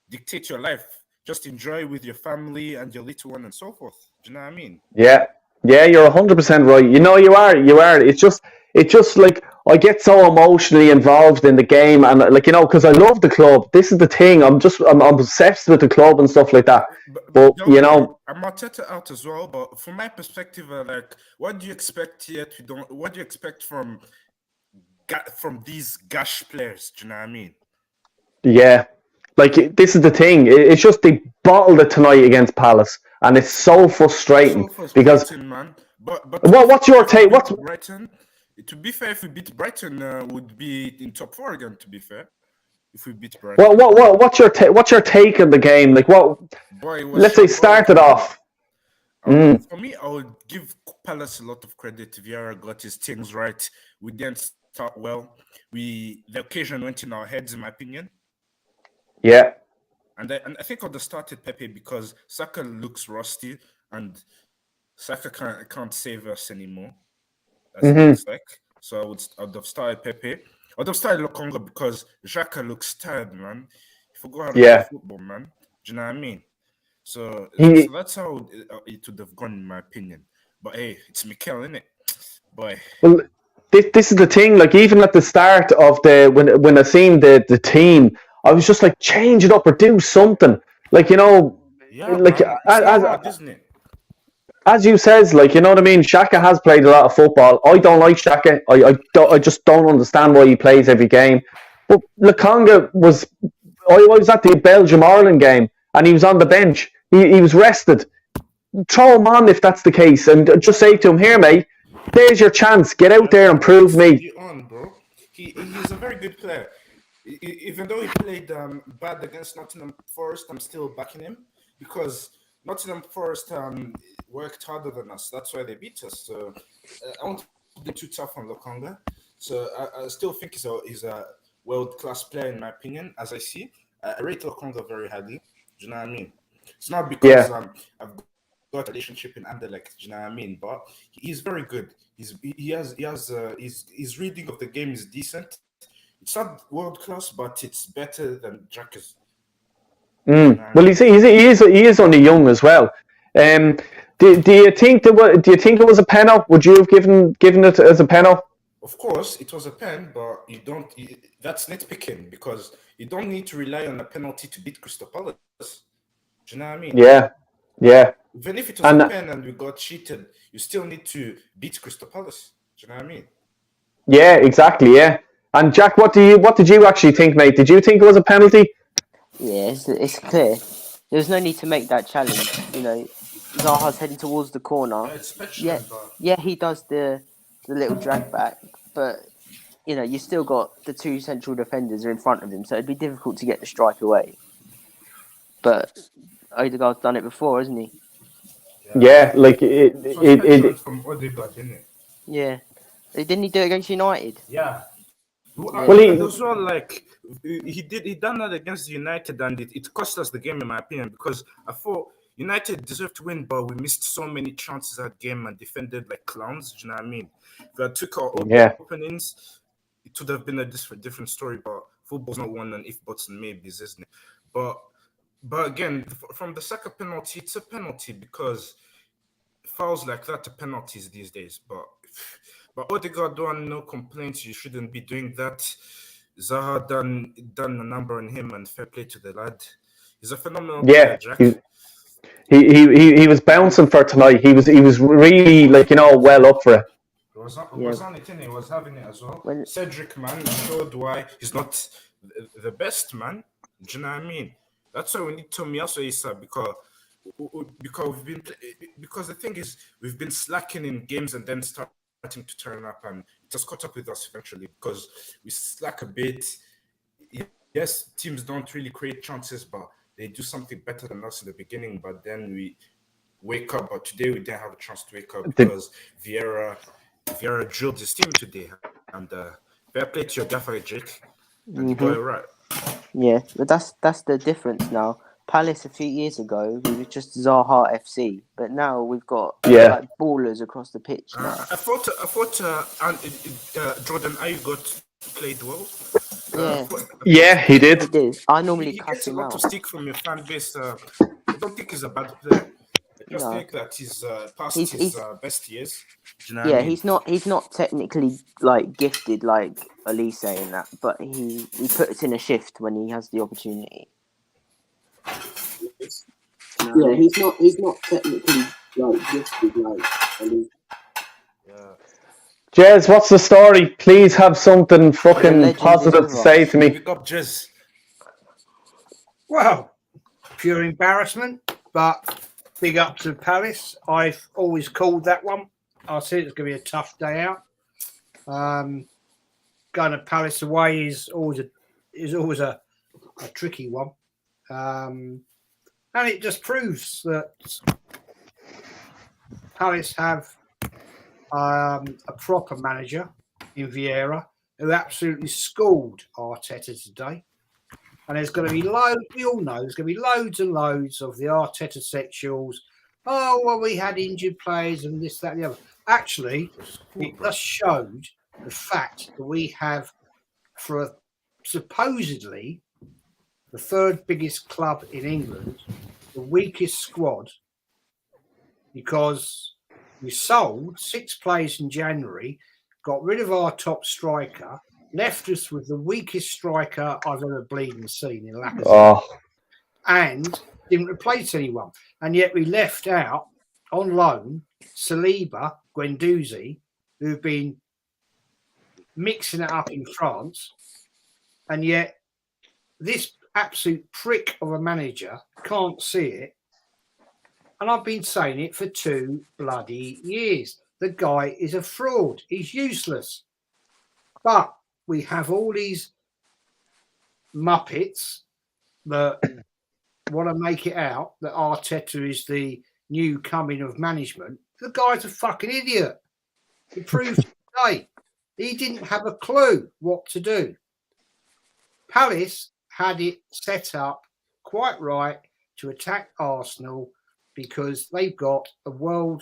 dictate your life. Just enjoy with your family and your little one and so forth. Do you know what I mean? Yeah, you're 100% right. You know, you are. It's just like I get so emotionally involved in the game, and like, you know, because I love the club. This is the thing. I'm obsessed with the club and stuff like that. But you know, I'm Arteta out as well. But from my perspective, like, what do you expect here? What do you expect from these gash players? Do you know what I mean? Yeah, like this is the thing. It's just they bottled it tonight against Palace, and it's so frustrating, because. Man. But what's your take? What's Brighton? To be fair, if we beat Brighton, would be in top 4 again. To be fair, if we beat Brighton. What's your take on the game? Like, what? Boy, let's say started off. For me, I would give Palace a lot of credit. Vieira got his things right. We didn't start well. The occasion went in our heads, in my opinion. Yeah. And I think I would have started Pepe because Saka looks rusty and Saka can't save us anymore. As it looks like. So I would have started Pepe. I would have started Lokonga because Xhaka looks tired, man. He forgot how to play football, man. Do you know what I mean? So that's how it would have gone, in my opinion. But hey, it's Mikel, innit? Boy. Well, this is the thing. Like, even at the start of when I seen the team, I was just like, change it up or do something. Like, you know, like isn't it? As you says, like, you know what I mean? Xhaka has played a lot of football. I don't like Xhaka. I just don't understand why he plays every game. But Lokonga I was at the Belgium-Ireland game, and he was on the bench. He was rested. Throw him on if that's the case, and just say to him, here, mate, there's your chance. Get out there and prove me. On, bro. He's a very good player. Even though he played bad against Nottingham Forest, I'm still backing him because Nottingham Forest worked harder than us. That's why they beat us. So I won't be too tough on Lokonga. So I still think he's a world-class player, in my opinion, as I see. I rate Lokonga very highly. Do you know what I mean? It's not because I've got a relationship in Anderlecht. Do you know what I mean? But he's very good. His reading of the game is decent. It's not world-class, but it's better than Xhaka's. Well, he is only young as well. Do you think it was a penalty? Would you have given it as a penalty? Of course, it was a pen, but that's nitpicking because you don't need to rely on a penalty to beat Crystal Palace. Do you know what I mean? Yeah. Even if it was a pen and we got cheated, you still need to beat Crystal Palace. Do you know what I mean? Yeah, exactly. Yeah. And Jack, what did you actually think, mate? Did you think it was a penalty? Yeah, it's clear. There's no need to make that challenge. You know, Zaha's heading towards the corner. Yeah, he does the little drag back, but you know, you still got the two central defenders are in front of him, so it'd be difficult to get the strike away. But Odegaard's done it before, hasn't he? Yeah, like it from Odegaard, isn't it? Yeah. Didn't he do it against United? Yeah. Well, he- And as well, like he done that against United, and it cost us the game, in my opinion, because I thought United deserved to win, but we missed so many chances that game and defended like clowns. Do you know what I mean? If we had took our openings, it would have been a different story. But football's not one and if buts and maybes, isn't it? But again, from the Saka penalty, it's a penalty because fouls like that are penalties these days. But Odegaard done no complaints. You shouldn't be doing that. Zaha done a number on him, and fair play to the lad. He's a phenomenal player, Jack. He was bouncing for tonight. He was really well up for it. He was on it, and he was having it as well. Cedric, man, showed why he's not the best man. Do you know what I mean? That's why we need Tomiyasu ASAP because the thing is we've been slacking in games and then starting to turn up, and it has caught up with us eventually because we slack a bit. Yes, teams don't really create chances, but they do something better than us in the beginning. But then we wake up. But today we didn't have a chance to wake up because Vieira drilled his team today, and fair play to your gaffer, Jake, and you got it right. Yeah, but that's the difference now. Palace a few years ago, we were just Zaha FC, but now we've got like ballers across the pitch now. I thought Jordan Ayew played well. He did. He did. I normally he cut gets a him lot out. of stick from your fan base. I don't think he's a bad player. I just think that he's past his best years. Do you know what I mean? He's not technically like gifted like Elise in that, but he puts in a shift when he has the opportunity. Yeah, he's not technically like gifted like Elise. Jez, what's the story? Please have something fucking positive to say to me. Pick up Jez. Well, pure embarrassment, but big up to Palace. I've always called that one. I said it's going to be a tough day out. Going to Palace away is always a tricky one, and it just proves that Palace have a proper manager in Vieira who absolutely schooled Arteta today. And there's going to be we all know there's going to be loads and loads of the Arteta sexuals. Oh, well, we had injured players and this, that, and the other. Actually, it just showed the fact that we have, for supposedly the third biggest club in England, the weakest squad, because we sold 6 players in January, got rid of our top striker, left us with the weakest striker I've ever bleeding seen in Lacazette, and didn't replace anyone. And yet we left out on loan Saliba, Guendouzi, who've been mixing it up in France, and yet this absolute prick of a manager can't see it. And I've been saying it for 2 bloody years. The guy is a fraud. He's useless. But we have all these muppets that want to make it out that Arteta is the new coming of management. The guy's a fucking idiot. He proved today. He didn't have a clue what to do. Palace had it set up quite right to attack Arsenal because they've got a well,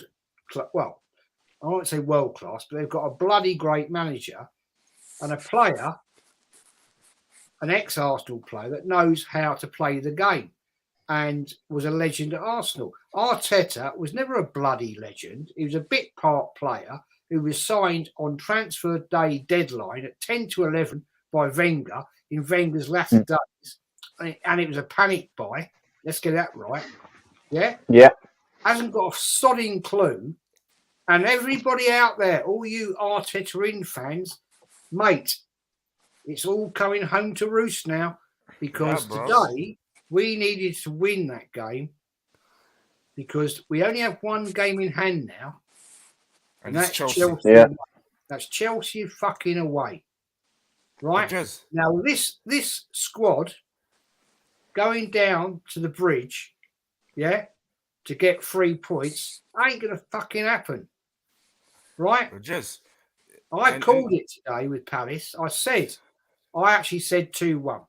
I won't say world class, but they've got a bloody great manager and a player, an ex-Arsenal player that knows how to play the game and was a legend at Arsenal. Arteta was never a bloody legend. He was a bit part player who was signed on transfer day deadline at 10 to 11 by Wenger in Wenger's latter days. And it was a panic buy. Let's get that right. Yeah? Yeah. Hasn't got a sodding clue. And everybody out there, all you Arteta in fans, mate, it's all coming home to roost now because today we needed to win that game because we only have one game in hand now. And that's Chelsea. Yeah. That's Chelsea fucking away. Right? Now, this squad going down to the bridge, yeah, to get 3 points ain't going to fucking happen. Right? I called it today with Palace. I actually said 2-1.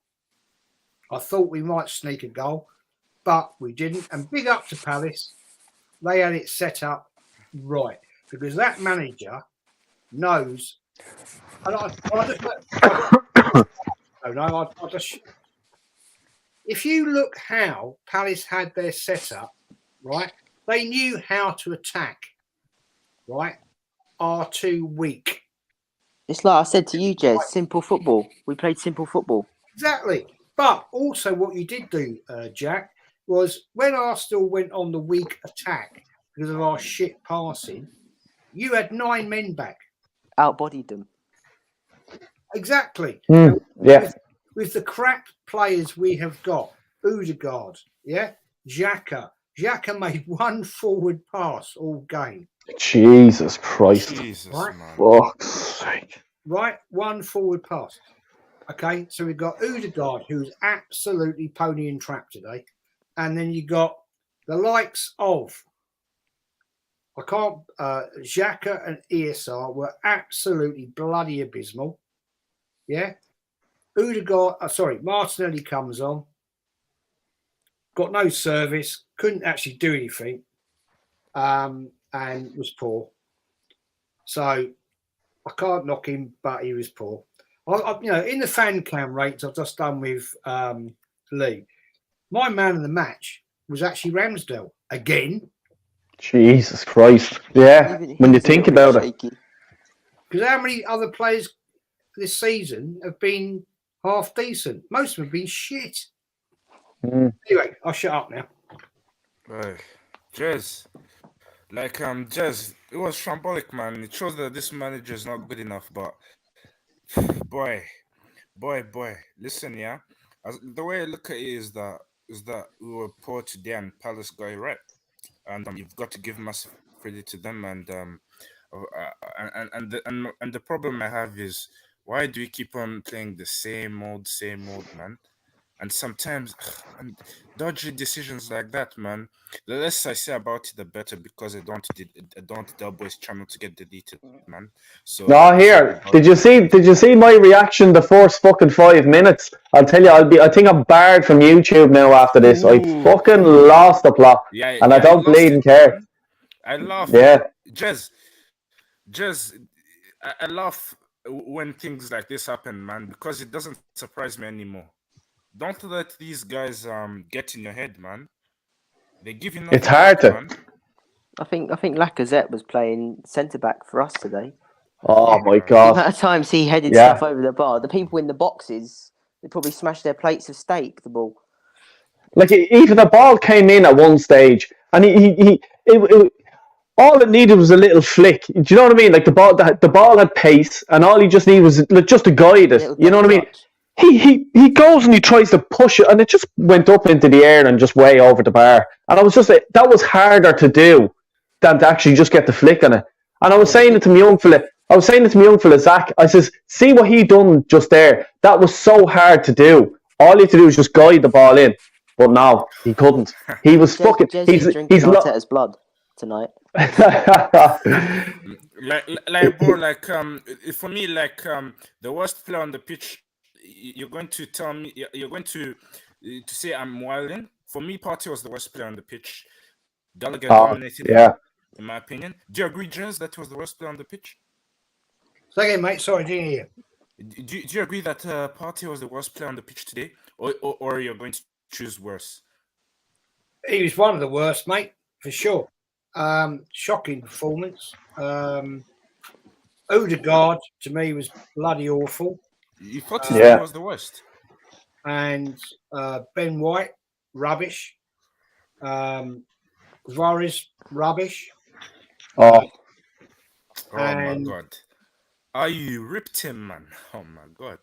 I thought we might sneak a goal, but we didn't. And big up to Palace. They had it set up right because that manager knows. And if you look how Palace had their setup, right, they knew how to attack, right, are too weak. It's like I said to you, Jez, simple football. We played simple football. Exactly. But also what you did do, Jack, was when Arsenal went on the weak attack because of our shit passing, you had 9 men back. Outbodied them. Exactly. Yeah. With the crap players we have got, Odegaard, yeah, Xhaka. Xhaka made 1 forward pass all game. Jesus Christ. Jesus, right? man. Fuck's sake. Right, 1 forward pass. Okay, so we've got Odegaard, who's absolutely pony and trap today. And then you got the likes of Xhaka and ESR were absolutely bloody abysmal. Yeah. Odegaard, Martinelli comes on. Got no service, couldn't actually do anything, and was poor. So I can't knock him, but he was poor. In the fan cam rates I've just done with Lee, my man of the match was actually Ramsdale again. Jesus Christ. Yeah. When you think about it. Because how many other players this season have been half decent? Most of them have been shit. Anyway, I'll shut up now. Jez, Jez, it was shambolic, man. It shows that this manager is not good enough. But boy, listen, yeah. The way I look at it is that we were poor today and Palace got it right, and you've got to give massive credit to them. And the problem I have is, why do we keep on playing the same old, man? And sometimes dodgy decisions like that, man. The less I say about it, the better, because I don't tell boys channel to get deleted, man. So here. Did you see my reaction the first fucking 5 minutes? I'll tell you, I think I'm barred from YouTube now after this. I fucking lost the plot. Yeah, and I don't bleed and care. I laugh. Yeah. Jez, I laugh when things like this happen, man, because it doesn't surprise me anymore. Don't let these guys get in your head, man. They give you nothing. It's hard to. Man. I think Lacazette was playing centre back for us today. Oh my The God! amount of times he headed stuff over the bar. The people in the boxes, they probably smashed their plates of steak. The ball. Like even the ball came in at one stage, and all it needed was a little flick. Do you know what I mean? Like the ball had pace, and all he just needed was just to guide it. You know what I mean? He goes and he tries to push it, and it just went up into the air and just way over the bar. And I was just like, that was harder to do than to actually just get the flick on it. And I was saying it to my young fella, Zach. I says, see what he done just there. That was so hard to do. All he had to do was just guide the ball in. But no, he couldn't. He was fucking. He's drinking Arteta's blood tonight. For me, the worst player on the pitch. You're going to tell me, you're going to say I'm wilding. For me, Partey was the worst player on the pitch. Gallagher dominated him, in my opinion. Do you agree, Jez, that he was the worst player on the pitch? Say again, mate. Sorry, didn't hear you. Do you agree that Partey was the worst player on the pitch today? Or you're going to choose worse? He was one of the worst, mate, for sure. Shocking performance. Odegaard, to me, was bloody awful. You thought his game was the worst. And Ben White, rubbish. Tavares, rubbish. Oh my God. Are you ripped him, man? Oh my God.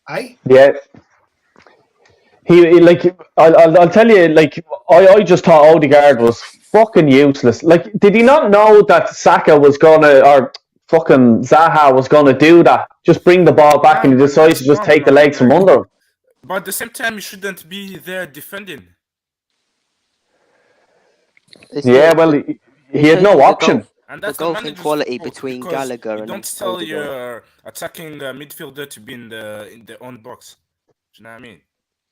Hey? Yeah. He I'll tell you, I just thought Odegaard was fucking useless. Did he not know that Saka was gonna fucking Zaha was going to do that? Just bring the ball back, and he decides to just take the legs from under him. But at the same time, he shouldn't be there defending. Well, he had no option. And The that's the golf manager's inequality fault between because Gallagher you and don't tell Odegaard. your attacking midfielder to be in their own box. Do you know what I mean?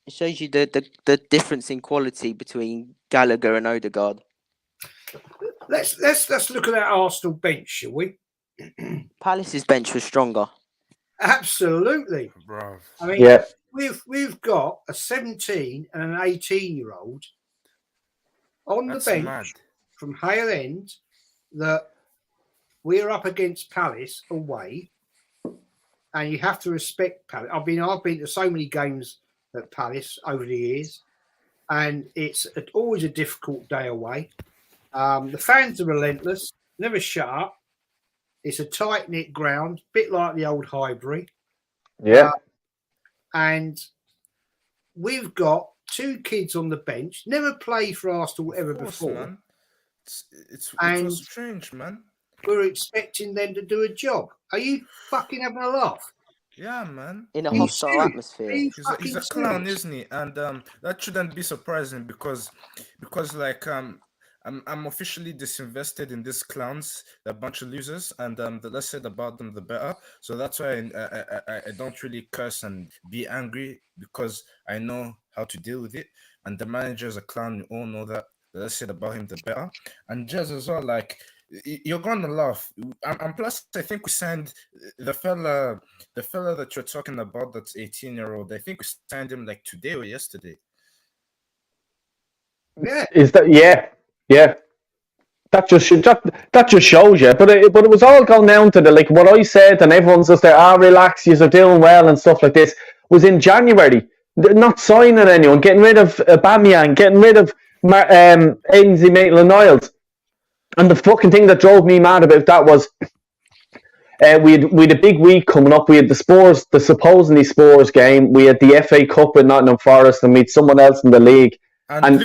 It shows you the difference in quality between Gallagher and Odegaard. Let's look at that Arsenal bench, shall we? Palace's bench was stronger. Absolutely. Bro. I mean, Yeah. we've got a 17 and an 18-year-old on That's the bench mad. from Hale End that we're up against Palace away, and you have to respect Palace. I've been to so many games at Palace over the years, and it's always a difficult day away. The fans are relentless, never shut up. It's a tight-knit ground, bit like the old Highbury. Yeah. And we've got two kids on the bench, never played for Arsenal ever Of course, before. man. It And was strange, man. we're expecting them to do a job. Are you fucking having a laugh? Yeah, man. In a Are you hostile serious? atmosphere. Are you He's fucking a clown, serious? isn't he? And that shouldn't be surprising because like I'm officially disinvested in these clowns. They're a bunch of losers, and the less said about them, the better. So that's why I don't really curse and be angry because I know how to deal with it. And the manager's a clown. You all know that. The less said about him, the better. And Jez as well. Like you're gonna laugh. And plus, I think we signed the fella that you're talking about. That's 18-year-old. I think we signed him like today or yesterday. Yeah. Is that yeah. That just shows you. But it was all gone down to the like what I said, and everyone's just there. Relax, you're doing well and stuff like this. Was in January, not signing anyone, getting rid of Aubameyang, getting rid of Ainsley Maitland-Niles, and the fucking thing that drove me mad about that was we had a big week coming up. We had the supposedly Spurs game. We had the FA Cup with Nottingham Forest, and we had someone else in the league. And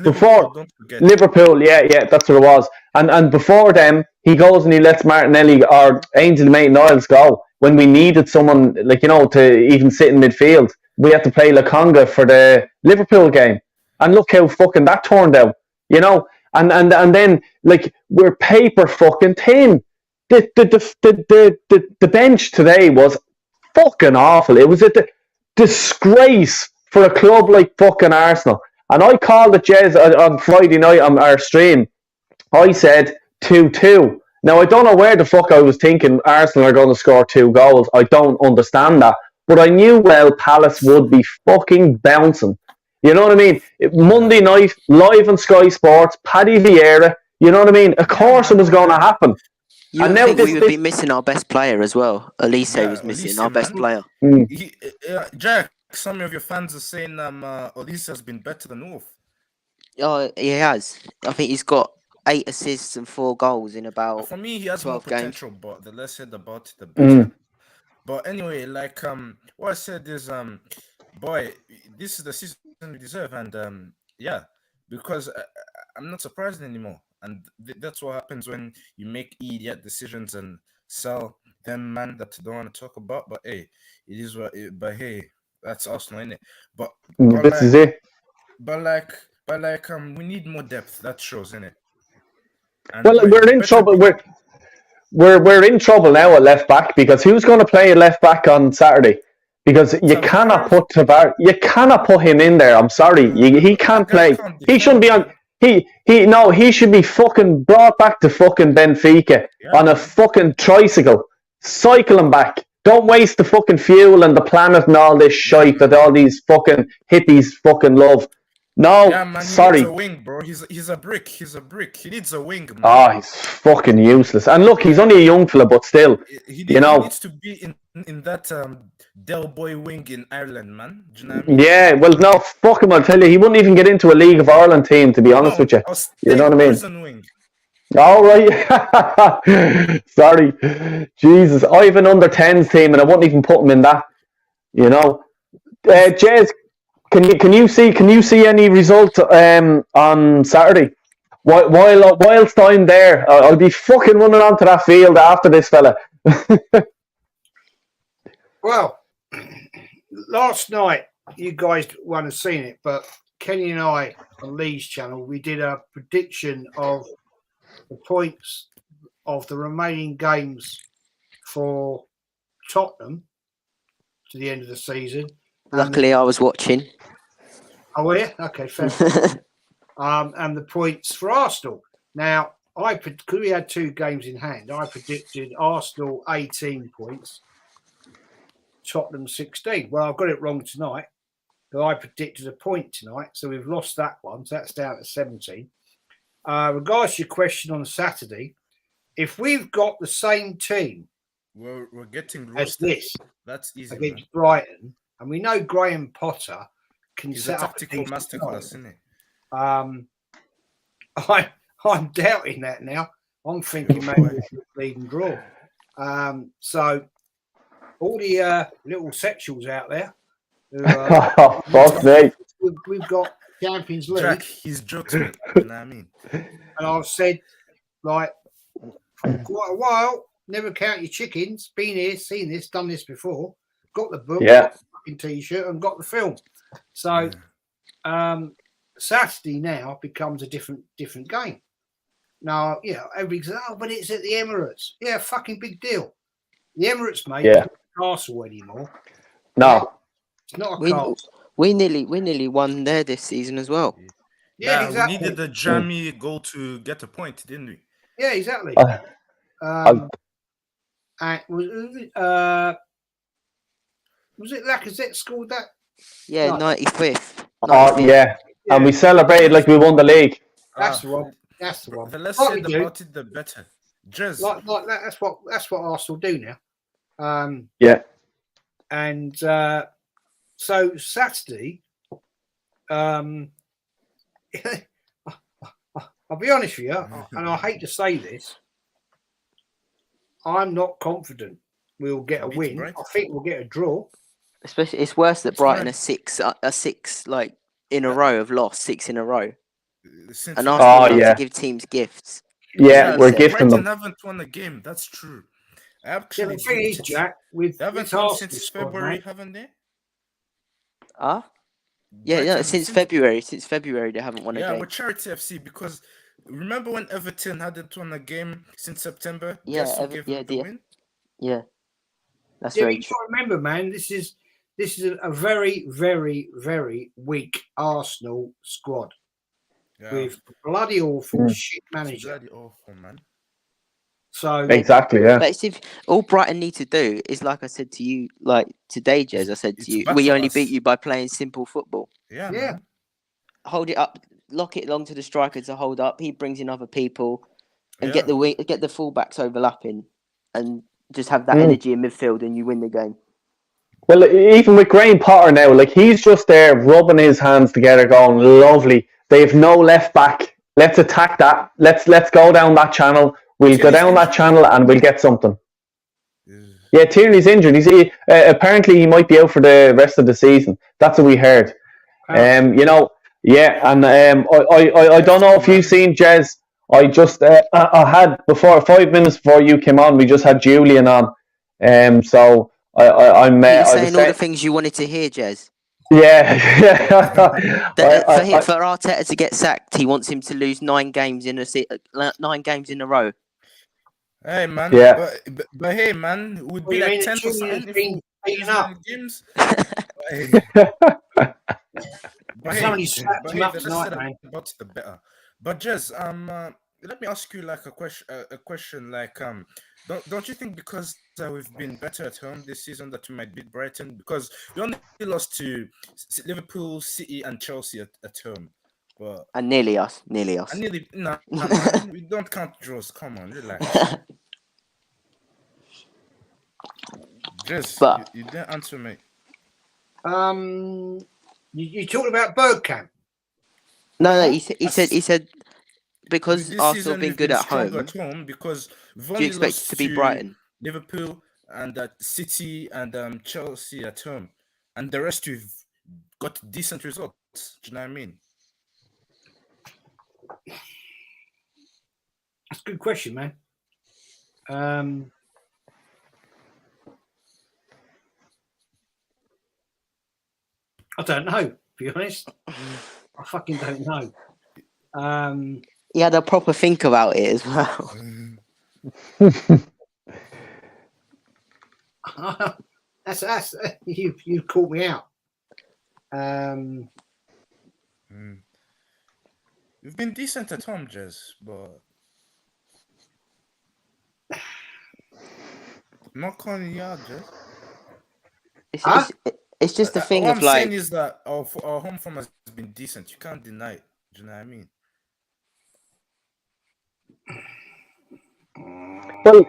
Before don't forget. Liverpool, yeah, that's what it was. And before them, he goes and he lets Martinelli or Ainsley Maitland-Niles go when we needed someone to even sit in midfield. We had to play Lokonga for the Liverpool game, and look how fucking that turned out, And then like we're paper fucking thin. The bench today was fucking awful. It was a disgrace for a club like fucking Arsenal. And I called it, Jez, on Friday night on our stream. I said 2-2. Now, I don't know where the fuck I was thinking Arsenal are going to score 2 goals. I don't understand that. But I knew well Palace would be fucking bouncing. You know what I mean? Monday night, live on Sky Sports, Paddy Vieira. You know what I mean? Of course it was going to happen. You would think we would be missing our best player as well. Elise was missing our best player. Jack, some of your fans are saying Elise has been better than Wolf. Oh, he has. I think he's got 8 assists and 4 goals in about. For me, he has more 12 games. potential, but the less said about it, the better. But anyway, like what I said is boy, this is the season we deserve, and yeah, because I'm not surprised anymore. And that's what happens when you make idiot decisions and sell them man that you don't want to talk about. But hey, it is what. But hey, that's Arsenal, innit? But this is it. But like, we need more depth. That shows, innit? And well, we're in trouble. We're in trouble now at left back because who's going to play left back on Saturday? Because you cannot put Tavares. You cannot put him in there. I'm sorry, he can't play. He shouldn't be on. He should be fucking brought back to fucking Benfica on a fucking tricycle, cycling back. Don't waste the fucking fuel and the planet and all this shite that all these fucking hippies fucking love. No, man, sorry. He needs a wing, bro. He's a brick. He's a brick. He needs a wing, man. Oh, he's fucking useless. And look, he's only a young fella, but still, he needs to be in that Del Boy wing in Ireland, man. Do you know what I mean? Yeah, well, no, fuck him. I'll tell you, he wouldn't even get into a League of Ireland team, to be honest with you. You know what I mean? Wing. All right. Sorry, Jesus. I have an under-10s team, and I wouldn't even put him in that. Jez, can you see any result on Saturday? Whilst I'm there, I'll be fucking running onto that field after this fella. Well, last night you guys won't have seen it, but Kenny and I on Lee's channel, we did a prediction of the points of the remaining games for Tottenham to the end of the season. Luckily, I was watching. Oh, were you? Okay, fair enough. And the points for Arsenal. Now, because we had 2 games in hand, I predicted Arsenal 18 points, Tottenham 16. Well, I've got it wrong tonight. But I predicted a point tonight, so we've lost that one. So that's down to 17. Regards to your question on Saturday, if we've got the same team we're getting as roasted. this That's easy, against man. Brighton, and we know Graham Potter can He's set a up a tactical decent masterclass, side. isn't he? I'm doubting that now. I'm thinking maybe it's a lead and draw. So all the little sexuals out there, who, Oh, fuck's sake. we've got Champions League. Jack, he's jokes, mate. You know what I mean? And I've said, like, for quite a while, never count your chickens. Been here, seen this, done this before. Got the book, Yeah. got the fucking T-shirt, and got the film. So Saturday now becomes a different game. Now, everybody says, "Oh, but it's at the Emirates." Yeah, fucking big deal. The Emirates, mate, Yeah. is not a castle anymore. No. It's not a castle. We nearly won there this season as well. Yeah, We exactly. needed the jammy goal to get a point, didn't we? Yeah, exactly. And was it Lacazette scored that? Yeah, No. 95th. Oh, yeah. And we celebrated like we won the league. That's the one. That's the one. The less Like we said do. about it, the better. Jez. Like that. That's what Arsenal do now. Yeah. And so Saturday, I'll be honest with you, and I hate to say this, I'm not confident we'll get a win. I think we'll get a draw. Especially, it's worse that Brighton are six like in a row have lost 6 in a row, and Arsenal love to give teams gifts. Yeah, we're gifting them. Brighton haven't won a game. That's true. The thing is, Jack, with they haven't won since February, haven't they? Yeah, since February. Since February, they haven't won a game. Yeah, we're Charity FC because remember when Everton hadn't won a game since September? Yeah, Guess who gave them the win? Yeah, that's yeah, very you true. got to remember, man, this is a very, very, very weak Arsenal squad with bloody awful shit manager. Bloody awful, man. So exactly, yeah. But if all Brighton need to do is, like I said to you, like today, Jez, I said to you, we only beat you by playing simple football. Yeah, man. Hold it up, lock it long to the striker to hold up. He brings in other people, and get the fullbacks overlapping, and just have that energy in midfield, and you win the game. Well, even with Graham Potter now, like he's just there rubbing his hands together, going, "Lovely. They've no left back. Let's attack that. Let's go down that channel. We'll go down that channel and we'll get something." Yeah, Tierney's injured. Apparently he might be out for the rest of the season. That's what we heard. I don't know if you've seen Jez. I just I had 5 minutes before you came on. We just had Julian on. So I'm saying all the things you wanted to hear, Jez. Yeah. For Arteta to get sacked, he wants him to lose 9 games in a row. Hey man, yeah. But hey man, it would be like 10 or something games. But somebody slapped him up tonight, man. About the better. But Jez, let me ask you like a question like don't you think because we've been better at home this season that we might beat Brighton, because we only lost to Liverpool, City and Chelsea at home. But and nearly us. No, we don't count draws. Come on, relax. Jez, you didn't answer me. You talked about Bergkamp. No, he said because Arsenal have been good at home. Because do you expect it to be Brighton, Liverpool, and City and Chelsea at home, and the rest we've got decent results. Do you know what I mean? That's a good question, man. I don't know, to be honest. I fucking don't know. He had a proper think about it as well. That's you caught me out. We've been decent at home, Jez, but I'm not calling you out, Jez. It's just the thing What of I'm like. saying is that our home form has been decent. You can't deny it. Do you know what I mean? Well,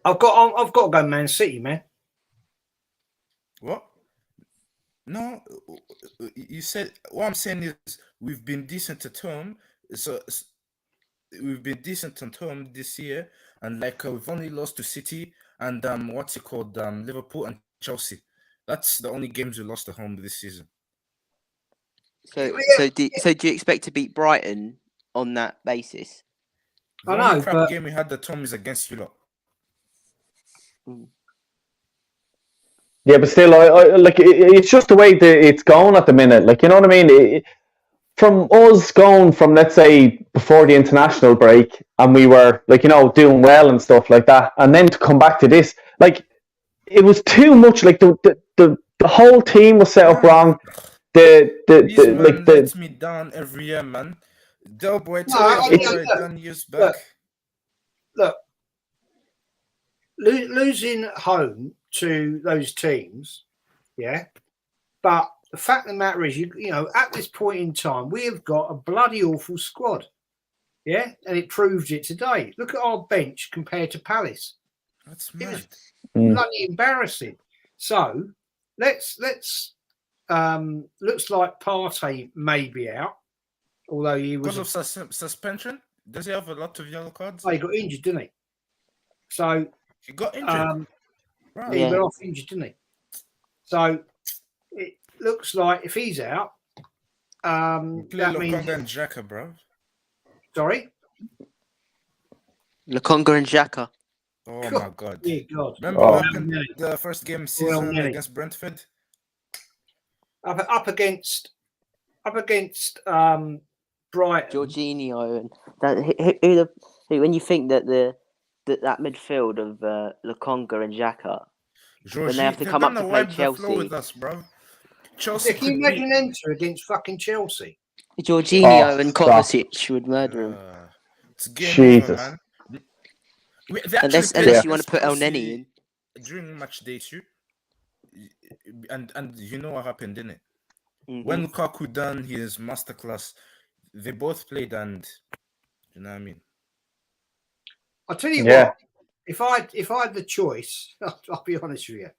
I've got to go Man City, man. What? No, you said what I'm saying is we've been decent at home. So we've been decent at home this year, and like we've only lost to City and what's it called, Liverpool and Chelsea. That's the only games we lost at home this season. So do you expect to beat Brighton on that basis? The only crap game we had at home is against you lot. Yeah, but still, I like it's just the way that it's going at the minute. Like, you know what I mean? From us going from, let's say, before the international break, and we were like, you know, doing well and stuff like that, and then to come back to this, like, it was too much. Like the whole team was set up wrong. Lets me down every year, man. Del Boy, tell you what I done years back. Look, losing at home to those teams, yeah. But the fact of the matter is, you know, at this point in time, we have got a bloody awful squad, yeah, and it proved it today. Look at our bench compared to Palace. That's mad. It was bloody embarrassing. So let's looks like Partey may be out, although he was because of suspension. Does he have a lot of yellow cards? Oh, he got injured, didn't he? So he got injured. Right. He went off injured, didn't he? So it looks like if he's out, that means Lokonga and Xhaka, bro. Sorry, Lokonga and Xhaka. Oh my god! Yeah, God. Remember what happened the first game season against Brentford? Up against Brighton. Jorginho and when you think that that midfield of Lokonga and Xhaka, when they have to come up to play Chelsea. With us, bro. Chelsea. Can you imagine an enter against fucking Chelsea? Jorginho and Kovacic would murder him. It's game Jesus. over, man. Unless you want to put El Neni in. During match day 2, and you know what happened, didn't it? Mm-hmm. When Lukaku done his masterclass, they both played, and you know what I mean. I'll tell you what. If I had the choice, I'll be honest with you.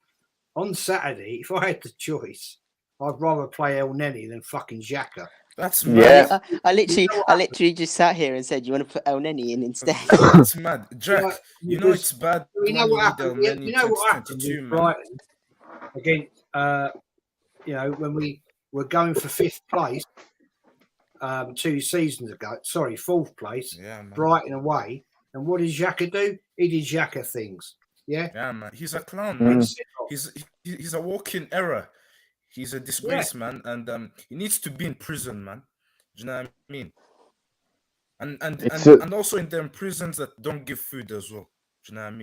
On Saturday, if I had the choice, I'd rather play El Neni than fucking Xhaka. That's mad. I literally just sat here and said, "You want to put El Neni in instead?" That's mad, Jack. You know it's bad. You know what happened? You know what happened with Brighton against, you know, when we were going for 5th place 2 seasons ago. Sorry, 4th place. Yeah, man. Brighton away. And what did Xhaka do? He did Xhaka things. Yeah. Yeah, man. He's a clown, man. He's a walking error. He's a disgrace, man, and he needs to be in prison, man. Do you know what I mean? And also in them prisons that don't give food as well. Do you know what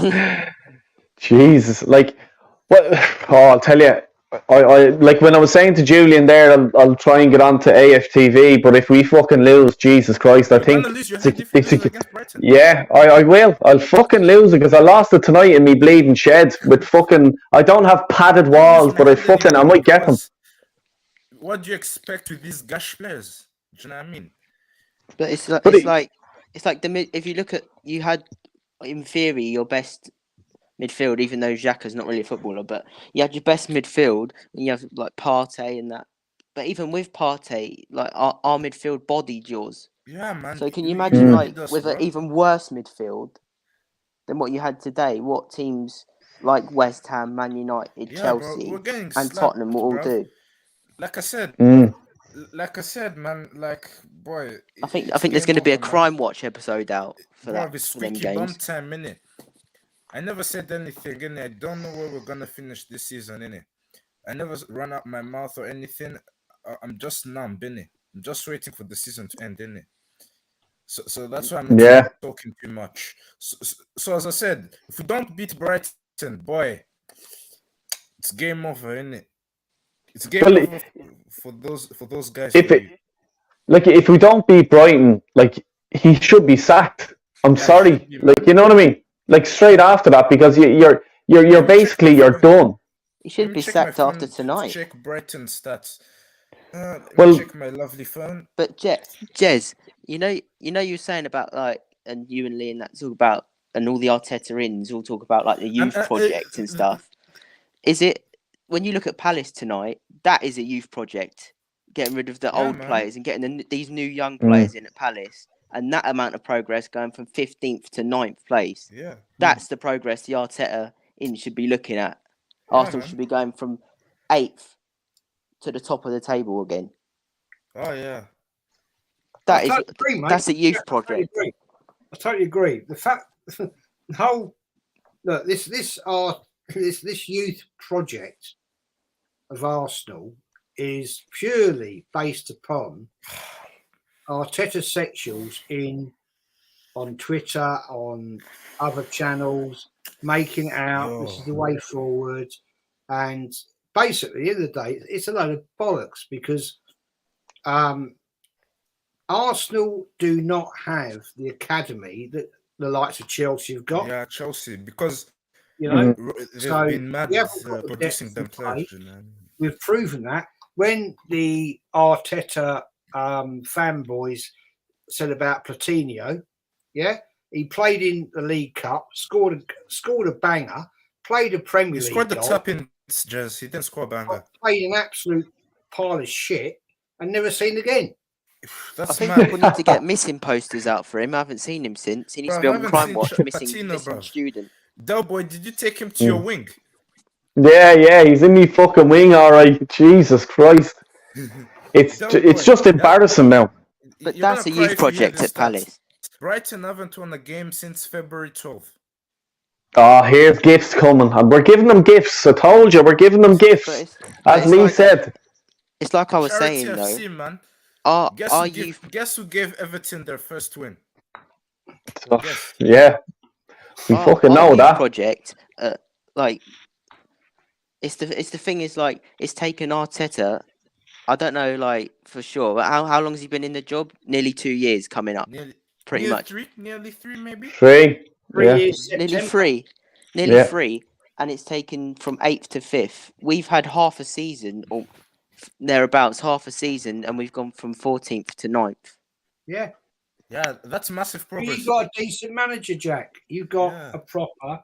I mean? Jesus, like, what? Oh, I'll tell you. I like when I was saying to Julian there, I'll try and get on to AFTV, but if we fucking lose, Jesus Christ, I think yeah, I will. I'll fucking lose it because I lost it tonight in me bleeding sheds with fucking. I don't have padded walls, but I might get them. What do you expect with these gash players? Do you know what I mean? But it's like if you look at, you had in theory your best midfield, even though Xhaka's not really a footballer, but you had your best midfield, and you have like Partey and that. But even with Partey, like our midfield bodied yours. Yeah, man. So can you imagine with an even worse midfield than what you had today? What teams like West Ham, Man United, Chelsea, and Tottenham will all do? Like I said, man. Like, boy, I think there's going to be a Crime Watch episode out for that. It's for them squeaky bum games. time, innit? I never said anything, innit? I don't know where we're gonna finish this season, innit? I never run out my mouth or anything. I'm just numb, innit? I'm just waiting for the season to end, innit? So that's why I'm not Yeah. talking too much. So as I said, if we don't beat Brighton, boy, it's game over, innit? It's game Well, over for those guys. if For it, you. like, if we don't beat Brighton, like, he should be sacked. I'm Yeah, he sorry, should be, like, man. you know what I mean? Like, straight after that, because you're Let me check basically my you're phone. done. He Let should me be check my sacked after phone to tonight. check Brighton stats. Let me Well, check my lovely phone. But Jez, you were saying about like, and you and Lee and that talk about, and all the Arteta ins all talk about like the youth project and stuff. Is it when you look at Palace tonight? That is a youth project, getting rid of the Yeah, old man. players and getting these new young players in at Palace, and that amount of progress going from 15th to 9th place. Yeah. That's the progress the Arteta in should be looking at. Yeah, Arsenal man. should be going from 8th to the top of the table again. Oh yeah. That I is totally agree, mate. that's a youth Yeah, I totally project. agree. I totally agree. The fact, the whole look, this youth project of Arsenal is purely based upon Arteta sexuals on Twitter, on other channels, making out this is the way forward, and basically, at the end of the day, it's a load of bollocks because Arsenal do not have the academy that the likes of Chelsea have got. Yeah, Chelsea, because You know, they've so been mad we haven't got the producing depth them in play. players. You know? We've proven that. When the Arteta fanboys said about Platinio, yeah, he played in the League Cup, scored a banger, played a Premier He League scored the goal, top in Jazz. He didn't score a banger. played an absolute pile of shit, and never seen again. I That's think mad. people need to get missing posters out for him. I haven't seen him since. He needs to be Bro, I on haven't Crime seen Watch, missing Patino, bro. student. Del boy, did you take him to your wing? Yeah, he's in me fucking wing, all right. Jesus Christ, it's just embarrassing now. But You're that's a gonna cry youth if you hear project the at Palace. stats. Brighton haven't won a game since February 12th. Oh, here's gifts coming, and we're giving them gifts. I told you, we're giving them gifts, as it's Lee like- said. It's like I was Charity saying though. FC, man. Guess who gave Everton their first win? Guess. Yeah, we fucking know youth that. project, like, it's the thing is like it's taken Arteta. I don't know, like for sure, but how long has he been in the job? Nearly 2 years coming up. Pretty much. Nearly three, maybe. 3. 3 Yeah. years, Nearly September. 3. Nearly 3. And it's taken from 8th to 5th. We've had half a season, or thereabouts, half a season, and we've gone from 14th to 9th. Yeah. Yeah, that's massive progress. You've got a decent manager, Jack. You've got a proper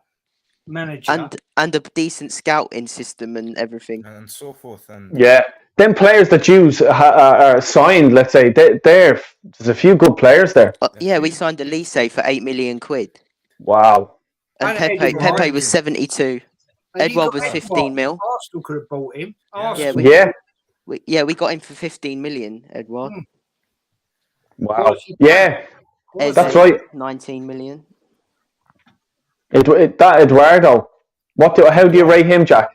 manager. And a decent scouting system and everything. And so forth. And Yeah, them players that you are signed, let's say, there's a few good players there. Yeah, we signed Elise for 8 million quid. Wow. And Pepe was 72. Edouard was 15 mil. Arsenal could have bought him. We got him for 15 million, Edouard. Wow. Yeah, that's right. 19 million. That Eduardo. How do you rate him, Jack?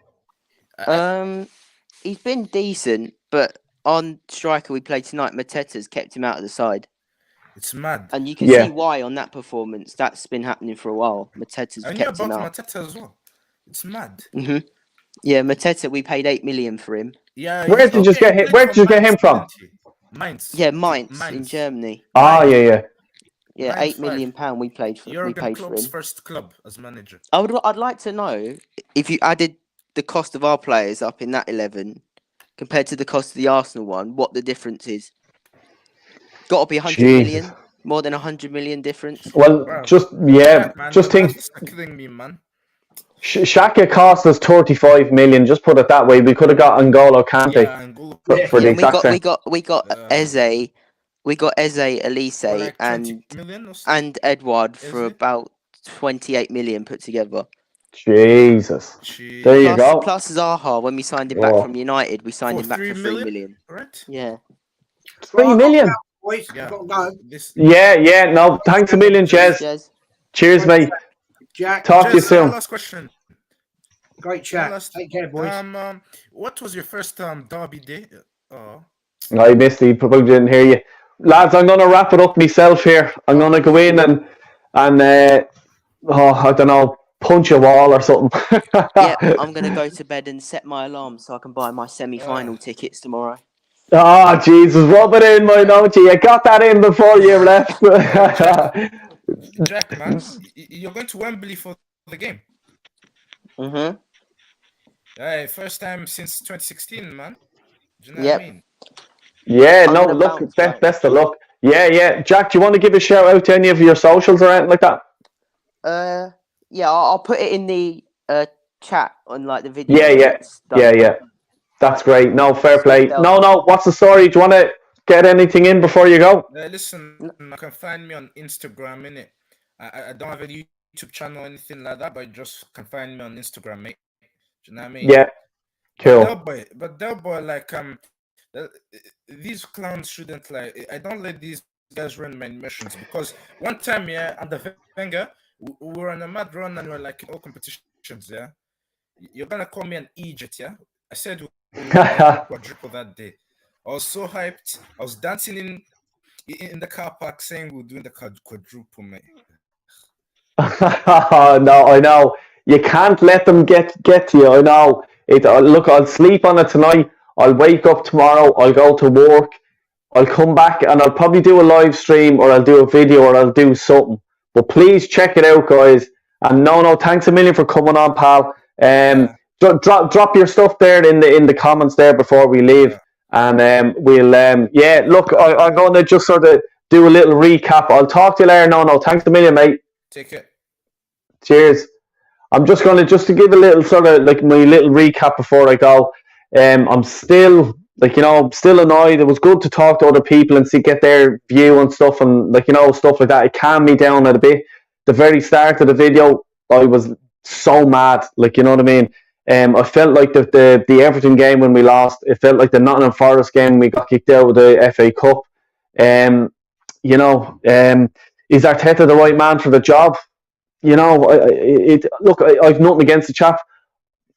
He's been decent, but on striker we played tonight, Mateta's kept him out of the side. It's mad. And you can see why on that performance. That's been happening for a while. Mateta's kept him out. Mateta as well. It's mad. Mm-hmm. Yeah, Mateta, we paid 8 million for him. Yeah. Where did you get him from? Mainz. Yeah, Mainz in Germany. Ah, yeah. Yeah, £8 million we paid for him. First club as manager. I'd like to know if you added the cost of our players up in that 11 compared to the cost of the Arsenal one, what the difference is. Got to be 100 million, more than 100 million difference. Well, Bro, just think. That's killing me, man. Shaka cost us 35 million. Just put it that way. We could have got N'Golo Kante for the exact same. We got Eze. We got Eze, Elise, like and Edouard for about 28 million put together. Jesus. There you go. Plus Zaha, when we signed him back from United, we signed him back for 3 million. Right? Yeah. 3 million. Boys, Yeah. No, thanks a million, Jez. Cheers, mate. Jack. Talk to you soon. Last question. Great chat. Take care, boys. What was your first derby day? Oh. I missed it. He probably didn't hear you. Lads, I'm going to wrap it up myself here. I'm going to go in and I don't know, punch a wall or something. Yep, I'm going to go to bed and set my alarm so I can buy my semi-final tickets tomorrow. Oh, Jesus, rub it in, my note. You got that in before you left. Jack, man, you're going to Wembley for the game. Mm-hmm. Hey, first time since 2016, man. Do you know Yep. what I mean? Yeah, I'm no, gonna look, bounce back. best of luck. Yeah. Jack, do you want to give a shout out to any of your socials or anything like that? Yeah, I'll put it in the chat on like the video. Yeah. That's great. No, fair play. No, what's the story? Do you want to get anything in before you go? Listen, you can find me on Instagram, innit? I don't have a YouTube channel or anything like that, but you just can find me on Instagram, mate. Do you know what I mean? Yeah, cool. But that boy, like, these clowns shouldn't, like, I don't let these guys run my emotions, because one time, yeah, under Wenger, we were on a mad run and we were like in all competitions, yeah. You're gonna call me an idiot, yeah? I said we quadruple that day. I was so hyped. I was dancing in the car park saying we're doing the quadruple, mate. No, I know. You can't let them get to you. I know. Look, I'll sleep on it tonight. I'll wake up tomorrow. I'll go to work. I'll come back and I'll probably do a live stream, or I'll do a video, or I'll do something. But please check it out, guys. And no, thanks a million for coming on, pal. Drop your stuff there in the comments there before we leave, and we'll look, I'm going to just sort of do a little recap. I'll talk to you later. No, thanks a million, mate. Take it. Cheers. I'm just going to give a little sort of like my little recap before I go. I'm still still annoyed. It was good to talk to other people and get their view and stuff, and stuff like that. It calmed me down a bit. The very start of the video, I was so mad, you know what I mean. I felt like the Everton game when we lost. It felt like the Nottingham Forest game we got kicked out of the FA Cup. Is Arteta the right man for the job? Look, I've nothing against the chap.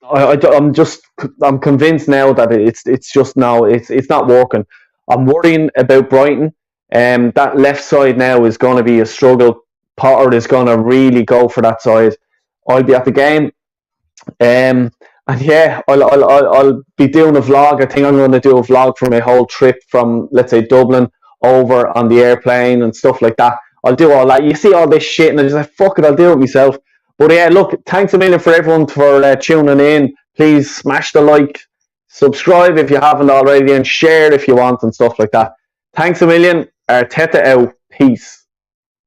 I'm convinced now that it's not working. I'm worrying about Brighton. That left side now is going to be a struggle. Potter is going to really go for that side. I'll be at the game. And yeah, I'll be doing a vlog. I think I'm going to do a vlog for my whole trip from, let's say, Dublin over on the airplane and stuff like that. I'll do all that. You see all this shit and I'm just like, fuck it, I'll do it myself. But yeah, look, thanks a million for everyone for tuning in. Please smash the like, subscribe if you haven't already, and share if you want and stuff like that. Thanks a million. Arteta out. Peace.